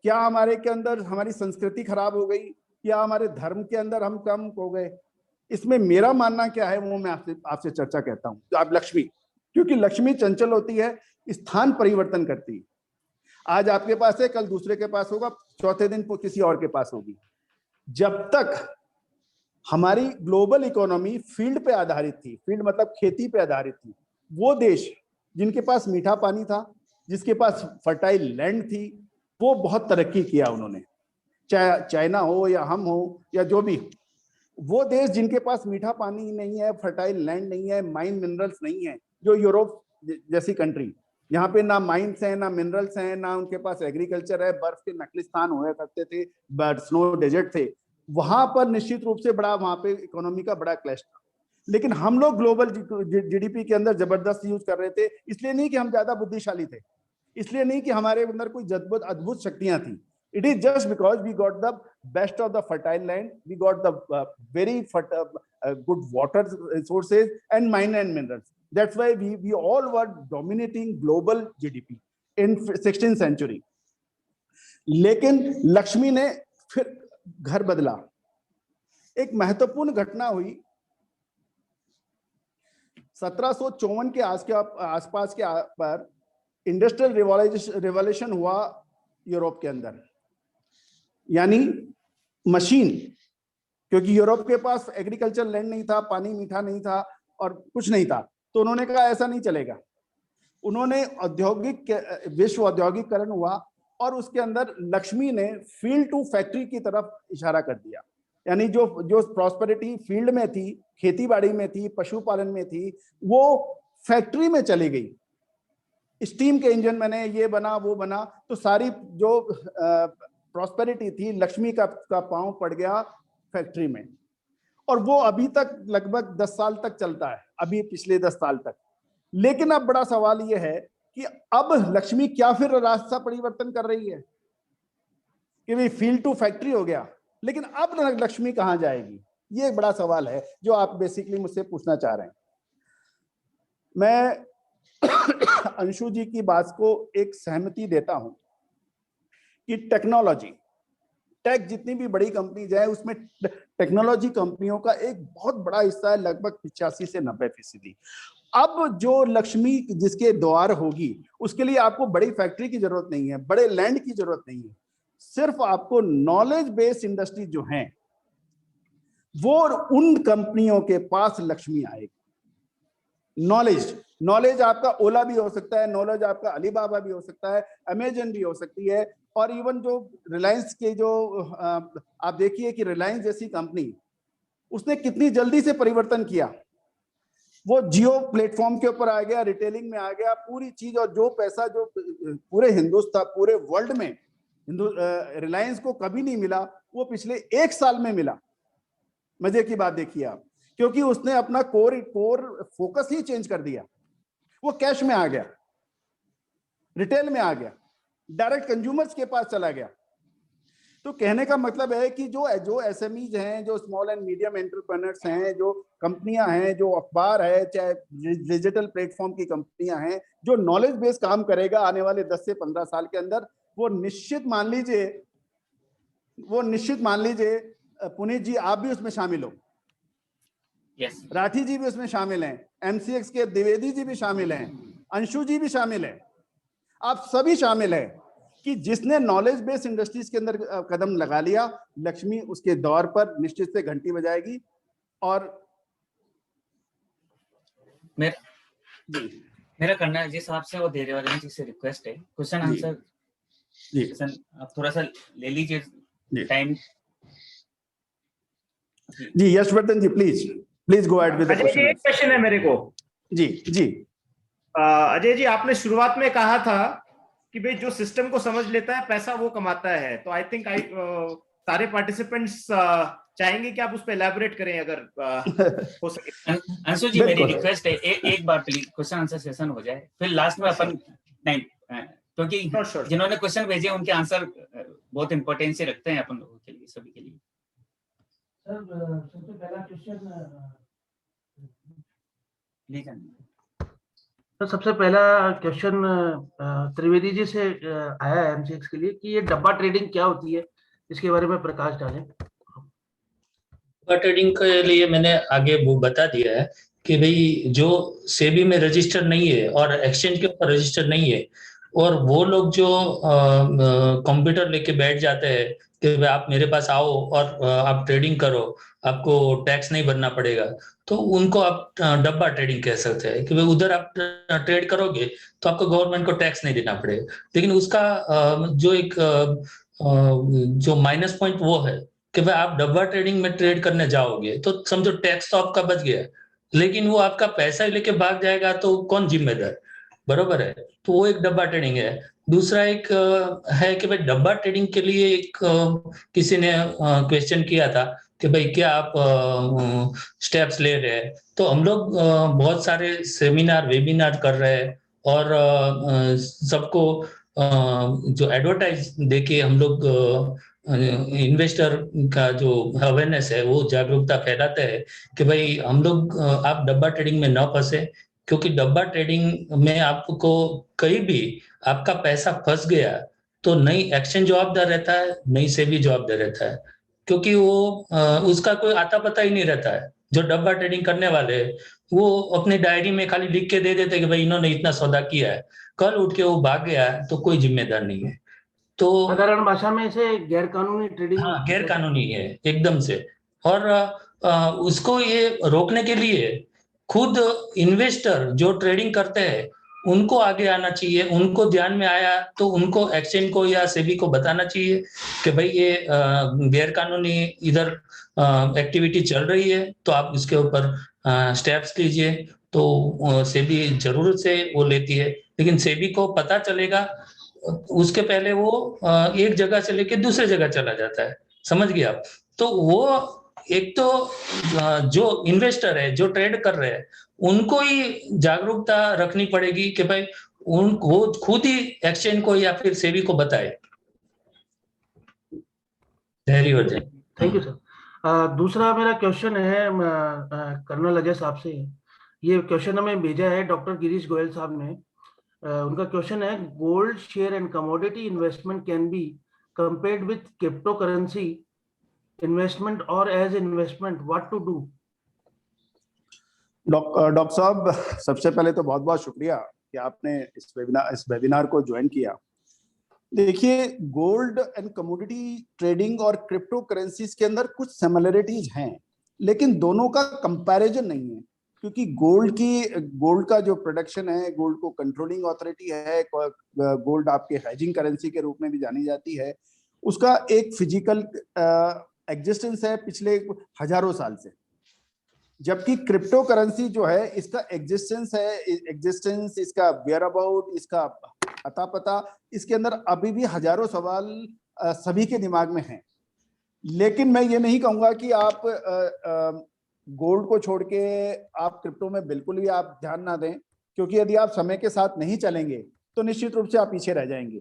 क्या हमारे के अंदर हमारी संस्कृति खराब हो गई, या हमारे धर्म के अंदर हम कम हो गए? इसमें मेरा मानना क्या है वो मैं आपसे चर्चा कहता हूं। तो आप लक्ष्मी, क्योंकि लक्ष्मी चंचल होती है, स्थान परिवर्तन करती है। आज आपके पास है, कल दूसरे के पास होगा, चौथे दिन किसी और के पास होगी। जब तक हमारी ग्लोबल इकोनॉमी फील्ड पे आधारित थी, फील्ड मतलब खेती पे आधारित थी, वो देश जिनके पास मीठा पानी था, जिसके पास फर्टाइल लैंड थी, वो बहुत तरक्की किया उन्होंने। चाहे चाइना हो या हम हो या जो भी, वो देश जिनके पास मीठा पानी नहीं है, फर्टाइल लैंड नहीं है, माइन मिनरल्स नहीं है, जो यूरोप जैसी कंट्री, यहाँ पे ना माइंस हैं, ना मिनरल्स हैं, ना उनके पास एग्रीकल्चर है, बर्फ के नकली स्थान हुआ करते थे, स्नो डेजर्ट थे, वहां पर निश्चित रूप से बड़ा, वहां पे इकोनॉमी का बड़ा क्लैश था। लेकिन हम लोग ग्लोबल जीडीपी के अंदर जबरदस्त यूज कर रहे थे, इसलिए नहीं कि हम ज्यादा बुद्धिशाली थे, इसलिए नहीं कि हमारे अंदर कोई अद्भुत शक्तियां थी। It is just because we got the best of the fertile land, we got the very good water resources and mine and minerals. That's why we all were dominating global GDP in 16th century. लेकिन लक्ष्मी ने फिर घर बदला। एक महत्वपूर्ण घटना हुई 1754 के आसपास के पर, इंडस्ट्रियल रिवॉल्यूशन हुआ यूरोप के अंदर, यानी मशीन, क्योंकि यूरोप के पास एग्रीकल्चर लैंड नहीं था, पानी मीठा नहीं था और कुछ नहीं था, तो उन्होंने कहा ऐसा नहीं चलेगा। उन्होंने विश्व औद्योगिकरण हुआ और उसके अंदर लक्ष्मी ने फील्ड टू फैक्ट्री की तरफ इशारा कर दिया। यानी जो प्रॉस्पेरिटी फील्ड में थी, खेती बाड़ी में थी, पशुपालन में थी, वो फैक्ट्री में चली गई। स्टीम के इंजन बने, ये बना वो बना, तो सारी जो प्रॉस्पेरिटी थी, लक्ष्मी का पांव पड़ गया फैक्ट्री में। और वो अभी तक लगभग 10 साल तक चलता है, अभी पिछले 10 साल तक। लेकिन अब बड़ा सवाल ये है कि अब लक्ष्मी क्या फिर रास्ता परिवर्तन कर रही है कि भाई फील्ड टू फैक्ट्री हो गया, लेकिन अब लक्ष्मी कहां जाएगी? ये एक बड़ा सवाल है जो आप बेसिकली मुझसे पूछना चाह रहे हैं। मैं अंशु जी की बात को एक सहमति देता हूं कि टेक जितनी भी बड़ी कंपनीज है, उसमें टेक्नोलॉजी कंपनियों का एक बहुत बड़ा हिस्सा है, लगभग 85 से 90%। अब जो लक्ष्मी जिसके द्वार होगी, उसके लिए आपको बड़ी फैक्ट्री की जरूरत नहीं है, बड़े लैंड की जरूरत नहीं है, सिर्फ आपको नॉलेज बेस्ड इंडस्ट्री जो है, वो उन कंपनियों के पास लक्ष्मी आएगी। नॉलेज आपका ओला भी हो सकता है, नॉलेज आपका अलीबाबा भी हो सकता है, अमेजन भी हो सकती है, और इवन जो रिलायंस के जो आप देखिए कि रिलायंस जैसी कंपनी, उसने कितनी जल्दी से परिवर्तन किया। वो जियो प्लेटफॉर्म के ऊपर आ गया, रिटेलिंग में आ गया, पूरी चीज, और जो पैसा जो पूरे हिंदुस्तान, पूरे वर्ल्ड में रिलायंस को कभी नहीं मिला, वो पिछले 1 साल में मिला। मजे की बात देखिए आप, क्योंकि उसने अपना कोर फोकस ही चेंज कर दिया। वो कैश में आ गया, रिटेल में आ गया, डायरेक्ट कंज्यूमर्स के पास चला गया। तो कहने का मतलब है कि जो एसएमईज हैं, जो स्मॉल एंड मीडियम एंटरप्रेन्योर्स हैं, जो कंपनियां हैं, जो अखबार है, चाहे डिजिटल प्लेटफॉर्म की कंपनियां हैं, जो नॉलेज बेस्ड काम करेगा आने वाले 10 से 15 साल के अंदर, वो निश्चित मान लीजिए पुनीत जी, आप भी उसमें शामिल हो। यस। राठी जी भी उसमें शामिल हैं, एमसीएक्स के द्विवेदी जी भी शामिल हैं, अंशु जी भी शामिल है, आप सभी शामिल हैं कि जिसने नॉलेज बेस्ड इंडस्ट्रीज के अंदर कदम लगा लिया, लक्ष्मी उसके दौर पर निश्चित से घंटी बजाएगी। और मेरा करना है जिस हिसाब से वो दे रहे वाले जी से रिक्वेस्ट है, क्वेश्चन आंसर जी आप थोड़ा सा ले लीजिए time. Ji Yashvardhan ji please go ahead with the question. एक क्वेश्चन है मेरे को। जी अजय जी, आपने शुरुआत में कहा था कि भाई जो सिस्टम को समझ लेता है पैसा वो कमाता है, तो आई थिंक सारे पार्टिसिपेंट्स चाहेंगे कि आप उस पर एलैबोरेट करें अगर हो सके। अंशु जी मेरी रिक्वेस्ट है एक बार प्लीज क्वेश्चन आंसर सेशन हो जाए, फिर लास्ट में अपन नहीं, क्योंकि जिन्होंने क्वेश्चन भेजे उनके आंसर बहुत इंपॉर्टेंस से रखते हैं अपन लोगों के लिए, सभी के लिए। सर सबसे पहला क्वेश्चन तो सबसे पहला क्वेश्चन त्रिवेदी जी से आया है एमसीएक्स के लिए कि ये डब्बा ट्रेडिंग क्या होती है, इसके बारे में प्रकाश डालें। डब्बा ट्रेडिंग के लिए मैंने आगे वो बता दिया है कि भाई जो सेबी में रजिस्टर नहीं है और एक्सचेंज के ऊपर रजिस्टर नहीं है, और वो लोग जो कंप्यूटर लेके बैठ जाते हैं कि भाई आप मेरे पास आओ और आप ट्रेडिंग करो, आपको टैक्स नहीं भरना पड़ेगा, तो उनको आप डब्बा ट्रेडिंग कह सकते हैं कि भाई उधर आप ट्रेड करोगे तो आपको गवर्नमेंट को टैक्स नहीं देना पड़ेगा। लेकिन उसका जो एक जो माइनस पॉइंट वो है कि भाई आप डब्बा ट्रेडिंग में ट्रेड करने जाओगे तो समझो टैक्स तो आपका बच गया, लेकिन वो आपका पैसा ही लेके भाग जाएगा तो कौन जिम्मेदार, बरोबर है। तो वो एक डब्बा ट्रेडिंग है। दूसरा एक है कि भाई डब्बा ट्रेडिंग के लिए एक किसी ने क्वेश्चन किया था कि भाई क्या आप स्टेप्स ले रहे हैं, तो हम लोग बहुत सारे सेमिनार वेबिनार कर रहे हैं और सबको जो एडवर्टाइज देके हम लोग इन्वेस्टर का जो अवेयरनेस है वो जागरूकता फैलाते हैं कि भाई हम लोग आप डब्बा ट्रेडिंग में न फंसे, क्योंकि डब्बा ट्रेडिंग में आपको कहीं भी आपका पैसा फंस गया तो नई एक्सचेंज जवाबदार रहता है, नई सेबी जवाबदार रहता है, क्योंकि वो उसका कोई आता पता ही नहीं रहता है। जो डब्बा ट्रेडिंग करने वाले वो अपनी डायरी में खाली लिख के दे देते कि भाई इन्होंने इतना सौदा किया है, कल उठ के वो भाग गया तो कोई जिम्मेदार नहीं है। तो साधारण भाषा में इसे गैर कानूनी ट्रेडिंग, हाँ गैर कानूनी है एकदम से। और उसको ये रोकने के लिए खुद इन्वेस्टर जो ट्रेडिंग करते हैं उनको आगे आना चाहिए, उनको ध्यान में आया तो उनको एक्सचेंज को या सेबी को बताना चाहिए कि भाई ये गैर कानूनी इधर एक्टिविटी चल रही है, तो आप इसके ऊपर स्टेप्स लीजिए। तो सेबी जरूर से वो लेती है, लेकिन सेबी को पता चलेगा उसके पहले वो एक जगह से लेके दूसरे जगह चला जाता है, समझ गए आप। तो वो एक तो जो इन्वेस्टर है जो ट्रेड कर रहे हैं उनको ही जागरूकता रखनी पड़ेगी कि भाई उनको खुद ही एक्सचेंज को या फिर सेबी को बताए। Thank you sir. दूसरा मेरा क्वेश्चन है कर्नल अजय साहब से। ये क्वेश्चन हमें भेजा है डॉक्टर गिरीश गोयल साहब ने। उनका क्वेश्चन है gold share and commodity investment can be compared with crypto currency investment और age investment, what to do. Doctor साहब सबसे पहले तो बहुत बहुत शुक्रिया कि आपने इस वेबिनार को ज्वाइन किया। देखिए गोल्ड एंड कमोडिटी ट्रेडिंग और क्रिप्टो करेंसीज के अंदर कुछ सिमिलरिटीज हैं, लेकिन दोनों का कंपैरिजन नहीं है, क्योंकि गोल्ड का जो प्रोडक्शन है, गोल्ड को कंट्रोलिंग अथॉरिटी है, गोल्ड आपके हेजिंग करेंसी के रूप में भी जानी जाती है, उसका एक फिजिकल एग्जिस्टेंस है पिछले हजारों साल से। जबकि क्रिप्टो करेंसी जो है इसका एग्जिस्टेंस इसका वेयर अबाउट, इसका अता पता, इसके अंदर अभी भी हजारों सवाल सभी के दिमाग में हैं। लेकिन मैं ये नहीं कहूंगा कि आप गोल्ड को छोड़ के आप क्रिप्टो में बिल्कुल भी आप ध्यान ना दें, क्योंकि यदि आप समय के साथ नहीं चलेंगे तो निश्चित रूप से आप पीछे रह जाएंगे।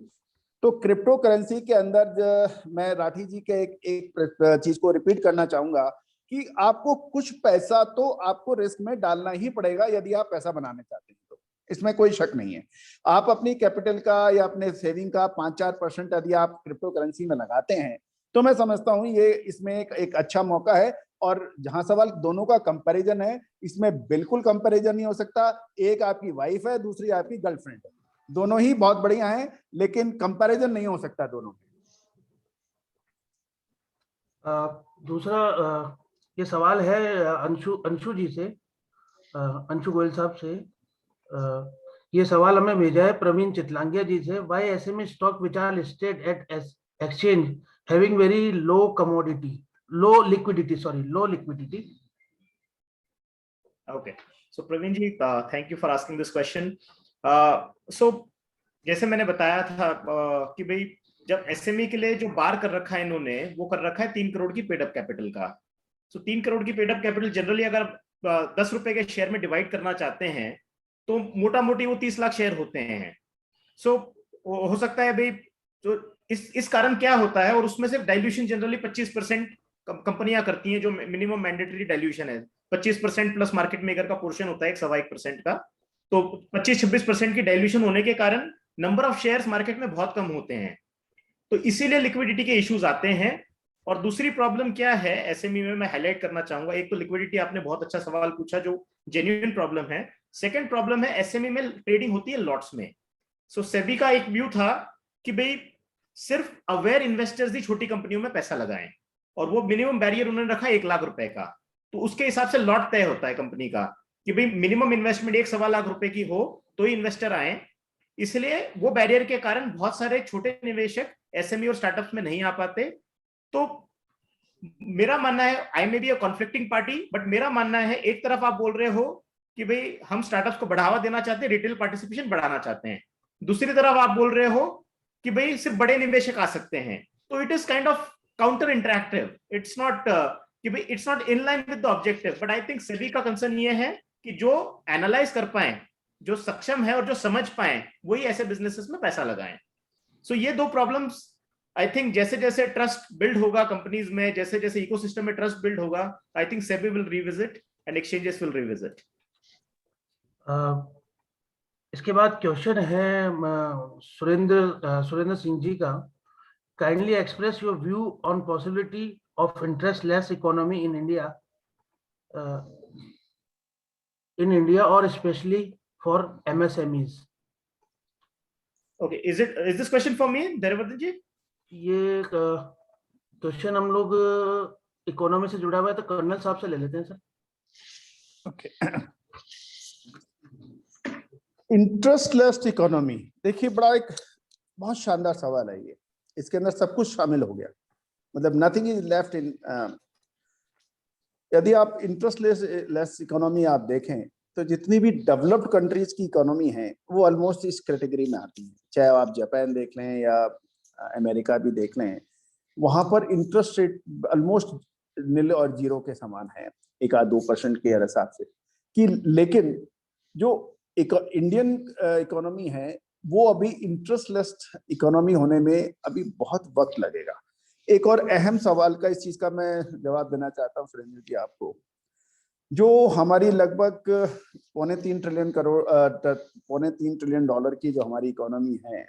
तो क्रिप्टो करेंसी के अंदर मैं राठी जी के एक चीज को रिपीट करना चाहूंगा कि आपको कुछ पैसा तो आपको रिस्क में डालना ही पड़ेगा यदि आप पैसा बनाने चाहते हैं, तो इसमें कोई शक नहीं है। आप अपनी कैपिटल का या अपने सेविंग का 5-4% यदि आप क्रिप्टो करेंसी में लगाते हैं तो मैं समझता हूं ये इसमें एक अच्छा मौका है और जहां सवाल दोनों का कंपैरिजन है, इसमें बिल्कुल कंपैरिजन नहीं हो सकता। एक आपकी वाइफ है, दूसरी आपकी गर्लफ्रेंड है, दोनों ही बहुत बढ़िया हैं, लेकिन कंपैरिजन नहीं हो सकता दोनों में। दूसरा ये सवाल है अंशु जी से, अंशु गोयल साहब से। ये सवाल हमें भेजा है प्रवीण चितलांगिया जी से। Why SME stock which are listed at exchange having very low liquidity? Okay, so Praveen ji, thank you for asking this question. So जैसे मैंने बताया था कि भाई जब एसएमई के लिए जो बार कर रखा है इन्होंने, वो कर रखा है 3 करोड़ की पेड अप कैपिटल का। सो 3 करोड़ की पेड अप कैपिटल जनरली अगर 10 रुपए के शेयर में डिवाइड करना चाहते हैं तो मोटा मोटी वो 30 लाख शेयर होते हैं। सो हो सकता है भाई जो इस कारण क्या होता है, और उसमें से डाइल्यूशन जनरली 25% कंपनियां करती हैं, जो मिनिमम मैंडेटरी डाइल्यूशन है 25% प्लस मार्केट मेकर का पोर्शन होता है 1.25% का। तो 25-26% की डाइल्यूशन होने के कारण नंबर ऑफ शेयर्स मार्केट में बहुत कम होते हैं, तो इसीलिए लिक्विडिटी के इश्यूज आते हैं। और दूसरी प्रॉब्लम क्या है एसएमई में, मैं हाईलाइट करना चाहूंगा। एक तो लिक्विडिटी, आपने बहुत अच्छा सवाल पूछा जो जेन्युइन प्रॉब्लम है। सेकंड प्रॉब्लम है एसएमई में ट्रेडिंग होती है लॉट्स में। सो सेबी का एक व्यू था कि भाई सिर्फ अवेयर इन्वेस्टर्स ही छोटी कंपनियों में पैसा लगाएं, और वो मिनिमम बैरियर उन्होंने रखा 1 लाख रुपए का। तो उसके हिसाब से लॉट तय होता है कंपनी का कि भाई मिनिमम इन्वेस्टमेंट 1.25 लाख रुपए की हो तो ही इन्वेस्टर आए। इसलिए वो बैरियर के कारण बहुत सारे छोटे निवेशक एसएमई और स्टार्टअप्स में नहीं आ पाते। तो मेरा मानना है, I may be a conflicting party, but मेरा मानना है एक तरफ आप बोल रहे हो कि भाई हम स्टार्टअप्स को बढ़ावा देना चाहते हैं, रिटेल पार्टिसिपेशन बढ़ाना चाहते हैं, दूसरी तरफ आप बोल रहे हो कि भाई सिर्फ बड़े निवेशक आ सकते हैं। तो it is kind of counter interactive. It's not कि भाई it's not in line with the objective. But I think SEBI का कंसर्न ये है कि जो एनालाइज कर पाए, जो सक्षम है और जो समझ पाए, वही ऐसे बिजनेसेस में पैसा लगाएं। सो ये दो प्रॉब्लम्स आई थिंक जैसे जैसे ट्रस्ट बिल्ड होगा कंपनीज में, जैसे जैसे इकोसिस्टम में ट्रस्ट बिल्ड होगा, I think SEBI will revisit and exchanges will revisit. इसके बाद क्वेश्चन है सुरेंद्र सिंह जी का। Kindly express your view on possibility of interestless economy in India और specially for MSMEs। Okay, is this question for me Dhairyavardhan ji? ये question हम लोग economy से जुड़ा हुआ है, तो कर्नल साहब से ले लेते हैं सर। ओके, इंटरेस्टलेस इकोनॉमी, देखिए बड़ा एक बहुत शानदार सवाल है ये। इसके अंदर सब कुछ शामिल हो गया, मतलब नथिंग इज लेफ्ट इन। यदि आप इंटरेस्टलेस इकोनॉमी आप देखें तो जितनी भी डेवलप्ड कंट्रीज की इकोनॉमी है वो ऑलमोस्ट इस कैटेगरी में आती है। चाहे आप जापान देख लें या अमेरिका भी देख लें, वहां पर इंटरेस्ट रेट ऑलमोस्ट नील और जीरो के समान है, 1-2% के हिसाब से कि। लेकिन जो इंडियन इकोनॉमी है वो अभी इंटरेस्टलेस इकोनॉमी होने में अभी बहुत वक्त लगेगा। एक और अहम सवाल का, इस चीज का मैं जवाब देना चाहता हूँ सुरेंद्र जी आपको। जो हमारी लगभग $3.25 ट्रिलियन की जो हमारी इकोनॉमी है,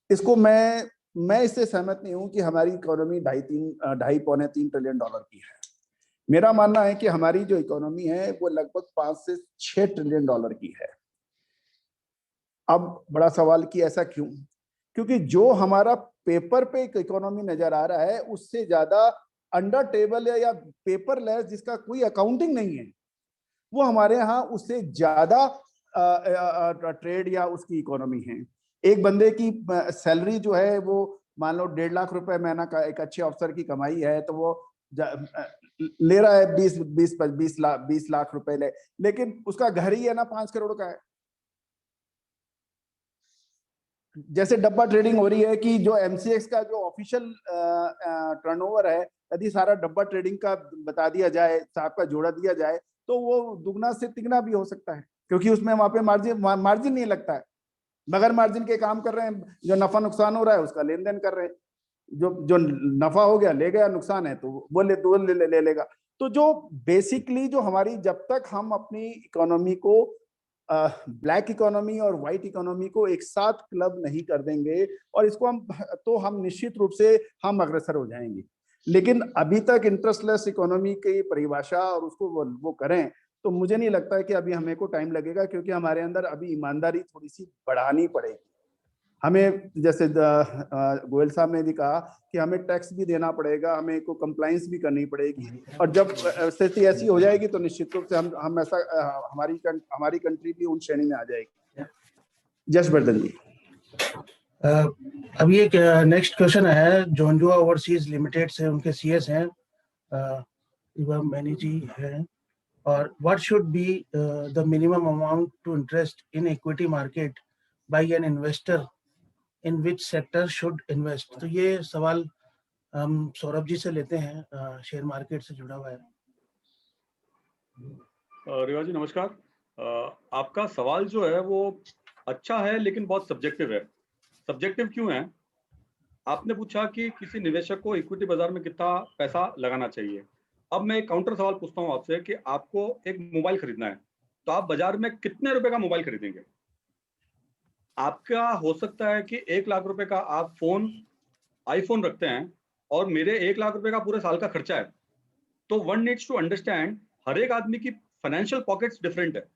इसको मैं इससे सहमत नहीं हूं कि हमारी इकोनॉमी 2.5-3 ट्रिलियन की है। मेरा मानना है कि हमारी जो इकोनॉमी है वो लगभग 5 से 6 ट्रिलियन की है। अब बड़ा सवाल कि ऐसा क्यों? क्योंकि जो हमारा पेपर पे एक इकोनॉमी नजर आ रहा है उससे ज्यादा अंडर टेबल या पेपरलेस, जिसका कोई अकाउंटिंग नहीं है, वो हमारे यहाँ उससे ज्यादा ट्रेड या उसकी इकोनॉमी है। एक बंदे की सैलरी जो है वो मान लो 1.5 लाख रुपए महीना का एक अच्छे अफसर की कमाई है, तो वो ले रहा है 20 लाख रुपए ले, लेकिन उसका घर ही है ना 5 करोड़ का है। जैसे डब्बा ट्रेडिंग हो रही है कि जो MCX का जो ऑफिशियल टर्नओवर है, यदि सारा डब्बा ट्रेडिंग का बता दिया जाए, साहब का जोड़ा दिया जाए, तो वो दुगना से तिगना भी हो सकता है, क्योंकि उसमें वहां पे मार्जिन नहीं लगता है। बगैर मार्जिन के काम कर रहे हैं, जो नफा नुकसान हो रहा है उसका लेन देन कर रहे हैं। जो नफा हो गया ले गया, नुकसान है तो वो ले लेगा। तो जो बेसिकली जो हमारी, जब तक हम अपनी इकोनॉमी को ब्लैक इकोनॉमी और व्हाइट इकोनॉमी को एक साथ क्लब नहीं कर देंगे, और इसको हम निश्चित रूप से हम अग्रसर हो जाएंगे। लेकिन अभी तक इंटरेस्टलेस इकोनॉमी की परिभाषा और उसको वो करें तो मुझे नहीं लगता है कि अभी हमें को टाइम लगेगा, क्योंकि हमारे अंदर अभी ईमानदारी थोड़ी सी बढ़ानी पड़ेगी हमें। जैसे गोयल साहब ने भी कहा कि हमें टैक्स भी देना पड़ेगा, हमें को कंप्लाइंस भी करनी पड़ेगी, और जब स्थिति ऐसी हो जाएगी तो निश्चित रूप से हम ऐसा हमारी कंट्री भी उन श्रेणी में आ जाएगी। जसवर्धन जी। अभी एक नेक्स्ट क्वेश्चन है, जोनजुआ ओवरसीज लिमिटेड से, उनके सीएस हैं इवा मैनी जी हैं, और what should be the minimum amount to interest in equity market by an investor, in which sector should invest. तो ये सवाल हम सौरभ जी से लेते हैं, शेयर मार्केट से जुड़ा हुआ है। रेवा जी नमस्कार। आपका सवाल जो है वो अच्छा है लेकिन बहुत सब्जेक्टिव है। सब्जेक्टिव क्यों है? आपने पूछा कि किसी निवेशक को इक्विटी बाजार में कितना पैसा लगाना चाहिए। अब मैं एक काउंटर सवाल पूछता हूं आपसे कि आपको एक मोबाइल खरीदना है, तो आप बाजार में कितने रुपए का मोबाइल खरीदेंगे? आपका हो सकता है कि 1 लाख रुपए का आप आईफोन रखते हैं और मेरे 1 लाख रुपए का पूरे साल का खर्चा है। तो वन नीड्स टू अंडरस्टैंड, हर एक आदमी की फाइनेंशियल पॉकेट्स डिफरेंट है।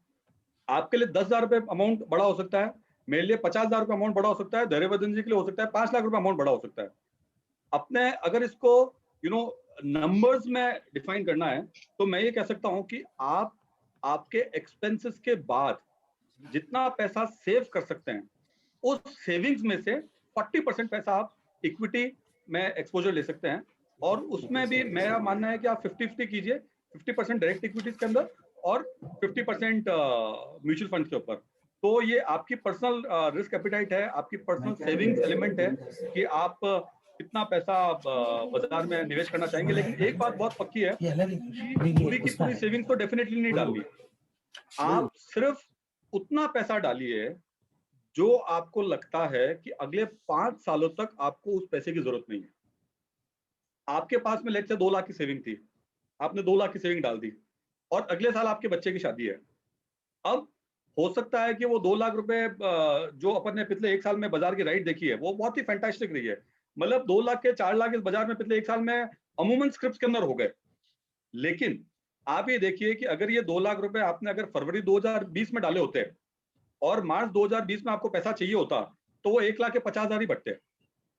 आपके लिए 10,000 रुपए अमाउंट बड़ा हो सकता है, मेरे लिए 50,000 रुपए अमाउंट बड़ा हो सकता है, धैर्यवर्धन जी के लिए हो सकता है 5 लाख रुपए अमाउंट बड़ा हो सकता है। अपने अगर इसको नंबर्स में डिफाइन करना है तो मैं ये कह सकता हूं कि आप आपके एक्सपेंसेस के बाद जितना पैसा सेव कर सकते हैं, उस सेविंग्स में से 40% पैसा आप इक्विटी में एक्सपोजर ले सकते हैं। और उसमें भी मेरा मानना है कि आप 50-50 कीजिए, 50% डायरेक्ट इक्विटीज के अंदर और 50% म्यूचुअल फंड के ऊपर। तो ये आपकी पर्सनल रिस्क एपिटाइट है, आपकी पर्सनल सेविंग्स एलिमेंट है कि आप कितना पैसा बाजार में निवेश करना चाहेंगे। लेकिन एक बात बहुत पक्की है कि पूरी की पूरी सेविंग्स तो डेफिनेटली नहीं डालनी। आप सिर्फ उतना पैसा डालिए जो आपको लगता है कि अगले 5 सालों तक आपको उस पैसे की जरूरत नहीं है। आपके पास में लेट से 2 लाख की सेविंग थी, आपने 2 लाख की सेविंग डाल दी और अगले साल आपके बच्चे की शादी है। अब हो सकता है कि वो 2 लाख रुपए जो अपन ने पिछले 1 साल में बाजार की राइड देखी है वो बहुत ही फैंटास्टिक रही है। मतलब 2 लाख के 4 लाख इस बाजार में पिछले 1 साल में अमूमन स्क्रिप्ट के अंदर हो गए। लेकिन आप ये देखिए कि अगर ये 2 लाख रुपए आपने अगर फरवरी 2020 में डाले होते और मार्च 2020 में आपको पैसा चाहिए होता तो वो 1,50,000 ही बढ़ते।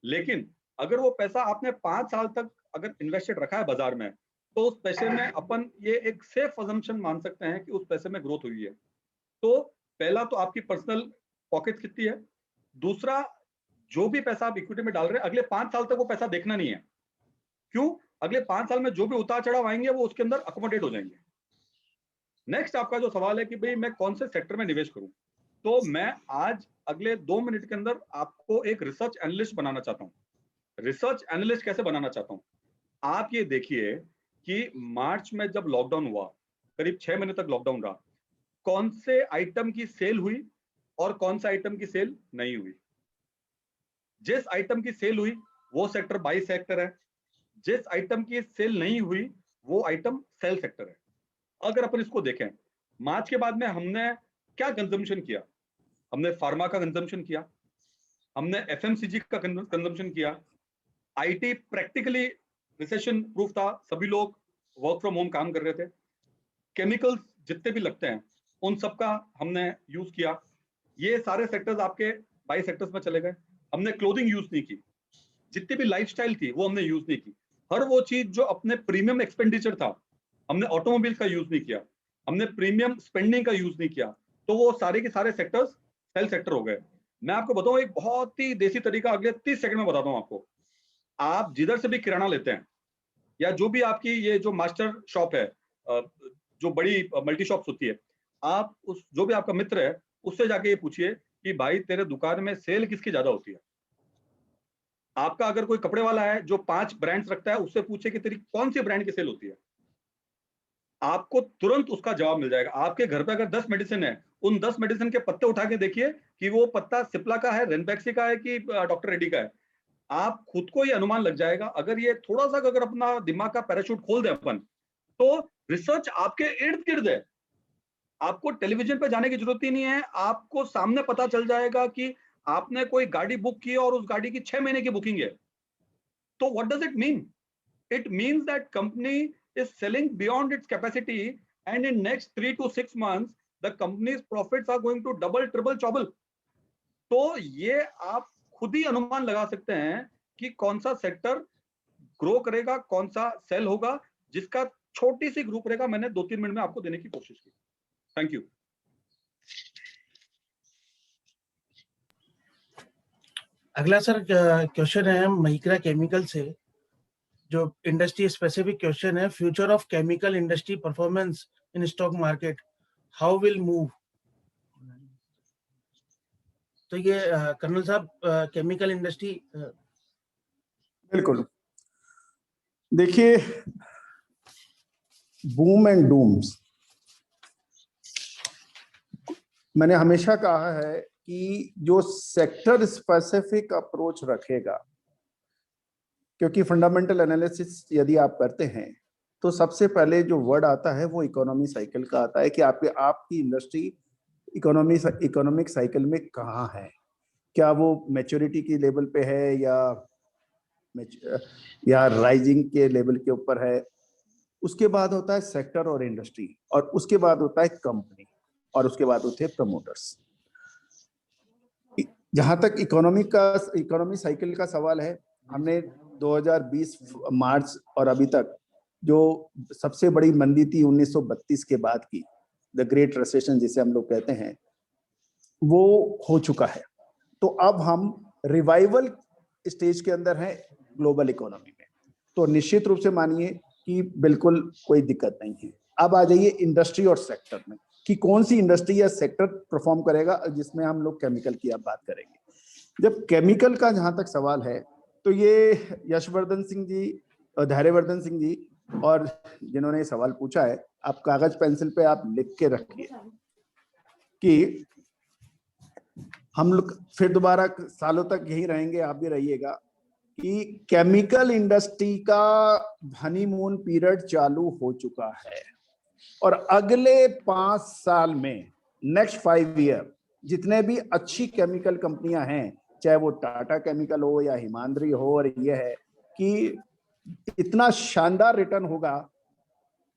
लेकिन अगर वो पैसा आपने 5 साल तक अगर इन्वेस्टेड रखा है बाजार में, तो उस पैसे में अपन ये एक सेफ अजम्पशन मान सकते हैं कि उस पैसे में ग्रोथ हुई है। तो पहला तो आपकी पर्सनल पॉकेट कितनी है, दूसरा जो भी पैसा आप इक्विटी में डाल रहे हैं अगले 5 साल तक वो पैसा देखना नहीं है। क्यों? अगले 5 साल में जो भी उतार चढ़ाव आएंगे वो उसके अंदर अकोमोडेट हो जाएंगे। नेक्स्ट आपका जो सवाल है कि भाई मैं कौन से सेक्टर में निवेश करूं, तो मैं आज अगले 2 मिनट के अंदर आपको एक रिसर्च एनालिस्ट बनाना चाहता हूं। रिसर्च एनालिस्ट कैसे बनाना चाहता हूं? आप ये देखिए कि मार्च में जब लॉकडाउन हुआ, करीब 6 महीने तक लॉकडाउन रहा, कौन से आइटम की सेल हुई और कौन से आइटम की सेल नहीं हुई। जिस आइटम की सेल हुई वो सेक्टर बाई सेक्टर है, जिस आइटम की सेल नहीं हुई वो आइटम सेल सेक्टर है। अगर अपन इसको देखें, मार्च के बाद में हमने क्या कंजम्पशन किया? हमने फार्मा का कंजम्पशन किया, हमने एफएमसीजी का कंजम्पशन किया, आईटी प्रैक्टिकली रिसेशन प्रूफ था, सभी लोग वर्क फ्रॉम होम काम कर रहे थे, केमिकल्स जितने भी लगते हैं उन सब का हमने यूज किया। ये सारे सेक्टर्स आपके बाई सेक्टर्स में चले गए। हमने क्लोथिंग यूज नहीं की, जितनी भी लाइफस्टाइल थी वो हमने यूज नहीं की। हर वो चीज जो अपने प्रीमियम एक्सपेंडिचर था, हमने ऑटोमोबाइल का यूज नहीं किया, हमने प्रीमियम स्पेंडिंग का यूज नहीं किया, तो वो सारे के सारे सेक्टर्स सेल सेक्टर हो गए। मैं आपको बताऊं एक बहुत ही देसी तरीका, अगले 30 सेकंड में बताता हूं आपको। आप जिधर से भी किराना लेते हैं या जो भी आपकी ये जो मास्टर शॉप है, जो बड़ी मल्टी शॉप्स होती है, आप उस जो भी आपका मित्र है उससे जाके ये पूछिए कि भाई तेरे दुकान में सेल किसकी ज्यादा होती है। आपका अगर कोई कपड़े वाला है जो 5 ब्रांड्स रखता है, उससे पूछे कि तेरी कौन सी ब्रांड की सेल होती है, आपको तुरंत उसका जवाब मिल जाएगा। आपके घर पे अगर 10 मेडिसिन है, उन 10 मेडिसिन के पत्ते उठा के देखिए कि वो पत्ता सिप्ला का है, रेनबैक्सी का है कि डॉक्टर रेड्डी का है। आप खुद को ये अनुमान लग जाएगा। अगर ये थोड़ा सा अगर अपना दिमाग का पैराशूट खोल दे अपन, तो रिसर्च आपके इर्द गिर्द है। आपको टेलीविजन पे जाने की जरूरत ही नहीं है, आपको सामने पता चल जाएगा कि आपने कोई गाड़ी बुक की और उस गाड़ी की 6 महीने की बुकिंग है। तो what does it mean? it means that company is selling beyond its capacity, and in next 3 to 6 months the company's profits are going to double, triple, trouble. तो ये आप खुद ही अनुमान लगा सकते हैं कि कौन सा सेक्टर ग्रो करेगा, कौन सा सेल होगा, जिसका छोटी सी ग्रुप रहेगा। मैंने 2-3 मिनट में आपको देने की कोशिश की। Thank you. अगला सर क्वेश्चन है महिंद्रा केमिकल से, जो इंडस्ट्री स्पेसिफिक क्वेश्चन है, future of chemical industry performance in stock market, how will move. तो ये कर्नल साहब केमिकल इंडस्ट्री। बिल्कुल, देखिए बूम एंड डूम्स, मैंने हमेशा कहा है कि जो सेक्टर स्पेसिफिक अप्रोच रखेगा, क्योंकि फंडामेंटल एनालिसिस यदि आप करते हैं तो सबसे पहले जो वर्ड आता है वो इकोनॉमी साइकिल का आता है कि आपकी इंडस्ट्री इकोनॉमिक साइकिल में कहाँ है, क्या वो मैच्योरिटी की लेवल पे है या राइजिंग के लेवल के ऊपर है। उसके बाद होता है सेक्टर और इंडस्ट्री, और उसके बाद होता है कंपनी, और उसके बाद होते हैं प्रमोटर्स। जहां तक इकोनॉमी साइकिल का सवाल है, हमने 2020 मार्च और अभी तक जो सबसे बड़ी मंदी थी 1932 के बाद की, द ग्रेट रिसेशन जिसे हम लोग कहते हैं, वो हो चुका है। तो अब हम रिवाइवल स्टेज के अंदर हैं ग्लोबल इकोनॉमी में। तो निश्चित रूप से मानिए कि बिल्कुल कोई दिक्कत नहीं है। अब आ जाइए इंडस्ट्री और सेक्टर में कि कौन सी इंडस्ट्री या सेक्टर परफॉर्म करेगा, जिसमें हम लोग केमिकल की अब बात करेंगे। जब केमिकल का जहां तक सवाल है तो ये यशवर्धन सिंह जी, धैर्यवर्धन सिंह जी और जिन्होंने सवाल पूछा है, आप कागज पेंसिल पे आप लिख के रखिए कि हम लोग फिर दोबारा सालों तक यही रहेंगे, आप भी रहिएगा, कि केमिकल इंडस्ट्री का हनीमून पीरियड चालू हो चुका है और अगले 5 साल में, नेक्स्ट 5 ईयर, जितने भी अच्छी केमिकल कंपनियां हैं, चाहे वो टाटा केमिकल हो या हिमांद्री हो, और ये है कि इतना शानदार रिटर्न होगा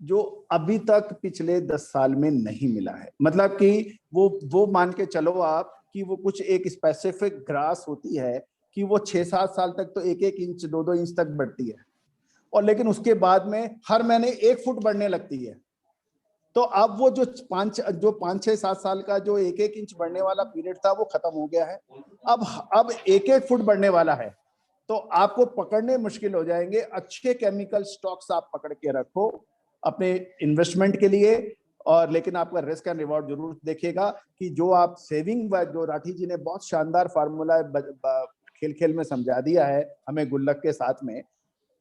जो अभी तक पिछले 10 साल में नहीं मिला है। मतलब कि वो मान के चलो आप कि वो कुछ एक स्पेसिफिक ग्रास होती है कि वो 6-7 साल तक तो 1-1 इंच 2-2 इंच तक बढ़ती है, और लेकिन उसके बाद में हर महीने 1 फुट बढ़ने लगती है। तो अब वो जो 5-6-7 साल का जो 1-1 इंच बढ़ने वाला पीरियड था वो खत्म हो गया है। अब 1-1 फुट बढ़ने वाला है, तो आपको पकड़ने मुश्किल हो जाएंगे। अच्छे केमिकल स्टॉक्स आप पकड़ के रखो अपने इन्वेस्टमेंट के लिए, और लेकिन आपका रिस्क एंड रिवॉर्ड जरूर देखिएगा कि जो आप सेविंग, जो राठी जी ने बहुत शानदार फार्मूला खेल में समझा दिया है हमें गुल्लक के साथ में,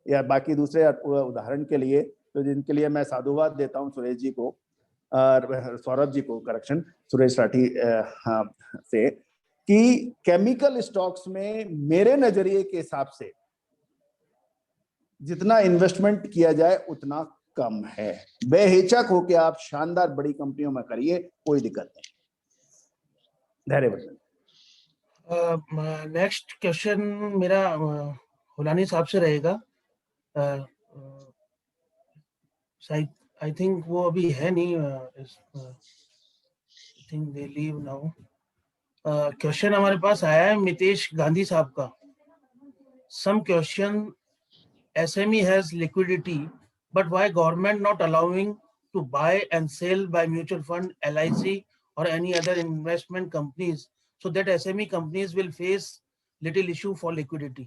या बाकी दूसरे उदाहरण के लिए, तो जिनके लिए मैं साधुवाद देता हूं सुरेश जी को और सौरभ जी को, करेक्शन, सुरेश राठी से, कि केमिकल स्टॉक्स में मेरे नजरिए के हिसाब से जितना इन्वेस्टमेंट किया जाए उतना कम है। बेहिचक होके आप शानदार बड़ी कंपनियों में करिए, कोई दिक्कत नहीं। धन्यवाद। नेक्स्ट क्वेश्चन मेरा हुलानी साहब से रहेगा। आई थिंक वो अभी है नहीं, I think they leave now. Question हमारे पास आया है मितेश गांधी साहब का। Some question, SME has liquidity, but why government not allowing to buy and sell by mutual fund, LIC or any other investment companies, so that SME companies will face little issue for liquidity?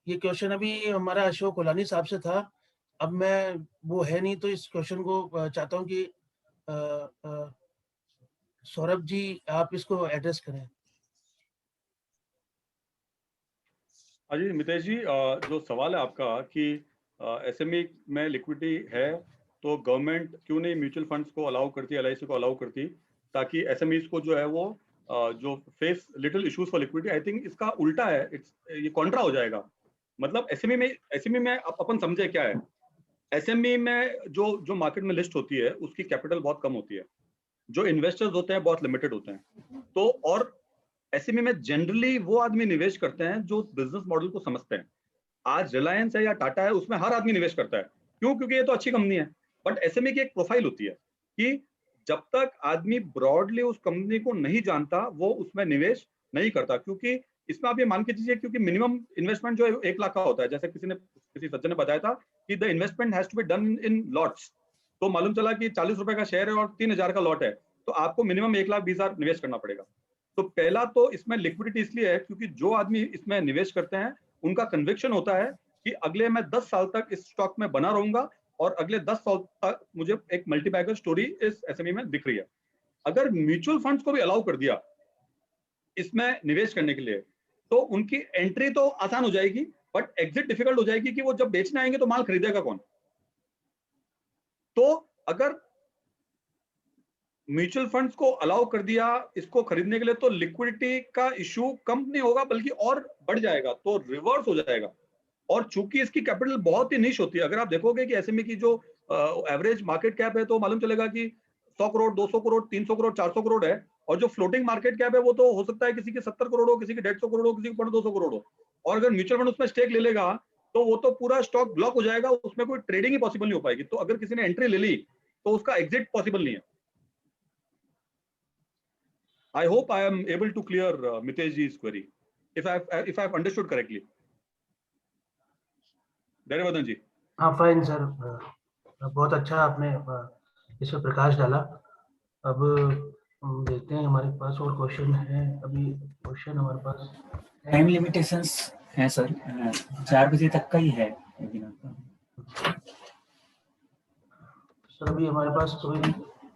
ये question अभी हमारा अशोक हुलानी साहब से था। अब मैं वो है नहीं, तो इस क्वेश्चन को चाहता हूँ कि सौरभ जी आप इसको एड्रेस करें। हाँ जी मितेश जी, जो सवाल है आपका कि एसएमई में लिक्विडिटी है तो गवर्नमेंट क्यों नहीं म्यूचुअल फंड्स को अलाउ करती, एलआईसी को अलाउ करती, ताकि एसएमईज को जो है वो जो face little issues for liquidity. I think इसका उल्टा है, ये कॉन्ट्रा हो जाएगा। मतलब एसएमई में अपन समझे क्या है, एसएमई में जो मार्केट में लिस्ट होती है उसकी कैपिटल बहुत कम होती है, जो इन्वेस्टर्स होते हैं बहुत लिमिटेड होते हैं। तो और एसएमई में जनरली वो आदमी निवेश करते हैं जो बिजनेस मॉडल को समझते हैं। आज रिलायंस है या टाटा है, उसमें हर आदमी निवेश करता है। क्यों? क्योंकि ये तो अच्छी कंपनी है। बट एसएमई की एक प्रोफाइल होती है कि जब तक आदमी ब्रॉडली उस कंपनी को नहीं जानता वो उसमें निवेश नहीं करता, क्योंकि इसमें आप ये मान के चीजिए, क्योंकि मिनिमम इन्वेस्टमेंट जो 1 लाख का होता है, जैसे किसी सज्जन ने बताया था कि the investment has to be done in lots. तो मालूम चला कि 40 रुपए का शेयर है और 3000 का लॉट है, तो आपको मिनिमम 1,20,000 निवेश करना पड़ेगा। तो पहला तो इसमें लिक्विडिटी इसलिए है क्योंकि जो आदमी इसमें निवेश करते हैं उनका कन्विक्शन होता है कि अगले मैं 10 साल तक इस स्टॉक में बना रहूंगा और अगले 10 साल तक मुझे एक मल्टीबैगर स्टोरी इस एसएमई में दिख रही है। अगर म्यूचुअल फंड्स को भी अलाउ कर दिया इसमें निवेश करने के लिए, तो उनकी एंट्री तो आसान हो जाएगी, बट एग्जिट डिफिकल्ट हो जाएगी कि वो जब बेचने आएंगे तो माल खरीदेगा कौन। तो अगर म्यूचुअल फंड्स को अलाउ कर दिया इसको खरीदने के लिए, तो लिक्विडिटी का इशू कम नहीं होगा बल्कि और बढ़ जाएगा, तो रिवर्स हो जाएगा। और चूंकि इसकी कैपिटल बहुत ही निश होती है, अगर आप देखोगे कि एसएमई की जो एवरेज मार्केट कैप है तो मालूम चलेगा कि 100 करोड़, 200 करोड़, 300 करोड़, 400 करोड़ है, और जो फ्लोटिंग मार्केट कैप है वो तो हो सकता है किसी की 70 करोड़ हो, किसी की 150 करोड़ हो, किसी की 200 करोड़ हो। और अगर म्यूचुअल फंड उसमें स्टेक ले लेगा तो वो तो पूरा स्टॉक ब्लॉक हो जाएगा, उसमें कोई ट्रेडिंग ही पॉसिबल नहीं हो पाएगी। तो अगर किसी ने एंट्री ले ली तो उसका एग्जिट पॉसिबल नहीं है। I hope I am able to clear Mitesh ji's query, if I have understood correctly. Dharyavardan ji. हाँ फाइन सर, बहुत अच्छा आपने इस पर प्रकाश डाला। अब हम देखते हैं हमारे पास और क्वेश्चन है। अभी क्वेश्चन हमारे पास टाइम लिमिटेशंस है सर, 4 बजे तक का ही है सर। अभी हमारे पास कोई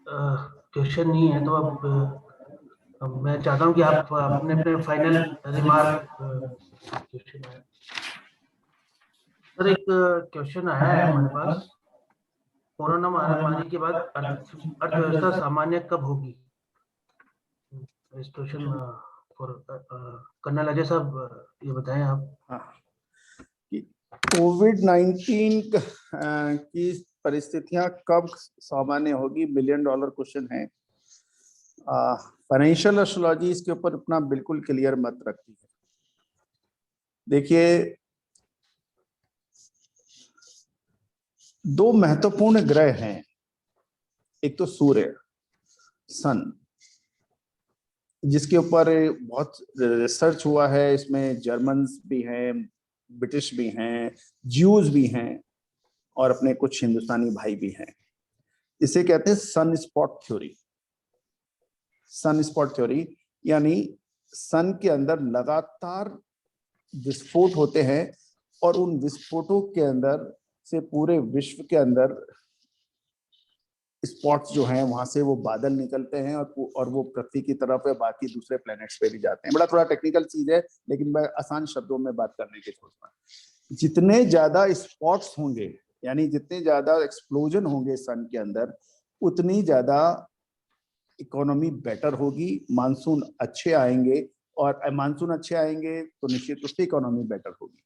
क्वेश्चन नहीं है, तो अब मैं चाहता हूं कि आप अपने अपने फाइनल रिमार्क क्वेश्चन है सर। एक क्वेश्चन आया है हमारे पास, कोरोना महामारी के बाद अर्थव्यवस्था सामान्य कब होगी? इस क्वेश्चन फॉर कर्नल अजय साहब, ये बताएं आप। कोविड-19 की परिस्थितियां कब सामान्य होगी, $1 मिलियन क्वेश्चन है। फाइनेंशियल एस्ट्रोलॉजी इसके ऊपर अपना बिल्कुल क्लियर मत रखती है। देखिए, 2 महत्वपूर्ण ग्रह हैं, एक तो सूर्य, सन, जिसके ऊपर बहुत रिसर्च हुआ है। इसमें जर्मन्स भी हैं, ब्रिटिश भी हैं, ज्यूज भी हैं और अपने कुछ हिंदुस्तानी भाई भी हैं। इसे कहते हैं sun spot theory. Sun spot theory यानी सन के अंदर लगातार विस्फोट होते हैं और उन विस्फोटों के अंदर से पूरे विश्व के अंदर स्पॉट्स जो हैं वहां से वो बादल निकलते हैं और वो पृथ्वी की तरफ है, बाकी दूसरे प्लैनेट्स पे भी जाते हैं। बड़ा थोड़ा टेक्निकल चीज है, लेकिन मैं आसान शब्दों में बात करने की सोचता हूँ। जितने ज्यादा स्पॉट्स होंगे, यानी जितने ज्यादा एक्सप्लोजन होंगे सन के अंदर, उतनी ज्यादा इकोनॉमी बेटर होगी, मानसून अच्छे आएंगे, और मानसून अच्छे आएंगे तो निश्चित रूप से इकोनॉमी बेटर होगी।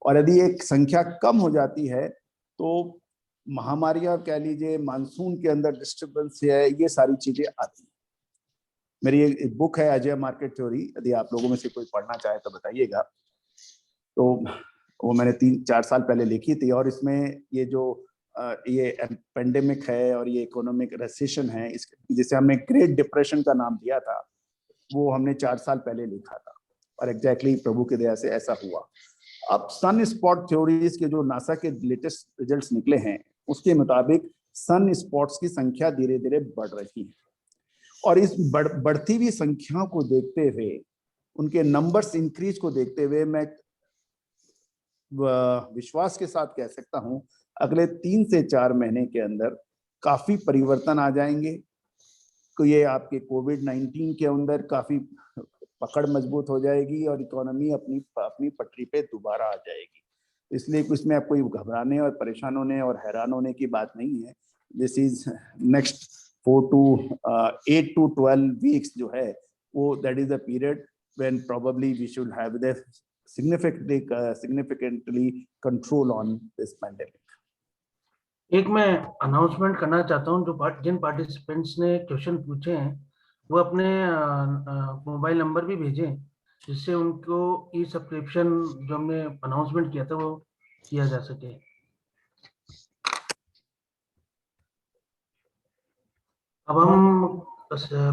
और यदि एक संख्या कम हो जाती है तो महामारियां, कह लीजिए मानसून के अंदर डिस्टर्बेंस है, ये सारी चीजें आती हैं। मेरी एक बुक है अजय मार्केट थ्योरी, यदि आप लोगों में से कोई पढ़ना चाहे तो बताइएगा। तो वो मैंने 3-4 साल पहले लिखी थी, और इसमें ये जो ये पेंडेमिक है और ये इकोनॉमिक रेसेशन है, जिसे हमने ग्रेट डिप्रेशन का नाम दिया था, वो हमने 4 साल पहले लिखा था, और एग्जैक्टली प्रभु की दया से ऐसा हुआ। अब सन स्पॉट थ्योरीज के जो नासा के लेटेस्ट रिजल्ट्स निकले हैं, उसके मुताबिक सन स्पॉट्स की संख्या धीरे धीरे बढ़ रही है, और इस बढ़ती हुई संख्या को देखते हुए, उनके नंबर्स इंक्रीज को देखते हुए, मैं विश्वास के साथ कह सकता हूं अगले 3 से 4 महीने के अंदर काफी परिवर्तन आ जाएंगे। तो ये आपके कोविड-19 के अंदर काफी पकड़ मजबूत हो जाएगी और इकोनॉमी अपनी पटरी पे दोबारा आ जाएगी। इसलिए इसमें आप कोई घबराने और परेशान होने और हैरान होने की बात नहीं है। This is next 8 to 12 weeks जो है वो, that is the period when probably we should have the significantly control on this pandemic. एक मैं अनाउंसमेंट करना चाहता हूं, जो जिन पार्टिसिपेंट्स ने क्वेश्चन पूछे हैं वो अपने मोबाइल नंबर भी भेजें, जिससे उनको ई सब्सक्रिप्शन जो हमने अनाउंसमेंट किया था वो किया जा सके। अब हम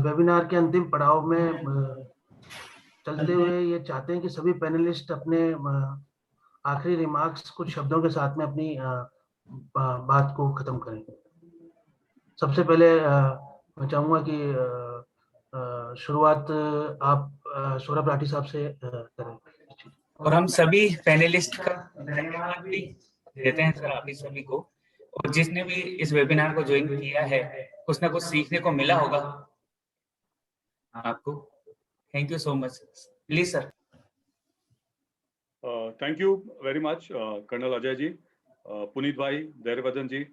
वेबिनार के अंतिम पड़ाव में चलते हुए ये चाहते हैं कि सभी पैनलिस्ट अपने आखिरी रिमार्क्स कुछ शब्दों के साथ में अपनी बात को खत्म करें। सबसे पहले मैं चाहूंगा कि शुरुआत आप सौरभ राठी साहब से करें। और हम सभी पैनलिस्ट का धन्यवाद भी देते हैं सर आप सभी को, और जिसने भी इस वेबिनार को ज्वाइन किया है कुछ ना कुछ सीखने को मिला होगा आपको। Thank you so much. Please sir. Thank you very much colonel Ajay ji, Puneet भाई, धैर्यवर्धन जी,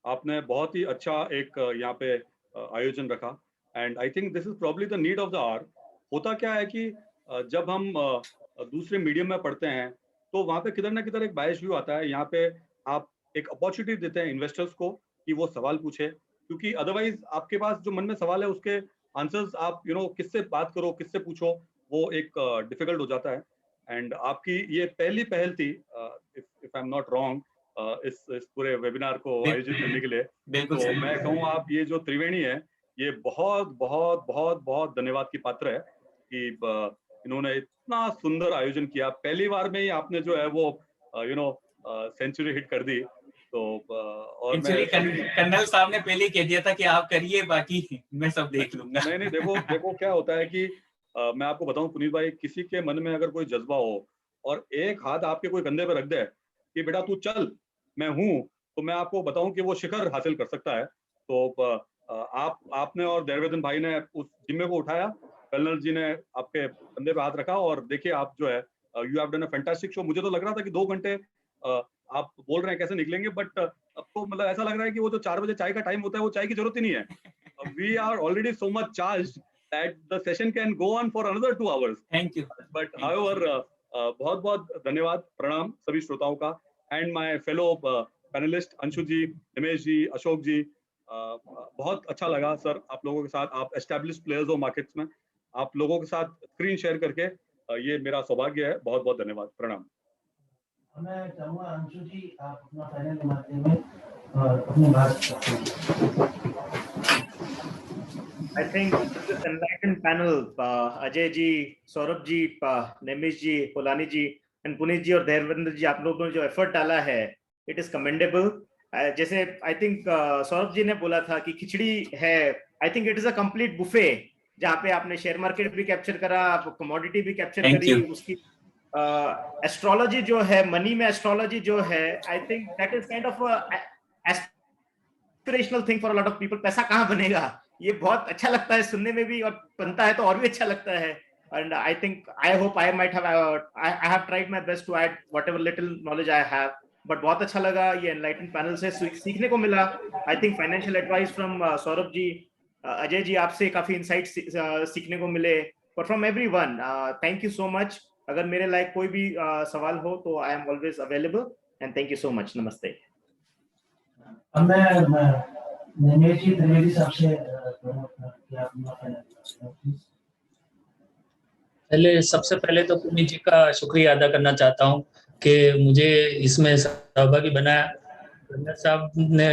आपने बहुत ही अच्छा एक यहाँ पे आयोजन रखा and I think this is probably the need of the hour. होता क्या है कि जब हम दूसरे मीडियम में पढ़ते हैं तो वहाँ पे किधर ना किधर एक बायस व्यू आता है। यहाँ पे आप एक अपॉर्चुनिटी देते हैं इन्वेस्टर्स को कि वो सवाल पूछे, क्योंकि अदरवाइज आपके पास जो मन में सवाल है उसके आंसर्स आप किससे बात करो, किससे पूछो, वो एक डिफिकल्ट हो जाता है। एंड आपकी ये पहली पहल थी if I am not wrong इस पूरे वेबिनार को आयोजित करने के लिए। तो मैं कहूँ आप ये जो त्रिवेणी है ये बहुत बहुत बहुत बहुत धन्यवाद की पात्र है कि इन्होंने इतना सुंदर आयोजन किया। पहली बार में ही आपने जो है वो सेंचुरी हिट कर दी। तो और कर्नल साहब ने पहले कह दिया था कि आप करिए, बाकी मैं सब देख लूंगा। नहीं देखो क्या होता है कि मैं आपको बताऊं पुनीत भाई, किसी के मन में अगर कोई जज्बा हो और एक हाथ आपके कोई कंधे पे रख दे कि बेटा तू चल मैं हूं, तो मैं आपको बताऊं कि वो शिखर हासिल कर सकता है। तो आपने और धैर्यवर्धन भाई ने उस जिम्मे को उठाया, कर्नल जी ने आपके कंधे पे हाथ रखा और देखिए आप जो है you have done a fantastic show. मुझे तो लग रहा था कि 2 घंटे आप बोल रहे हैं कैसे निकलेंगे, बट अब तो मतलब ऐसा लग रहा है कि वो जो 4 बजे चाय का टाइम होता है वो चाय की जरूरत ही नहीं है। We are already so much charged that the session can go on for another 2 hours. Thank you. But however, बहुत बहुत धन्यवाद, प्रणाम सभी श्रोताओं का and my fellow panelist Anshu ji, Himesh ji, Ashok ji, बहुत अच्छा लगा सर आप लोगों के साथ। आप एस्टैब्लिश्ड प्लेयर्स हो मार्केट्स में, आप लोगों के साथ स्क्रीन शेयर करके ये मेरा सौभाग्य है। बहुत बहुत धन्यवाद, प्रणाम। मैं चाहूंगा अंशु जी आप अपना फाइनल मानते हुए अपनी बात। I think this enlightened panel, Ajay ji, Saurabh ji, Nemish ji, Polani ji, and Puneet ji और धैर्यवर्धन जी, आप लोगों ने जो एफर्ट डाला है, it is commendable. जैसे I think सौरभ जी ने बोला था कि खिचड़ी है, I think it is a complete buffet जहाँ पे आपने शेयर मार्केट भी कैप्चर करा, कमोडिटी भी कैप्चर करी, उसकी एस्ट्रोलॉजी जो है, मनी में एस्ट्रोलॉजी जो है, I think that is kind of aspirational thing for a lot of people. पैसा कहाँ बनेगा, ये बहुत अच्छा लगता है सुनने में भी, और बनता है तो और भी अच्छा लगता है। And I think, I hope I might have, I have tried my best to add whatever little knowledge I have. But बहुत अच्छा लगा, ये enlightened panel से सीखने को मिला। I think financial advice from Saurabh ji, Ajay ji, आपसे काफी insights सीखने को मिले। But from everyone, thank you so much. अगर मेरे लायक कोई भी सवाल हो तो I am always available. And thank you so much. नमस्ते। निमेश जी, त्रिवेदी साहब से सबसे पहले तो पुनीत जी का शुक्रिया अदा करना चाहता हूं कि मुझे इसमें सहभागी बनाया। कर्नल साहब ने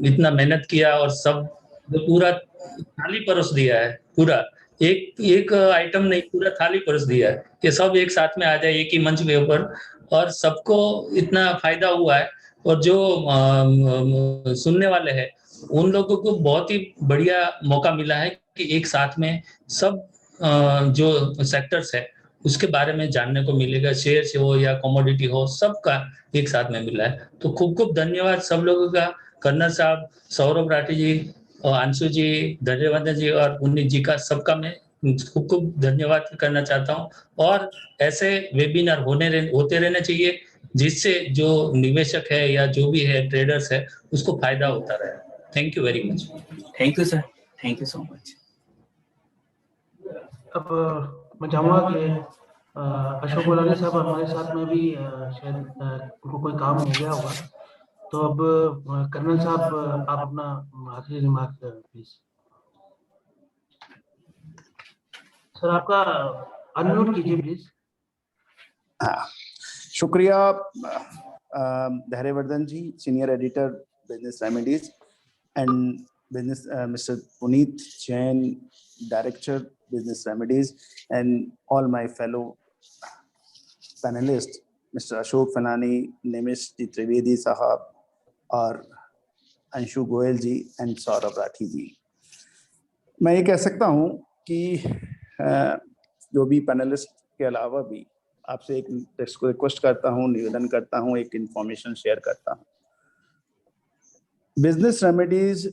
इतना मेहनत किया और सब पूरा थाली परोस दिया है, पूरा एक आइटम नहीं, पूरा थाली परोस दिया है कि सब एक साथ में आ जाए एक ही मंच के ऊपर, और सबको इतना फायदा हुआ है। और जो सुनने वाले हैं उन लोगों को बहुत ही बढ़िया मौका मिला है कि एक साथ में सब जो सेक्टर्स है उसके बारे में जानने को मिलेगा, शेयर्स हो या कमोडिटी हो, सबका एक साथ में मिला है। तो खूब खूब धन्यवाद सब लोगों का, कर्नल साहब, सौरभ राठी जी और अंशु जी, धैर्यवर्धन जी और पुनीत जी का, सबका मैं खूब खूब धन्यवाद करना चाहता हूँ। और ऐसे वेबिनार होते रहने चाहिए जिससे जो निवेशक है या जो भी है ट्रेडर्स है उसको फायदा होता रहे। Thank you very much. Thank you sir, thank you so much. अब मैं चाहूंगा कि अशोक गुलानी साहब हमारे साथ में भी शायद उनको कोई काम हो गया होगा, तो अब कर्नल साहब आप अपना आखिरी रिमार्क प्लीज। सर आपका अनम्यूट कीजिए प्लीज। हाँ, शुक्रिया Dhairyavardhan ji, senior editor Business Remedies, and business mister Puneet Jain, director Business Remedies, and all my fellow panelist mister Ashok Fanani, Nimish ji Trivedi साहब, और अंशु गोयल जी एंड सौरभ राठी जी। मैं ये कह सकता हूँ कि जो भी पैनलिस्ट के अलावा भी आपसे एक रिक्वेस्ट करता हूँ, निवेदन करता हूँ, एक इंफॉर्मेशन शेयर करता हूँ। बिजनेस रेमेडीज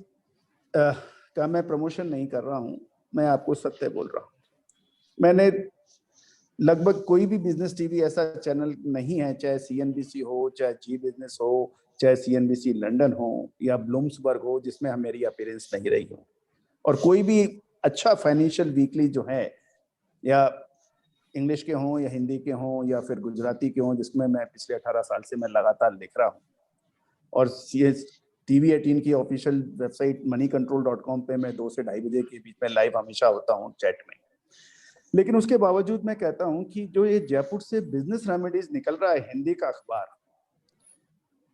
का मैं प्रमोशन नहीं कर रहा हूँ, मैं आपको सत्य बोल रहा हूँ। मैंने लगभग कोई भी बिजनेस टीवी ऐसा चैनल नहीं है, चाहे सीएनबीसी हो, चाहे जी बिजनेस हो, चाहे सीएनबीसी लंदन हो या ब्लूम्सबर्ग हो, जिसमें मेरी अपीयरेंस नहीं रही हो। और कोई भी अच्छा फाइनेंशियल वीकली जो है, या इंग्लिश के हों या हिंदी के हों या फिर गुजराती के हों, जिसमें मैं पिछले 18 साल से मैं लगातार लिख रहा हूँ, और टीवी 18 की ऑफिशियल वेबसाइट moneycontrol.com पे मैं 2 से 2:30 बजे के बीच में लाइव हमेशा होता हूँ चैट में। लेकिन उसके बावजूद मैं कहता हूँ कि जो ये जयपुर से बिजनेस रेमेडीज निकल रहा है, हिंदी का अखबार,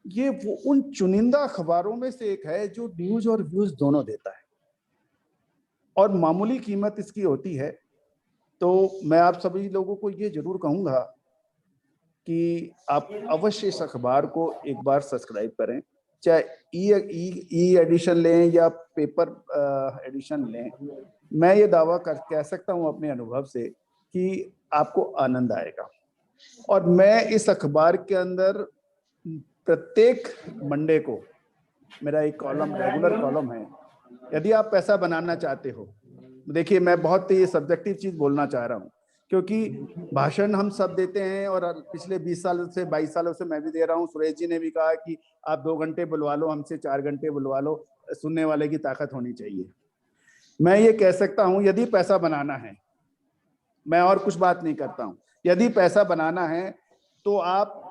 ये वो उन चुनिंदा अखबारों में से एक है जो न्यूज और व्यूज दोनों देता है, और मामूली कीमत इसकी होती है। तो मैं आप सभी लोगों को ये जरूर कहूंगा कि आप अवश्य इस अखबार को एक बार सब्सक्राइब करें, चाहे ई एडिशन लें या पेपर एडिशन लें। मैं ये दावा कह सकता हूं अपने अनुभव से कि आपको आनंद आएगा। और मैं इस अखबार के अंदर प्रत्येक मंडे को मेरा एक कॉलम, रेगुलर कॉलम है। यदि आप पैसा बनाना चाहते हो, देखिए मैं बहुत ही सब्जेक्टिव चीज बोलना चाह रहा हूँ, क्योंकि भाषण हम सब देते हैं, और पिछले 20 साल से 22 सालों से मैं भी दे रहा हूँ। सुरेश जी ने भी कहा कि आप 2 घंटे बुलवा लो हमसे, 4 घंटे बुलवा लो, सुनने वाले की ताकत होनी चाहिए। मैं ये कह सकता हूँ, यदि पैसा बनाना है, मैं और कुछ बात नहीं करता हूँ, यदि पैसा बनाना है तो आप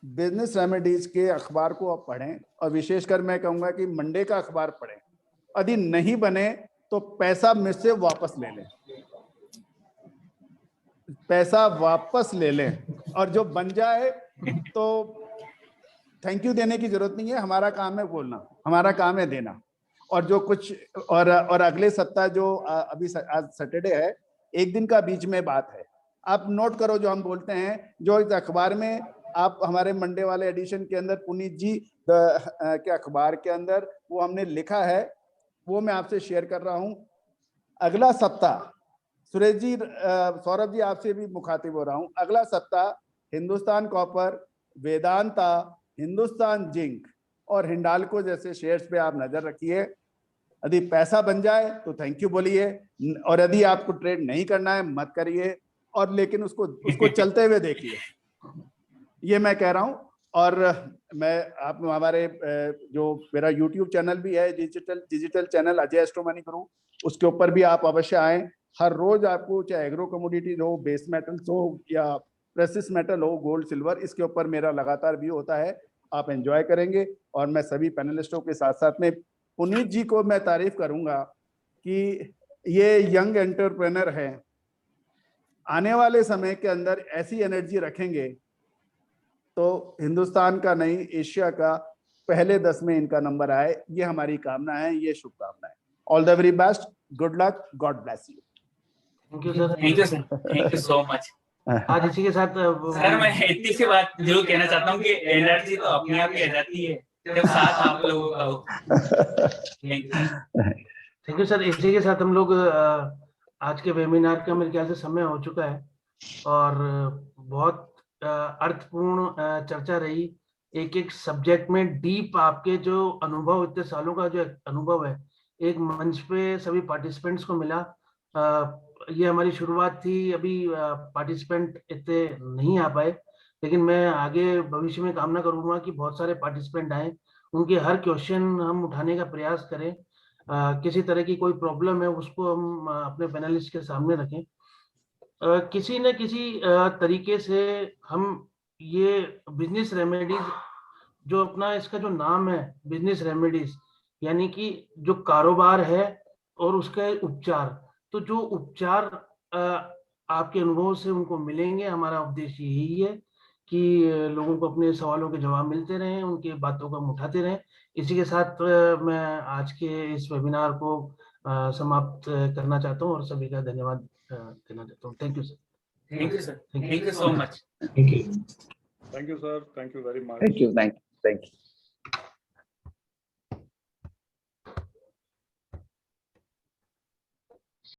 बिजनेस रेमेडीज के अखबार को आप पढ़ें, और विशेषकर मैं कहूंगा कि मंडे का अखबार पढ़ें। यदि नहीं बने तो पैसा मुझसे वापस ले लें, पैसा वापस ले लें, और जो बन जाए तो थैंक यू देने की जरूरत नहीं है। हमारा काम है बोलना, हमारा काम है देना। और जो कुछ और अगले सप्ताह जो अभी आज सैटरडे है, एक दिन का बीच में बात है, आप नोट करो जो हम बोलते हैं, जो इस अखबार में आप हमारे मंडे वाले एडिशन के अंदर पुनीत जी के अखबार के अंदर वो हमने लिखा है, वो मैं आपसे शेयर कर रहा हूं। अगला सप्ताह सुरेश जी, सौरभ जी, आपसे भी मुखातिब हो रहा हूं। अगला सप्ताह हिंदुस्तान कॉपर, वेदांता, हिंदुस्तान जिंक और हिंडाल्को जैसे शेयर्स पे आप नजर रखिए। यदि पैसा बन जाए तो थैंक यू बोलिए, और यदि आपको ट्रेड नहीं करना है मत करिए, और लेकिन उसको चलते हुए देखिए, ये मैं कह रहा हूं। और मैं आप हमारे जो मेरा YouTube चैनल भी है, digital channel Ajay astro money गुरु, उसके ऊपर भी आप अवश्य आए। हर रोज आपको चाहे एग्रो कमोडिटीज हो, बेस मेटल्स हो या प्रेसियस मेटल हो, गोल्ड सिल्वर, इसके ऊपर मेरा लगातार व्यू होता है, आप एंजॉय करेंगे। और मैं सभी पैनलिस्टों के साथ साथ में पुनीत जी को मैं तारीफ करूंगा कि ये यंग एंटरप्रेन्योर है, आने वाले समय के अंदर ऐसी एनर्जी रखेंगे तो हिंदुस्तान का नहीं, एशिया का पहले 10 में इनका नंबर आए, ये हमारी कामना है, ये शुभकामना है। All the very best, good luck, God bless you. Thank you sir. Thank you sir, thank you so much. आज इसी के साथ सर मैं इतनी सी बात जरूर कहना चाहता हूँ कि एनर्जी तो अपने आप ही आ जाती है जब साथ आप लोगों का हो। Thank you sir. इसी के साथ हम लोग आज के वेबिनार का मेरे ख्याल से समय हो चुका है, और बहुत अर्थपूर्ण चर्चा रही। एक एक सब्जेक्ट में डीप आपके जो अनुभव, इतने सालों का जो अनुभव है, एक मंच पे सभी पार्टिसिपेंट्स को मिला। ये हमारी शुरुआत थी, अभी पार्टिसिपेंट इतने नहीं आ पाए, लेकिन मैं आगे भविष्य में कामना करूंगा कि बहुत सारे पार्टिसिपेंट आए, उनके हर क्वेश्चन हम उठाने का प्रयास करें। किसी तरह की कोई प्रॉब्लम है उसको हम अपने पैनलिस्ट के सामने रखें। किसी न किसी तरीके से हम ये बिजनेस रेमेडीज, जो अपना इसका जो नाम है बिजनेस रेमेडीज, यानी कि जो कारोबार है और उसका उपचार, तो जो उपचार आपके अनुभव से उनको मिलेंगे। हमारा उद्देश्य यही है कि लोगों को अपने सवालों के जवाब मिलते रहें, उनकी बातों को हम उठाते रहें। इसी के साथ मैं आज के इस वेबिनार को समाप्त करना चाहता हूँ और सभी का धन्यवाद देना चाहता हूँ। Thank you sir. Thank you sir, thank you so much. Thank you. Thank you sir, thank you very much. Thank you.